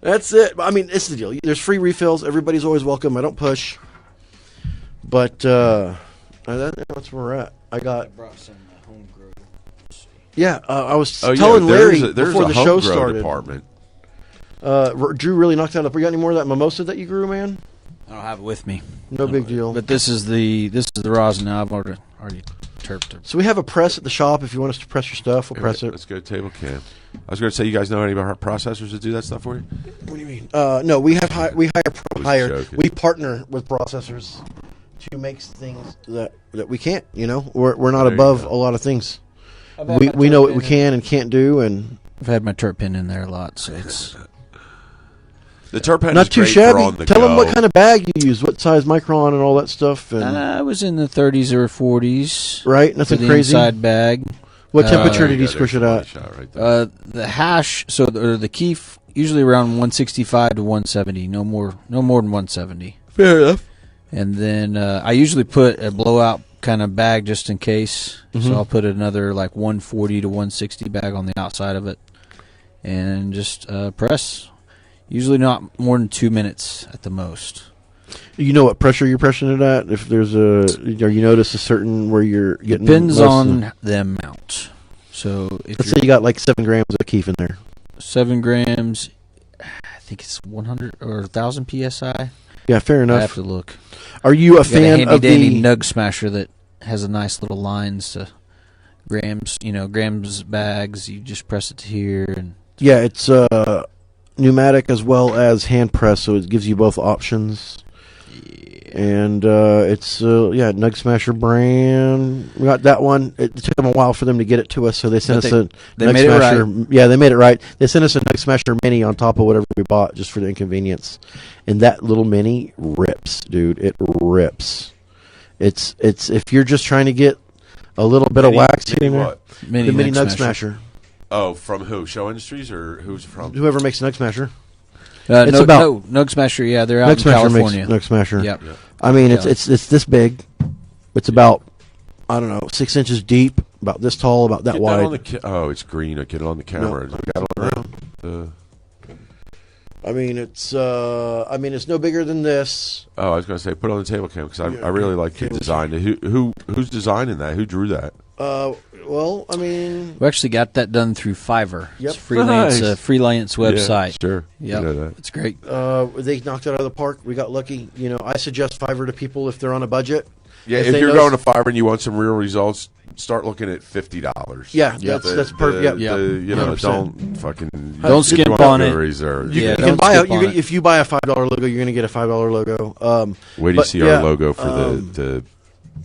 That's it. I mean, it's the deal. There's free refills. Everybody's always welcome. I don't push. But that's where we're at. I brought some homegrown. I was Oh, telling Larry there's before a the show home grow started. department. Drew really knocked out. You got any more of that mimosa that you grew, man? I don't have it with me. No big deal. But this is the rosin now. I've already terped it. So we have a press at the shop. If you want us to press your stuff, we'll press it. Let's go table cam. I was going to say, you guys know any of our processors that do that stuff for you? What do you mean? No, we have we hire joking. we partner with processors to make things that we can't. We're not There you above go. a lot of things. We know what we can and can't do, and I've had my terp pin in there a lot, so it's The Turpen not is too great for shabby. on the Tell go. them what kind of bag you use, what size micron, and all that stuff. And I was in the 30s or 40s. right, For nothing the crazy. inside bag. What temperature did you he go. squish it There's at? the money shot right there. The hash, the keef, usually around 165 to 170. No more than 170. Fair enough. And then I usually put a blowout kind of bag just in case. Mm-hmm. So I'll put another like 140 to 160 bag on the outside of it, and just press. Usually not more than 2 minutes at the most. You know what pressure you're pressing it at? If there's or you notice a certain where you're getting Depends most on the amount. So if let's say you got like 7 grams of keef in there. 7 grams, I think it's 100 or 1,000 psi. Yeah, fair I enough. have to look. Are you a Got a fan handy of dandy the? nug smasher that has a nice little lines to grams. Grams bags. You just press it to here, and Yeah, it's pneumatic as well as hand press, so it gives you both options. And it's Nug Smasher brand. We got that one. It took them a while for them to get it to us, so they sent But us a they Nug made it Smasher. right. Yeah, they made it right. They sent us a Nug Smasher Mini on top of whatever we bought, just for the inconvenience. And that little Mini rips, dude. It rips. It's if you're just trying to get a little bit of wax here and there. What? The Mini Nug Smasher. Oh, from who? Show Industries or who's from? Whoever makes Nug Smasher. It's about- Nug Smasher. Yeah, they're out Nug in Smasher California. makes Nug Smasher. Yep. Yeah. I mean, Yeah. it's this big. It's about, I don't know, 6 inches deep, about this tall, about that Get wide. that on the it's green. I get it on the camera. No, I got it on the- I mean, it's no bigger than this. I was going to say put it on the table cam because Yeah, I really like the cable design. Who's designing that? Who drew that? Well, I mean, We actually got that done through Fiverr. Yep. It's freelance, Nice. freelance website. Yeah, sure. Yep. You know that. It's great. they knocked it out of the park. We got lucky. I suggest Fiverr to people if they're on a budget. Yeah, If if they you're notice- going to Fiverr and you want some real results, start looking at $50. Yeah, that's perfect. Yeah. Don't 100%. fucking Don't skimp on it. Reserve. You Yeah, can don't buy skip on it. if you buy a $5 logo, you're going to get a $5 logo. Wait till you but see yeah, our logo for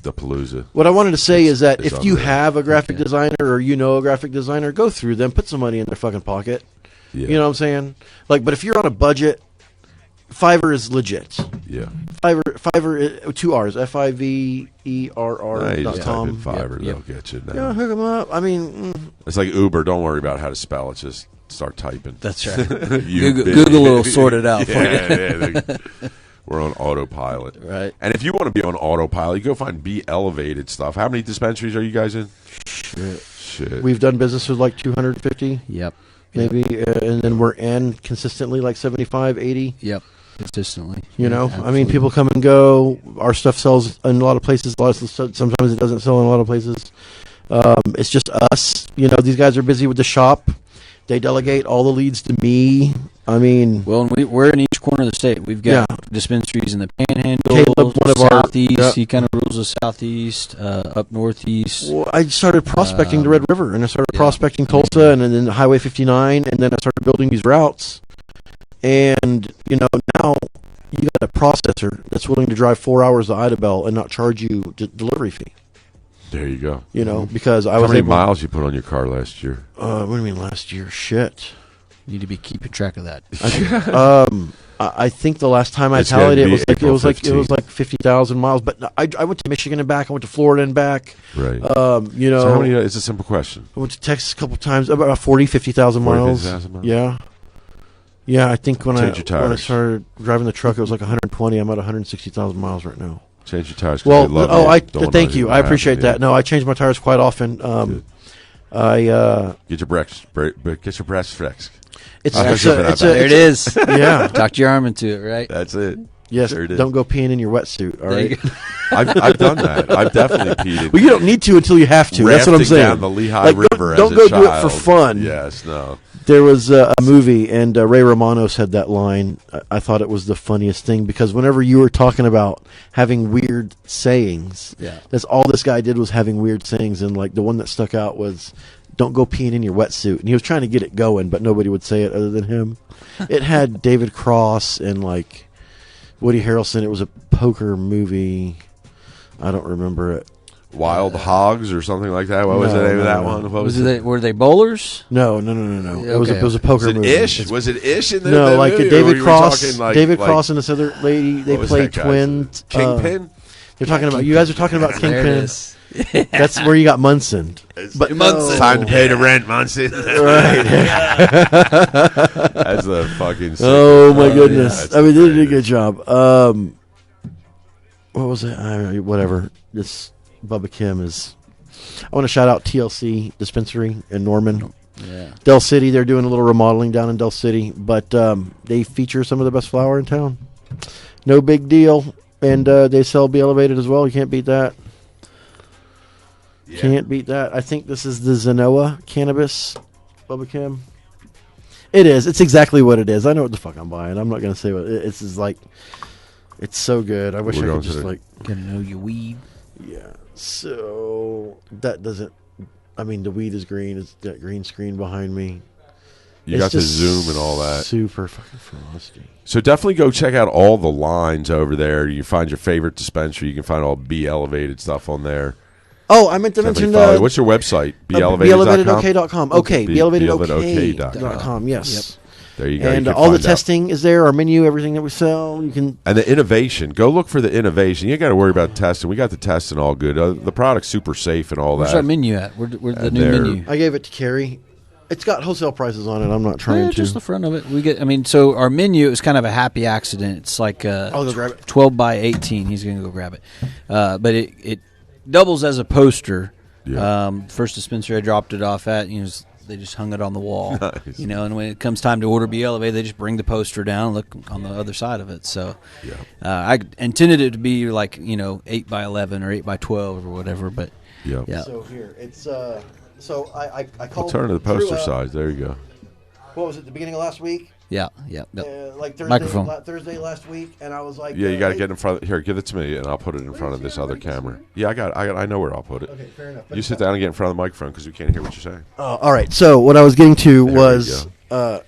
the Palooza. What I wanted to say is that It's if you unreal. have a graphic designer or a graphic designer, go through them, put some money in their fucking pocket. Yeah. You know what I'm saying? But if you're on a budget, Fiverr is legit. Yeah. Fiverr, 2 R's, Fiverr You just type .com. in Fiverr, Yep. they'll get you now. Yeah, hook them up. I mean, It's like Uber. Don't worry about how to spell it. Just start typing. That's right. You Google, bitch. Google will sort it out for you. Yeah, we're on autopilot. Right. And if you want to be on autopilot, you go find Be Elevated stuff. How many dispensaries are you guys in? Shit. we've done business with like 250, Yep. maybe, and then we're in consistently like 75, 80. Yep. Consistently. You know, I Absolutely. mean, people come and go. Our stuff sells in a lot of places. Sometimes it doesn't sell in a lot of places. It's just us. These guys are busy with the shop. They delegate all the leads to me. I mean, Well, and we're in each corner of the state. We've got Yeah. dispensaries in the Panhandle, Caleb, one of our- Southeast. yeah. He kind of rules the Southeast, up Northeast. well, I started prospecting the Red River, and I started yeah. prospecting Tulsa, and then Highway 59, and then I started building these routes. And now you got a processor that's willing to drive 4 hours to Idabel and not charge you delivery fee. There you go. Because I How was many able. miles you put on your car last year? What do you mean last year? Shit. You need to be keeping track of that. I think the last time I It's gonna tallied it be was like April 15th. 50,000 miles. But I went to Michigan and back. I went to Florida and back. Right. So So how many? It's a simple question. I went to Texas a couple times. About 50,000 miles. 50,000 miles? Yeah. Yeah, I think when I Change your tires. started driving the truck, it was like 120. I'm at 160,000 miles right now. Change your tires. 'cause Well, they love you. Don't wanna thank know you. what I appreciate happened, that. No, I change my tires quite often. Good. Get your brakes. Get your brass fixed. It's I'll a, go for it's that. a, There it it's is. a- yeah. Talk your arm into it, right? That's it. Yes. Sure it is. Don't go peeing in your wetsuit. All There you right. go. I've done that. I've definitely peed. Well, you don't need to until you have to. That's what I'm rafting saying. down the Lehigh Like, River. don't as go a do it for child. fun. Yes. No. There was a movie, and Ray Romano said that line. I thought it was the funniest thing because whenever you were talking about having weird sayings, Yeah. that's all this guy did was having weird sayings. And like the one that stuck out was, "Don't go peeing in your wetsuit." And he was trying to get it going, but nobody would say it other than him. It had David Cross and like Woody Harrelson. It was a poker movie. I don't remember it. Wild Hogs or something like that. What was the name of that one? What Was it? Were they bowlers? No. Yeah, It was okay. it was a poker Was it movie. Ish? Was it Ish in the No, the like movie, or David were you Cross. talking like- David like- Cross and this other lady. They what was played that guy's twins. Kingpin? They're talking about. You guys are talking about There it Kingpin. is. That's where you got Munson. But Munson. Time to pay the rent, Munson. Right. That's a fucking sick. Oh my goodness! Yeah, I mean, they did a good job. What was it? Whatever. This Bubba Kim is. I want to shout out TLC Dispensary in Norman. Yeah. Del City, they're doing a little remodeling down in Del City, but they feature some of the best flower in town. No big deal. And they sell Be Elevated as well. You can't beat that. Yeah. Can't beat that. I think this is the Zenoa cannabis, Bubba Kim. It is. It's exactly what it is. I know what the fuck I'm buying. I'm not going to say what it's is like. It's so good. I wish I could just like. Gotta know your weed. Yeah. So that doesn't. I mean, the weed is green. It's that green screen behind me. You got the zoom and all that. Super fucking frosty. So definitely go check out all the lines over there. You can find your favorite dispensary. You can find all Be Elevated stuff on there. Oh, I meant to mention. What's your website? BeElevated.ok.com. Okay, BeElevatedOK.com. BeElevatedOK.com. Yes. Yep. There you go. And you all the find out. testing is there. Our menu, everything that we sell. You can. And the innovation. Go look for the innovation. You ain't got to worry about testing. We got the testing all good. The product's super safe and all Where's that. our menu at? Where's the new there. menu? I gave it to Carrie. It's got wholesale prices on it. I'm not trying to. Just the front of it. We get. I mean, so our menu is kind of a happy accident. It's like I'll go grab it. 12 by 18. He's gonna go grab it. But it doubles as a poster. Yeah. First dispensary I dropped it off at, they just hung it on the wall. Nice. And when it comes time to order Be Elevated, they just bring the poster down and look on the other side of it. So Yeah. I intended it to be like 8 by 11 or 8 by 12 or whatever, but Yeah. yeah. So here it's. So I called. I'll turn to the poster through, size. There you go. What was it? The beginning of last week. Yeah. Like Thursday, Microphone. Thursday last week, and I was like, Yeah, you got to get in front. Here, give it to me, and I'll put it in front of this other camera. Yeah, I know where I'll put it. Okay, fair enough. You sit down and get in front of the microphone because we can't hear what you're saying. All right. So what I was getting to There was, we're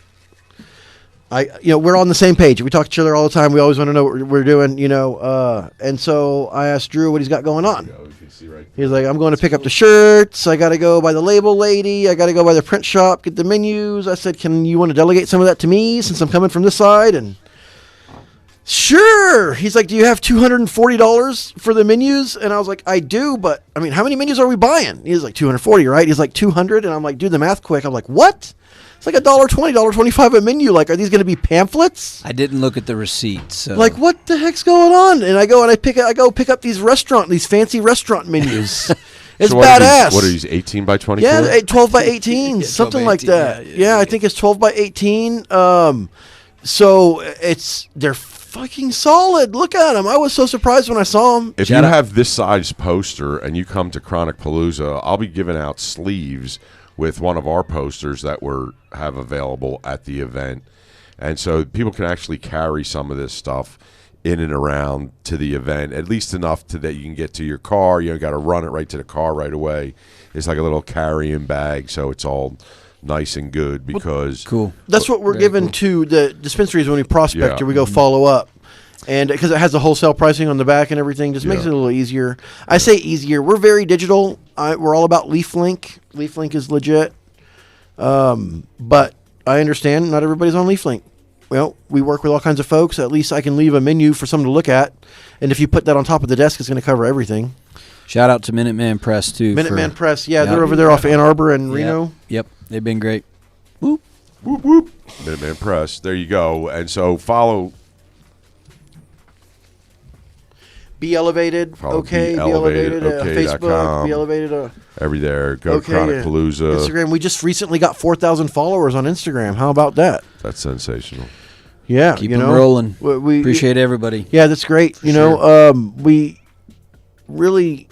on the same page. We talk to each other all the time. We always want to know what we're doing, and so I asked Drew what he's got going on. You can see right He's like, I'm going to pick up the shirts. I got to go by the label lady. I got to go by the print shop, get the menus. I said, can you want to delegate some of that to me since I'm coming from this side? And sure. He's like, do you have $240 for the menus? And I was like, I do, but I mean, how many menus are we buying? He's like, 240, right? He's like, 200. And I'm like, do the math quick. I'm like, what? It's like $1.20, $1.25 a menu. Like, are these going to be pamphlets? I didn't look at the receipt. So. Like, what the heck's going on? And I go and I pick up these fancy restaurant menus. It's so badass. What are these, 18 by 24? Yeah, 12 by 18, Yeah, something 12 by like 18, that. yeah, I think it's 12 by 18. So they're fucking solid. Look at them. I was so surprised when I saw them. If you have this size poster and you come to Chronic Palooza, I'll be giving out sleeves with one of our posters that have available at the event. And so people can actually carry some of this stuff in and around to the event, at least enough that you can get to your car. You don't got to run it right to the car right away. It's like a little carrying bag, so it's all nice and good because... Cool. That's what we're giving to the dispensaries when we prospect or we go follow up. And because it has the wholesale pricing on the back and everything, just makes it a little easier. I say easier. We're very digital. We're all about LeafLink. LeafLink is legit. But I understand not everybody's on LeafLink. Well, we work with all kinds of folks. At least I can leave a menu for someone to look at. And if you put that on top of the desk, it's going to cover everything. Shout out to Minuteman Press, too. Minuteman Press. Yeah, they're over there off Ann Arbor and Reno. Yep. They've been great. Whoop, whoop. Minuteman Press. There you go. And so follow... Be Elevated, okay. Be Elevated, Facebook, Be Elevated. Every there. Go to Chronic Palooza. Instagram. We just recently got 4,000 followers on Instagram. How about that? That's sensational. Yeah. Keep them rolling. We appreciate everybody. Yeah, that's great. We really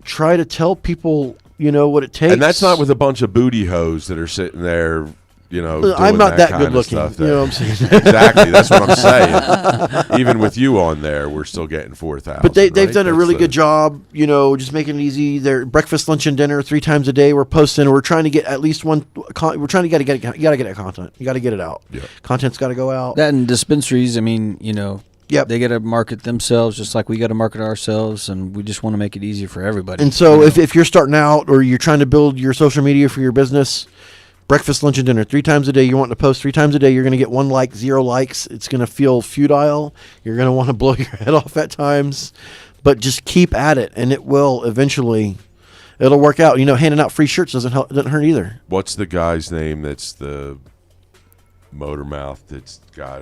try to tell people, what it takes. And that's not with a bunch of booty hoes that are sitting there, doing I'm not that good looking. Stuff you know what I'm saying? Exactly. That's what I'm saying. Even with you on there, we're still getting 4,000. But they've done a really good job, just making it easy. Their breakfast, lunch, and dinner 3 times a day. We're posting. We're trying to get at least one. We're trying to get it. You got to get it content. You got to get it out. Yeah. Content's got to go out. That and dispensaries, Yep. They got to market themselves just like we got to market ourselves, and we just want to make it easier for everybody. And so if you're starting out or you're trying to build your social media for your business, breakfast, lunch, and dinner 3 times a day. You want to post 3 times a day. You're going to get 1 like, 0 likes. It's going to feel futile. You're going to want to blow your head off at times. but just keep at it, and it will eventually. It'll work out. Handing out free shirts doesn't hurt either. What's the guy's name that's the motor mouth that's got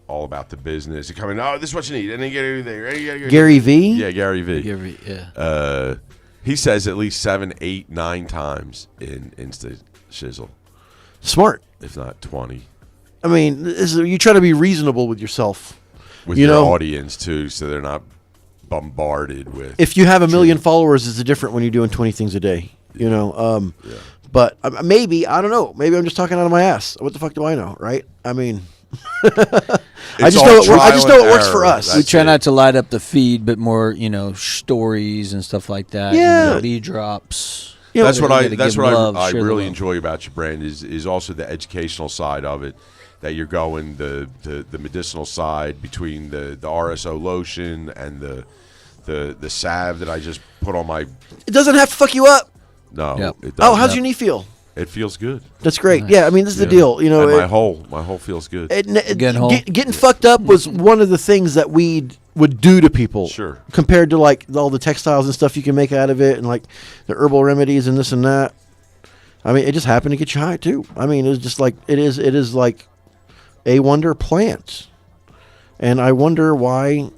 all about the business? You come in, this is what you need, and then you get everything. Gary V? Yeah, Gary V. Yeah. He says at least 7, 8, 9 times in Insta Shizzle, Smart. if not 20. I mean, you try to be reasonable with yourself. With your audience, too, so they're not bombarded with. If you have 1 million followers, it's different when you're doing 20 things a day. But maybe, I don't know. Maybe I'm just talking out of my ass. What the fuck do I know, right? I mean, I just know it works for us. We try not to light up the feed, but more, stories and stuff like that. Yeah. Lead drops. That's what I share the really love. enjoy about your brand is also the educational side of it. That you're going the medicinal side between the RSO lotion and the salve that I just put on my. It doesn't have to fuck you up. No. Yep. It doesn't. How's your knee feel? It feels good. That's great. Nice. Yeah, I mean, this is the deal. And my whole feels good. Getting fucked up was one of the things that we would do to people. Sure. Compared to like all the textiles and stuff you can make out of it, and like the herbal remedies and this and that. I mean, it just happened to get you high too. I mean, it's just like it is like a wonder plant, and I wonder why.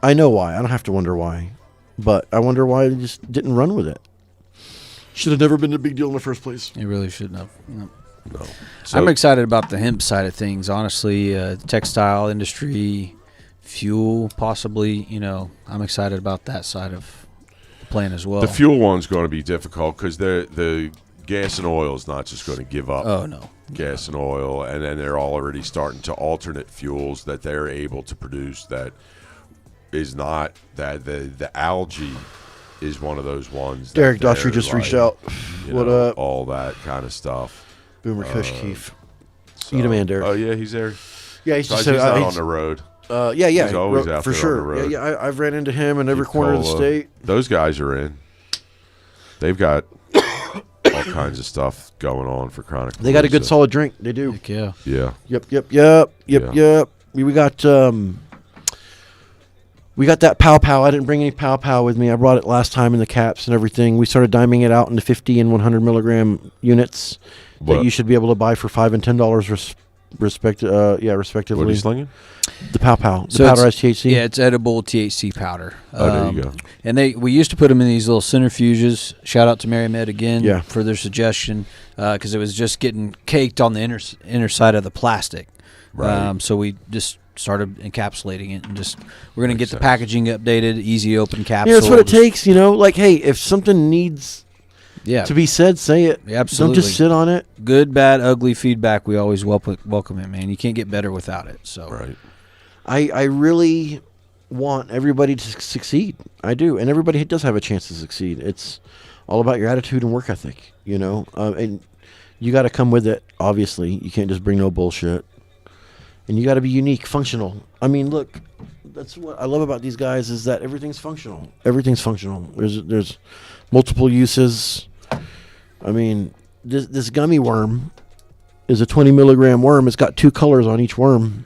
I know why. I don't have to wonder why, but I wonder why they just didn't run with it. Should have never been a big deal in the first place. It really shouldn't have. No. So, I'm excited about the hemp side of things, honestly. Textile industry, fuel, possibly. I'm excited about that side of the plan as well. the fuel one's going to be difficult because the gas and oil is not just going to give up. Oh, no. Gas and oil, and then they're already starting to alternate fuels that they're able to produce that is not that the algae is one of those ones. Derek Daughtry just reached out. What up? All that kind of stuff. Boomer Kush Keef. So, Eat a man, Derek. Oh yeah, he's there. Yeah, he's So just he's said, not on the road. Yeah. He's always out for there sure. on the road. Yeah, I've ran into him in every corner of the Cola. state. Those guys are in. They've got all kinds of stuff going on for chronic. They got a good flu, so- solid drink. They do. Heck yeah. Yeah. Yep. We got that Pow Pow. I didn't bring any Pow Pow with me. I brought it last time in the caps and everything. We started diming it out into 50 and 100 milligram units that What? you should be able to buy for $5 and $10 respectively. What are you slinging? The Pow Pow, the So it's- powderized THC. Yeah, it's edible THC powder. There you go. And we used to put them in these little centrifuges. Shout out to Mary Med again for their suggestion because it was just getting caked on the inner side of the plastic. Right. So we just started encapsulating it and we're going to get the packaging updated, easy open capsule. Yeah, that's what it takes. Like, hey, if something needs to be said, say it. Yeah, absolutely. Don't just sit on it. Good, bad, ugly feedback. We always welcome it, man. You can't get better without it. So Right. I really want everybody to succeed. I do, and everybody does have a chance to succeed. It's all about your attitude and work ethic, and you got to come with it. Obviously, you can't just bring no bullshit, and you got to be unique, functional. I mean, look, that's what I love about these guys is that everything's functional. Everything's functional. There's multiple uses. I mean, this gummy worm is a 20 milligram worm. It's got 2 colors on each worm.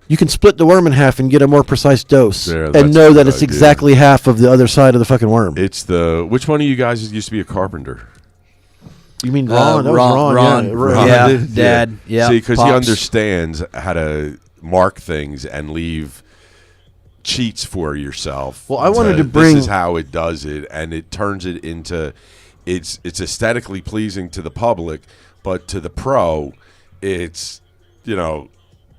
You can split the worm in half and get a more precise dose and know that it's exactly half of the other side of the fucking worm. It's which one of you guys used to be a carpenter? You mean Ron? That was Ron. Ron. Yeah, Dad. Yeah. See, because he Pops. understands how to mark things and leave cheats for yourself. Well, I wanted to bring. This is how it does it, and it turns it into. It's aesthetically pleasing to the public, but to the pro, it's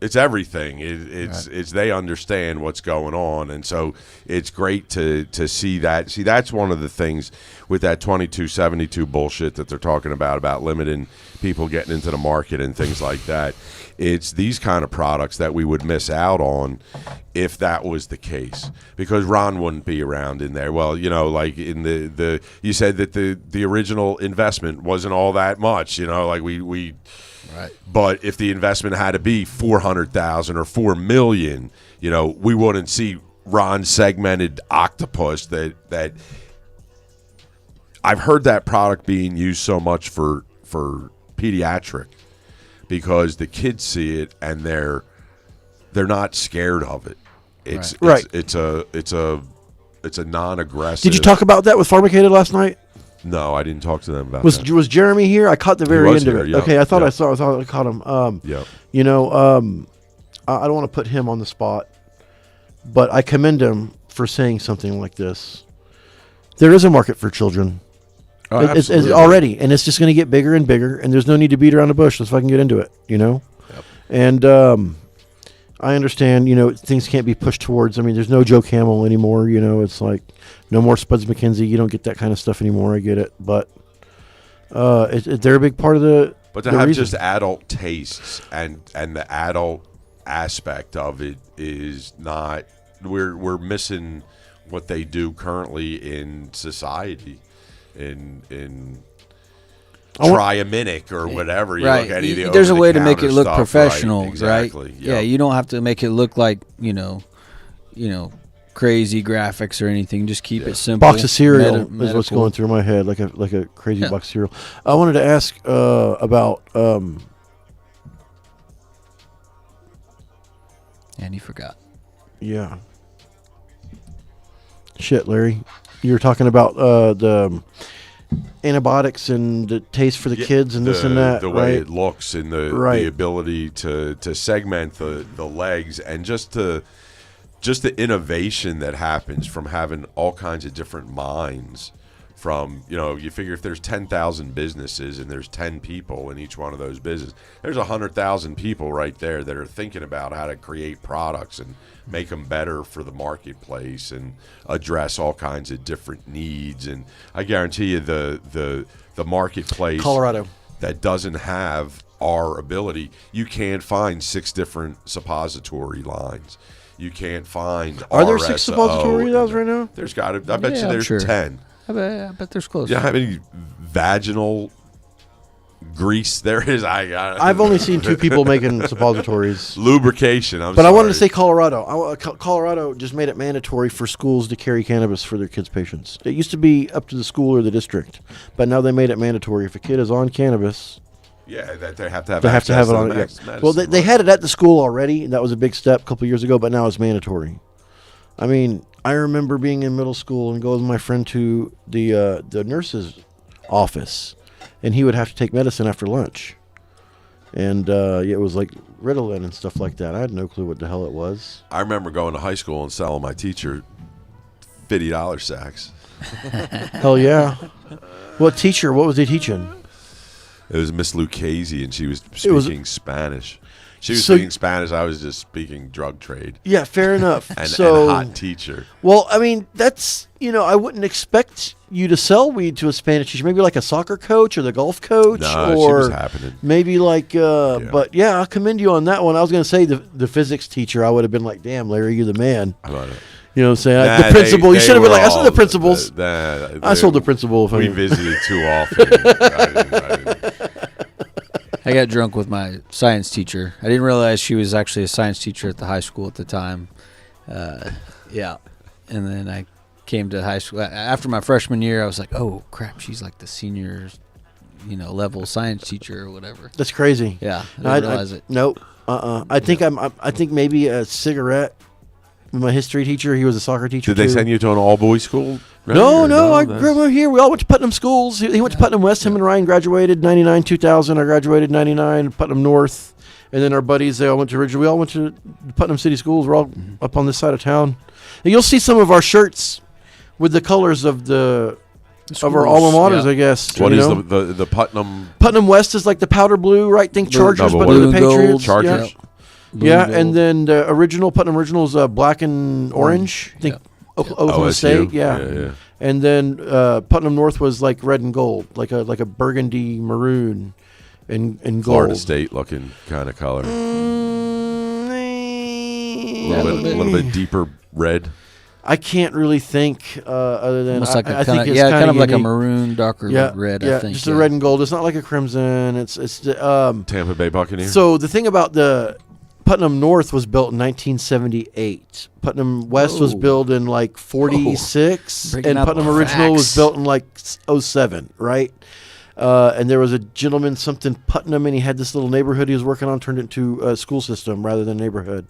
it's everything. It's they understand what's going on, and so it's great to see that. See, that's one of the things with that 2272 bullshit that they're talking about limiting people getting into the market and things like that. It's these kind of products that we would miss out on if that was the case, because Ron wouldn't be around in there. Well, like in the you said that the original investment wasn't all that much. Like we. Right. But if the investment had to be $400,000 or $4 million, we wouldn't see Ron's segmented octopus. That I've heard that product being used so much for pediatric because the kids see it and they're not scared of it. It's Right. It's a non-aggressive. Did you talk about that with Pharmacated last night? No, I didn't talk to them about Was that. was Jeremy here? I caught the very was end here, of it. yeah, Okay, I thought yeah. I thought I caught him. Yeah. You know, I don't want to put him on the spot, but I commend him for saying something like this. There is a market for children. Oh, It's absolutely. already, and it's just going to get bigger and bigger, and there's no need to beat around the bush. Let's fucking get into it, you know? Yep. And I understand, things can't be pushed towards. I mean, there's no Joe Camel anymore, it's like no more Spuds McKenzie. You don't get that kind of stuff anymore. I get it. But they're a big part of the But to the have reason. just adult tastes and the adult aspect of it is not. We're missing what they do currently in society, in Triaminic or whatever. You Right. look at any of the There's a way to make it over-the-counter look stuff, professional, right? Exactly. right? Yeah, you don't have to make it look like, crazy graphics or anything. Just keep it simple. Box of cereal is what's medical. going through my head, like a crazy Yeah. box of cereal. I wanted to ask about. And you forgot. Yeah. Shit, Larry. You were talking about the antibiotics and the taste for the kids and this and that, the way right? it looks and the Right. ability to segment the legs and just the innovation that happens from having all kinds of different minds. From, you figure if there's 10,000 businesses and there's 10 people in each one of those businesses, there's 100,000 people right there that are thinking about how to create products and make them better for the marketplace and address all kinds of different needs. And I guarantee you the marketplace Colorado. that doesn't have our ability, you can't find 6 different suppository lines. You can't find Are there 6 RSO. suppository lines right now? There's got to. I bet Yeah, you I'm there's sure. 10. I bet there's close. You know how many vaginal grease there is? I've only seen 2 people making suppositories. lubrication. But I wanted to say Colorado. Colorado just made it mandatory for schools to carry cannabis for their kids' patients. It used to be up to the school or the district, but now they made it mandatory. If a kid is on cannabis, yeah, that they have to have. they have to have it on it. Medicine, Yeah. Well, they had it at the school already. That was a big step a couple years ago, but now it's mandatory. I mean, I remember being in middle school and going with my friend to the nurse's office, and he would have to take medicine after lunch. And it was like Ritalin and stuff like that. I had no clue what the hell it was. I remember going to high school and selling my teacher $50 sacks. Hell yeah. What teacher? What was he teaching? It was Miss Lucchese, and she was was- speaking Spanish. She was So- speaking Spanish. I was just speaking drug trade. Yeah, fair enough. And So, hot teacher. well, I mean, that's, I wouldn't expect you to sell weed to a Spanish teacher. Maybe like a soccer coach or the golf coach. No, or she was happening. maybe like, but yeah, I'll commend you on that one. I was going to say the physics teacher, I would have been like, damn, Larry, you're the man. How about it? You know what I'm saying? Nah, The principal. You they should have been were like, I sold all- the principals. I sold the they- principal. If I We mean. visited too often. I didn't. I got drunk with my science teacher. I didn't realize she was actually a science teacher at the high school at the time. Yeah. And then I came to high school. After my freshman year, I was like, oh, crap, she's like the senior, level science teacher or whatever. That's crazy. Yeah, I didn't realize it. Nope. I think I think maybe a cigarette. My history teacher, he was a soccer teacher. Did they too. send you to an all-boys school? No, I grew up here. We all went to Putnam schools. He went to Putnam West. Him and Ryan graduated 99, 2000. I graduated 99, Putnam North. And then our buddies, they all went to Ridge. We all went to Putnam City schools. We're all up on this side of town. And you'll see some of our shirts with the colors of our alma maters, yeah. I guess. What you is know? the Putnam? Putnam West is like the powder blue, right? Think Blue- Chargers, no, but but they're what the Blue and gold, Patriots. Chargers? Yeah. Blue Yeah, and and gold. then the original Putnam original is black and orange. I think Oklahoma OSU? State. Yeah. Yeah. And then Putnam North was like red and gold, like a burgundy maroon, and gold. Florida State looking kind of color. Yeah, A little bit deeper red. I can't really think other than Almost like I a think kind it's of kind of like a unique. maroon, darker Yeah, red. yeah, I think just a red and gold. It's not like a crimson. It's Tampa Bay Buccaneers. So the thing about the Putnam North was built in 1978. Putnam West was Whoa. built in like 46, Breaking and out Putnam the Original was facts. built in like 07, right? And there was a gentleman, something Putnam, and he had this little neighborhood he was working on, turned it into a school system rather than neighborhood.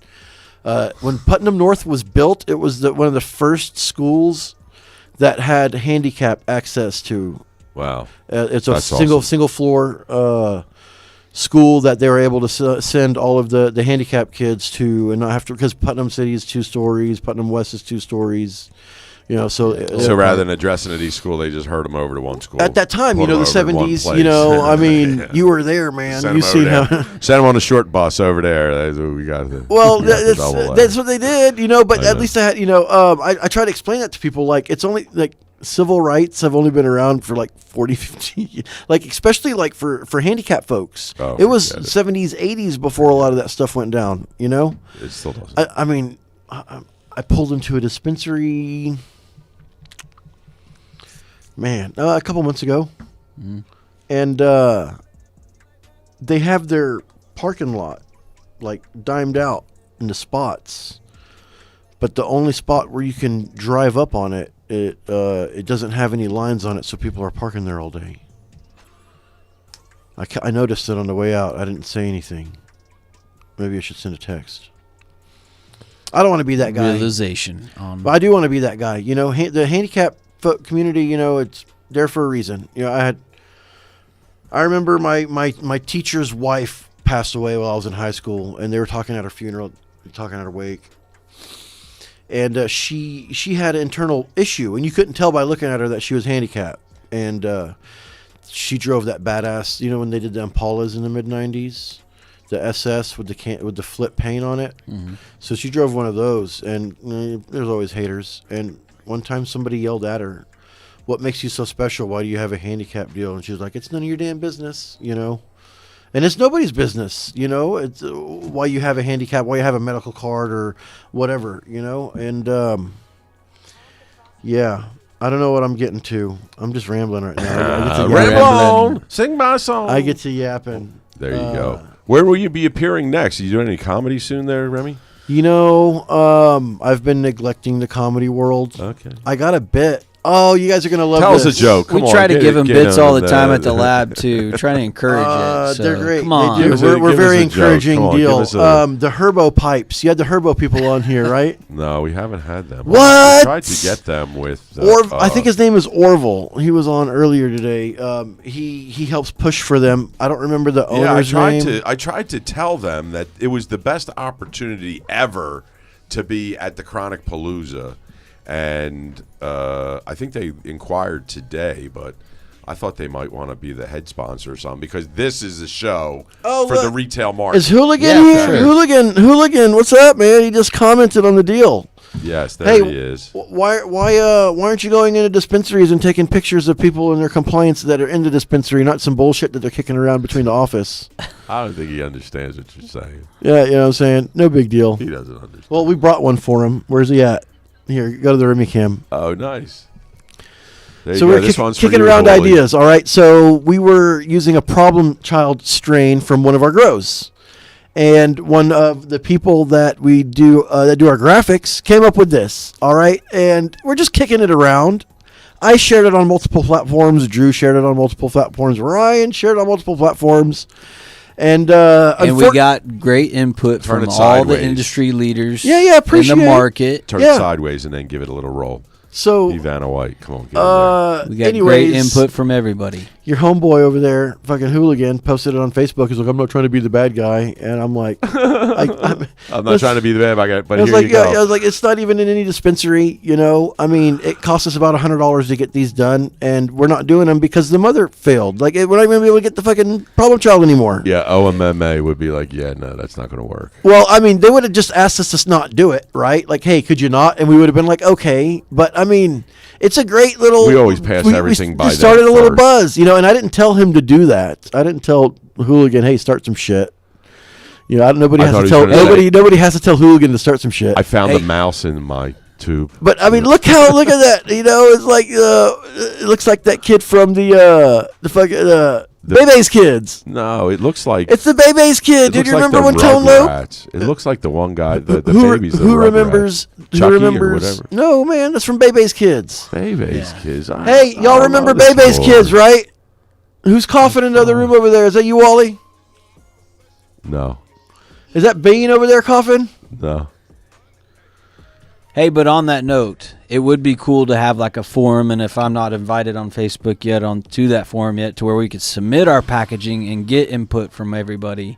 When Putnam North was built, it was one of the first schools that had handicap access to. Wow. It's a That's single awesome. floor school that they were able to send all of the handicapped kids to, and not have to, because Putnam City is 2 stories, Putnam West is 2 stories. So rather than addressing at each school, they just herd them over to one school. At that time, Put 'em the over in one 70s, place. I mean, Yeah. you were there, man. Send You 'em seen over how. there. Send them on the short bus over there. That's what we got. Well, double that's what they did, but I at know. least I had, I try to explain that to people. Like, it's only, like, civil rights have only been around for, like, 40, 50 years. Like, especially, like, for handicapped folks. Oh, it was forget it. 70s, 80s before a lot of that stuff went down, It still doesn't. I mean, I pulled into a dispensary, man, a couple months ago. And they have their parking lot, like, dimed out into spots. But the only spot where you can drive up on it, it doesn't have any lines on it, so people are parking there all day. I noticed it on the way out. I didn't say anything. Maybe I should send a text. I don't want to be that guy. Realization. But I do want to be that guy. The handicap community, it's there for a reason. I remember my teacher's wife passed away while I was in high school, and they were talking at her funeral, talking at her wake. And she had an internal issue, and you couldn't tell by looking at her that she was handicapped. And she drove that badass, when they did the Impalas in the mid-90s, the SS with the flip paint on it. Mm-hmm. So she drove one of those, and there's always haters. And one time somebody yelled at her, "What makes you so special? Why do you have a handicap deal?" And she was like, "It's none of your damn business, And it's nobody's business, It's why you have a handicap, why you have a medical card or whatever, And yeah, I don't know what I'm getting to. I'm just rambling right now. I get to Ramble yapping. on. Sing my song. I get to yapping. There you go. Where will you be appearing next? Are you doing any comedy soon there, Remy? I've been neglecting the comedy world. Okay. I got a bit. Oh, you guys are gonna love Tell this. us a joke. Come We on, try to get give it- them get bits all on the time that. at the lab too, trying to encourage it. So, They're great. Come on. They do. Give us We're a very joke. encouraging Come on, deal. give us a- The Herbo pipes. You had the Herbo people on here, right? No, we haven't had them. What? We tried to get them with. I think his name is Orville. He was on earlier today. He helps push for them. I don't remember the owner's name. I tried to tell them that it was the best opportunity ever to be at the Chronic Palooza, and I think they inquired today, but I thought they might want to be the head sponsor or something, because this is a show for the retail market. Is Hooligan Yeah, here? sure. Hooligan, what's up, man? He just commented on the deal. Yes, there Hey, he is. why aren't you going into dispensaries and taking pictures of people and their complaints that are in the dispensary, not some bullshit that they're kicking around between the office? I don't think he understands what you're saying. Yeah, you know what I'm saying? No big deal. He doesn't understand. Well, we brought one for him. Where's he at? Here, go to the Remy Cam. Oh, nice. There So you go. we're This one's for kicking you, around Wally. ideas, all right? So we were using a problem child strain from one of our grows. And one of the people that we do that do our graphics came up with this, all right? And we're just kicking it around. I shared it on multiple platforms. Drew shared it on multiple platforms. Ryan shared it on multiple platforms. And we got great input Turn from it all the sideways. industry leaders Yeah, appreciate in the it. market. Turn Yeah. it sideways and then give it a little roll. so Ivana White, come on, get in there. We got anyways, great input from everybody. your homeboy over there, fucking Hooligan, posted it on Facebook. He's like, "I'm not trying to be the bad guy," and I'm like, I'm not trying to be the bad guy, but I was here like, you go. I was like, it's not even in any dispensary, I mean, it costs us about $100 to get these done, and we're not doing them because the mother failed. Like, we're not even gonna be able to get the fucking problem child anymore. Yeah, OMMA would be like, yeah, no, that's not going to work. Well, I mean, they would have just asked us to not do it, right? Like, hey, could you not? And we would have been like, okay. But I mean, it's a great little. We always pass everything by We them started a little first. buzz, and I didn't tell him to do that. I didn't tell Hooligan, hey, start some shit. Nobody I has thought to he tell was gonna say- nobody has to tell Hooligan to start some shit. I found Hey. a mouse in my tube. But I mean, look at that. It's like it looks like that kid from the fucking Bebe's Kids. No, it looks like It's the Bebe's kid, it dude. looks You like remember the when Tone Loc? Rugrats. It looks like the one guy, the Who babies. the who Rugrats. remembers? Chucky Who or remembers? whatever. No, man, that's from Bebe's Kids. Baby's Yeah. kids. Hey, y'all remember Bebe's Kids, right? Who's coughing in the other room over there? Is that you, Wally? No, Is that Bean over there coughing? no. Hey, but on that note, it would be cool to have like a forum, and if I'm not invited on Facebook yet to that forum yet, to where we could submit our packaging and get input from everybody,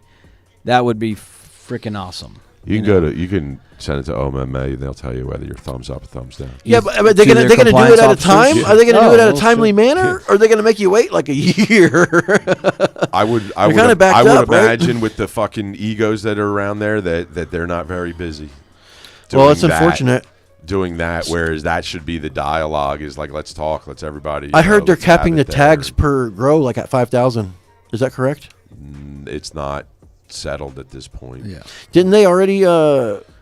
that would be freaking awesome. You can send it to OMMA, and they'll tell you whether you're thumbs up or thumbs down. Yeah, but they're gonna do it at a time. Are they gonna do it at a timely manner, or are they gonna make you wait like a year? I would imagine with the fucking egos that are around there that they're not very busy. Well, it's unfortunate. Doing that, whereas that should be the dialogue is like, let's talk, let's everybody. I heard they're capping the tags per grow like at 5,000. Is that correct? It's not settled at this point. Yeah. Didn't they already?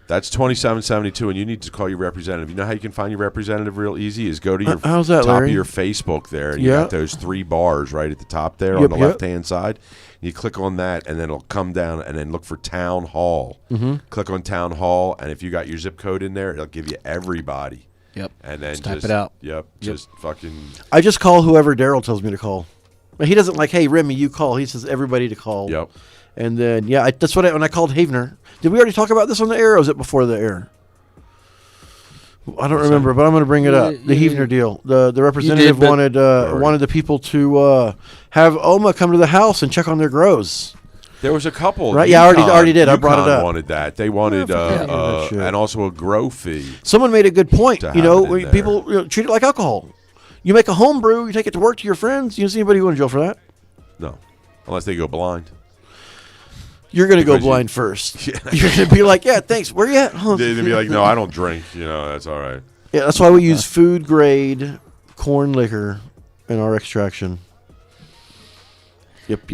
That's 2772, and you need to call your representative. You know how you can find your representative real easy is go to your how's that, top Larry? of your Facebook there, and you got those 3 bars right at the top there on the left-hand side. You click on that, and then it'll come down, and then look for Town Hall. Mm-hmm. Click on Town Hall, and if you got your zip code in there, it'll give you everybody. Yep. And then type it out. Yep. Just fucking. I just call whoever Daryl tells me to call. But he doesn't like, hey, Remy, you call. He says everybody to call. Yep. And then, that's what when I called Havener. Did we already talk about this on the air, or was it before the air? I don't remember, but I'm going to bring it up. The Havener deal. The representative wanted the people to have OMA come to the house and check on their grows. There was a couple. Right? Yeah, I already did. I brought it up. Wanted that. They wanted and also a grow fee. Someone made a good point. People treat it like alcohol. You make a home brew, you take it to work to your friends. You don't see anybody going to jail for that. No, unless they go blind. You're going to go blind first. Yeah. You're going to be like, yeah, thanks. Where you at? They'd be like, no, I don't drink. That's all right. Yeah, that's why we use food grade corn liquor in our extraction. Yep.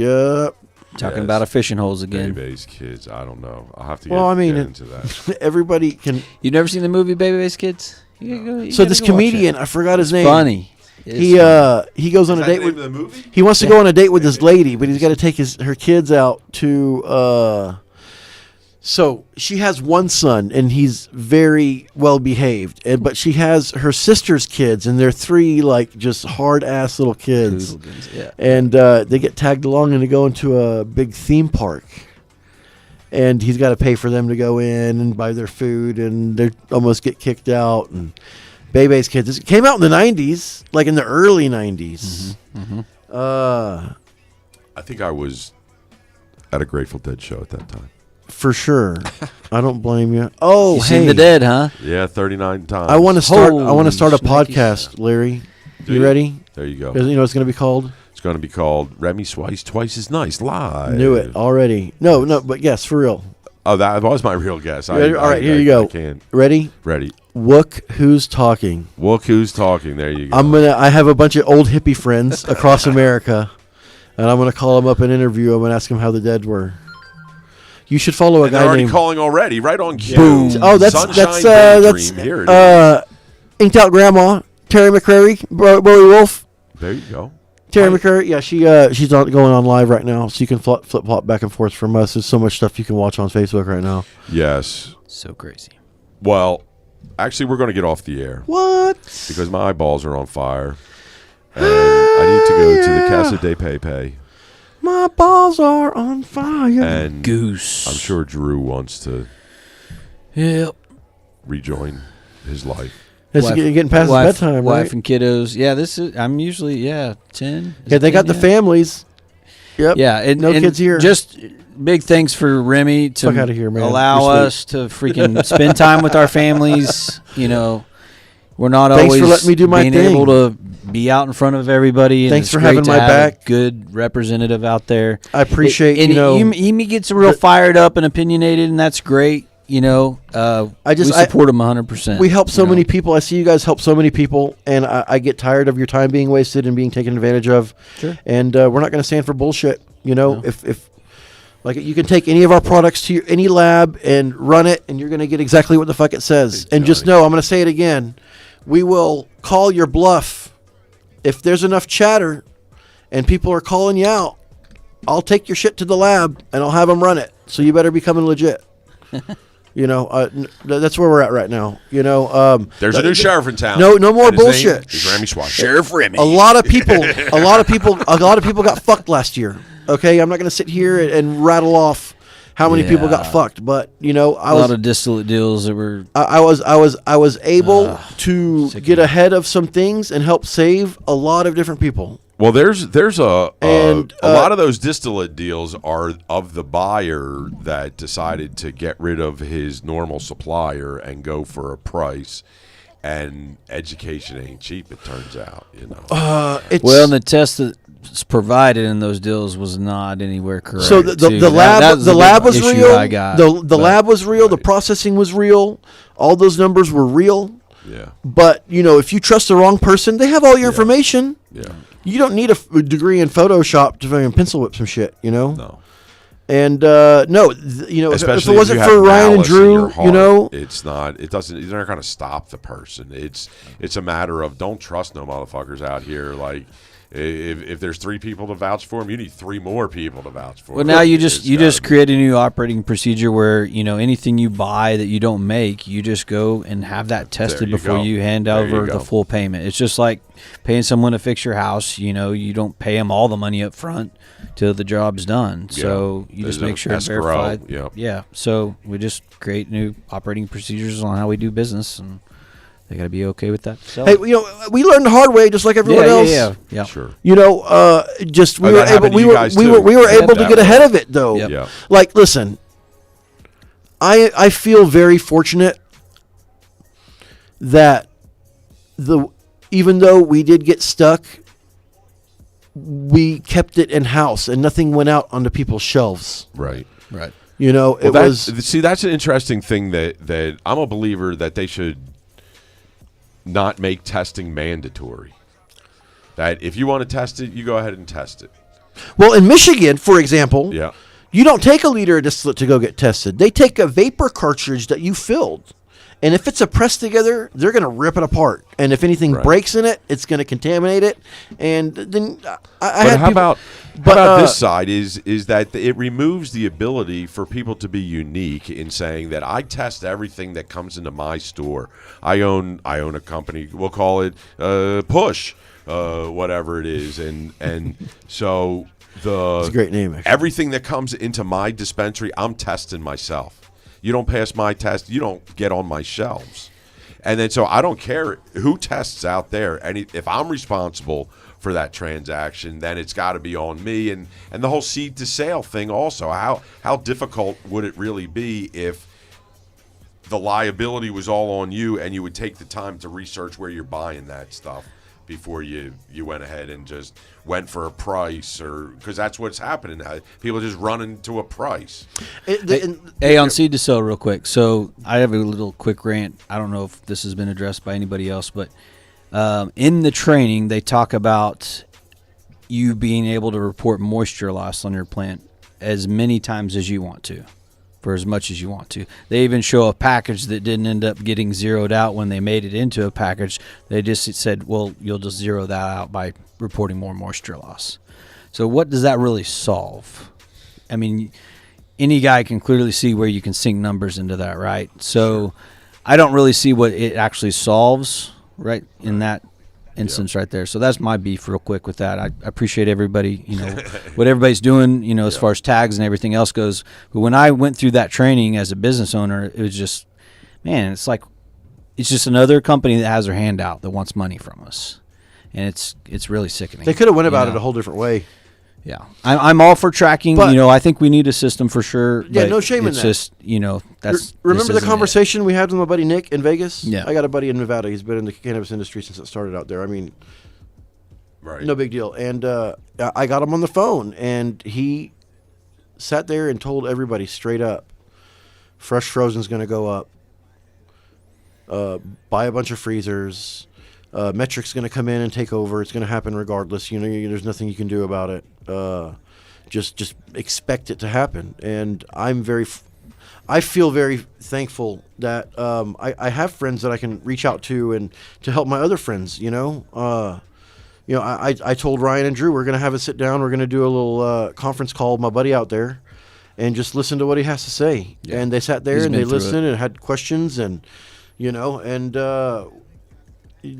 Talking about our fishing holes again. Baby-Base Kids, I don't know. I'll have to get into that. Everybody can. You never seen the movie Baby-Base Kids? So this comedian, I forgot his name. Funny. He goes on a date with the movie? He wants to go on a date with this lady, but he's got to take her kids out to so she has one son and he's very well behaved, but she has her sister's kids and they're 3 like just hard ass little kids. Yeah. And they get tagged along and they go into a big theme park. And he's got to pay for them to go in and buy their food, and they almost get kicked out. And Bebe's Kids. It came out in the 90s, like in the early 90s. Mm-hmm. Mm-hmm. I think I was at a Grateful Dead show at that time. For sure. I don't blame you. Oh, you seen the Dead, huh? Yeah, 39 times. I want to start a podcast, Larry. You ready? There you go. You know what it's going to be called? It's going to be called Remy Swice Twice as Nice Live. Knew it already. No, but yes, for real. Oh, that was my real guess. All right, here you go. Ready? Ready. Look who's talking. Look who's talking. There you go. I have a bunch of old hippie friends across America, and I'm gonna call them up and interview them and ask them how the Dead were. You should follow a guy already named calling already, right on cue. Boom. Oh, that's Here it is. Inked Out Grandma, Terry McCrary, Bowie Wolf. There you go. Terry McCrary, yeah, she's going on live right now, so you can flip flop back and forth from us. There's so much stuff you can watch on Facebook right now. Yes. So crazy. Well, actually, we're going to get off the air. What? Because my eyeballs are on fire, and I need to go to the Casa de Pepe. My balls are on fire. And Goose. I'm sure Drew wants to rejoin his life. It's getting past his bedtime, right? Wife and kiddos. Yeah, I'm usually 10. Yeah, they got the families. Yep. Yeah, and kids here. Just big thanks for Remy to allow us to freaking spend time with our families. We're not always for letting me do my being thing. able to be out in front of everybody. And Thanks it's for great having to my have back. A good representative out there. I appreciate he gets real fired up and opinionated, and that's great. We support him 100%. We help so many people. I see you guys help so many people, and I get tired of your time being wasted and being taken advantage of. Sure. And we're not going to stand for bullshit. If like you can take any of our products to any lab and run it, and you're going to get exactly what the fuck it says. And just know, I'm going to say it again. We will call your bluff if there's enough chatter, and people are calling you out. I'll take your shit to the lab and I'll have them run it. So you better be coming legit. That's where we're at right now. There's a new sheriff in town. No more bullshit. Is Remy Swice. Sheriff Remy. A lot of people got fucked last year. Okay, I'm not going to sit here and rattle off how many people got Yeah. fucked. But you know, A lot of distillate deals that were. I was able to sickening. get ahead of some things and help save a lot of different people. Well, there's a And, lot of those distillate deals are of the buyer that decided to get rid of his normal supplier and go for a price. And education ain't cheap, it turns out. You know. It's, Well, and the test that's provided in those deals was not anywhere correct. so the too. lab That was the the lab big was issue real. I got, the but- lab was real. The processing was real. All those numbers were real. Yeah. But you know, if you trust the wrong person, they have all your information. Yeah. You don't need a degree in Photoshop to fucking pencil whip some shit. You know. No. And you know, Especially if it wasn't you for have Ryan and malice in Drew, your heart, you know, it's not. It doesn't. They're not going to stop the person. It's a matter of don't trust no motherfuckers out here. Like if there's 3 people to vouch for him, you need 3 more people to vouch for. Well, him. now you It's just you gotta just be- create a new operating procedure where anything you buy that you don't make, you just go and have that tested you before go. you hand There you over go. the full payment. It's just like paying someone to fix your house. You don't pay them all the money up front till the job's done. So you There's just make an sure it's escrow, verified. yep. Yeah. So we just create new operating procedures on how we do business, and they got to be okay with that. So, hey, you know, we learned the hard way, just like everyone else. yeah. Sure. You know, just we Oh, were that happened able, to you guys we too. were Yeah, able to that get way. ahead of it, though. Yep. Yeah. Like, listen, I feel very fortunate that even though we did get stuck, we kept it in house and nothing went out onto people's shelves. Right. Right. You know, it Well, was. that's an interesting thing that I'm a believer that they should not make testing mandatory. That if you want to test it, you go ahead and test it. Well, in Michigan, for example, Yeah. you don't take a liter of distillate to go get tested. They take a vapor cartridge that you filled. And if it's a press together, they're going to rip it apart. And if anything Right. breaks in it, it's going to contaminate it. And then I But had how people, about but, this side is that it removes the ability for people to be unique in saying that I test everything that comes into my store. I own a company. We'll call it Push, whatever it is, and so It's a great name, actually. everything that comes into my dispensary, I'm testing myself. You don't pass my test, you don't get on my shelves. And then so I don't care who tests out there. And if I'm responsible for that transaction, then it's got to be on me. And the whole seed to sale thing also. How difficult would it really be if the liability was all on you and you would take the time to research where you're buying that stuff before you went ahead and just went for a price, or because that's what's happening now. People are just running to a price. Hey, on seed to sell real quick. So I have a little quick rant. I don't know if this has been addressed by anybody else, but in the training, they talk about you being able to report moisture loss on your plant as many times as you want to, for as much as you want to. They even show a package that didn't end up getting zeroed out when they made it into a package. They just said, well, you'll just zero that out by reporting more moisture loss. So what does that really solve? I mean, any guy can clearly see where you can sink numbers into that, right? So I don't really see what it actually solves, right, in that instance right there. So that's my beef real quick with that. I appreciate everybody, what everybody's doing, as far as tags and everything else goes. But when I went through that training as a business owner, it was just, man, it's just another company that has their hand out that wants money from us. And it's really sickening. They could have went about it a whole different way. Yeah, I'm all for tracking. But- I think we need a system for sure. Yeah, but no shame in it's that. just that's Remember this the isn't conversation we had with my buddy Nick in Vegas? Yeah. I got a buddy in Nevada. He's been in the cannabis industry since it started out there. I mean, Right. no big deal. And I got him on the phone, and he sat there and told everybody straight up, fresh frozen's going to go up. Buy a bunch of freezers. Metric's going to come in and take over. It's going to happen regardless. There's nothing you can do about it. Just expect it to happen. And I feel very thankful that I have friends that I can reach out to and to help my other friends. I told Ryan and Drew we're going to have a sit down. We're going to do a little conference call with my buddy out there, and just listen to what he has to say. Yeah. And they sat there He's and been they through listened and had questions, and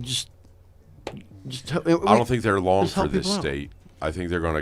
just. I don't think they're long just for help this people out. state. I think they're going to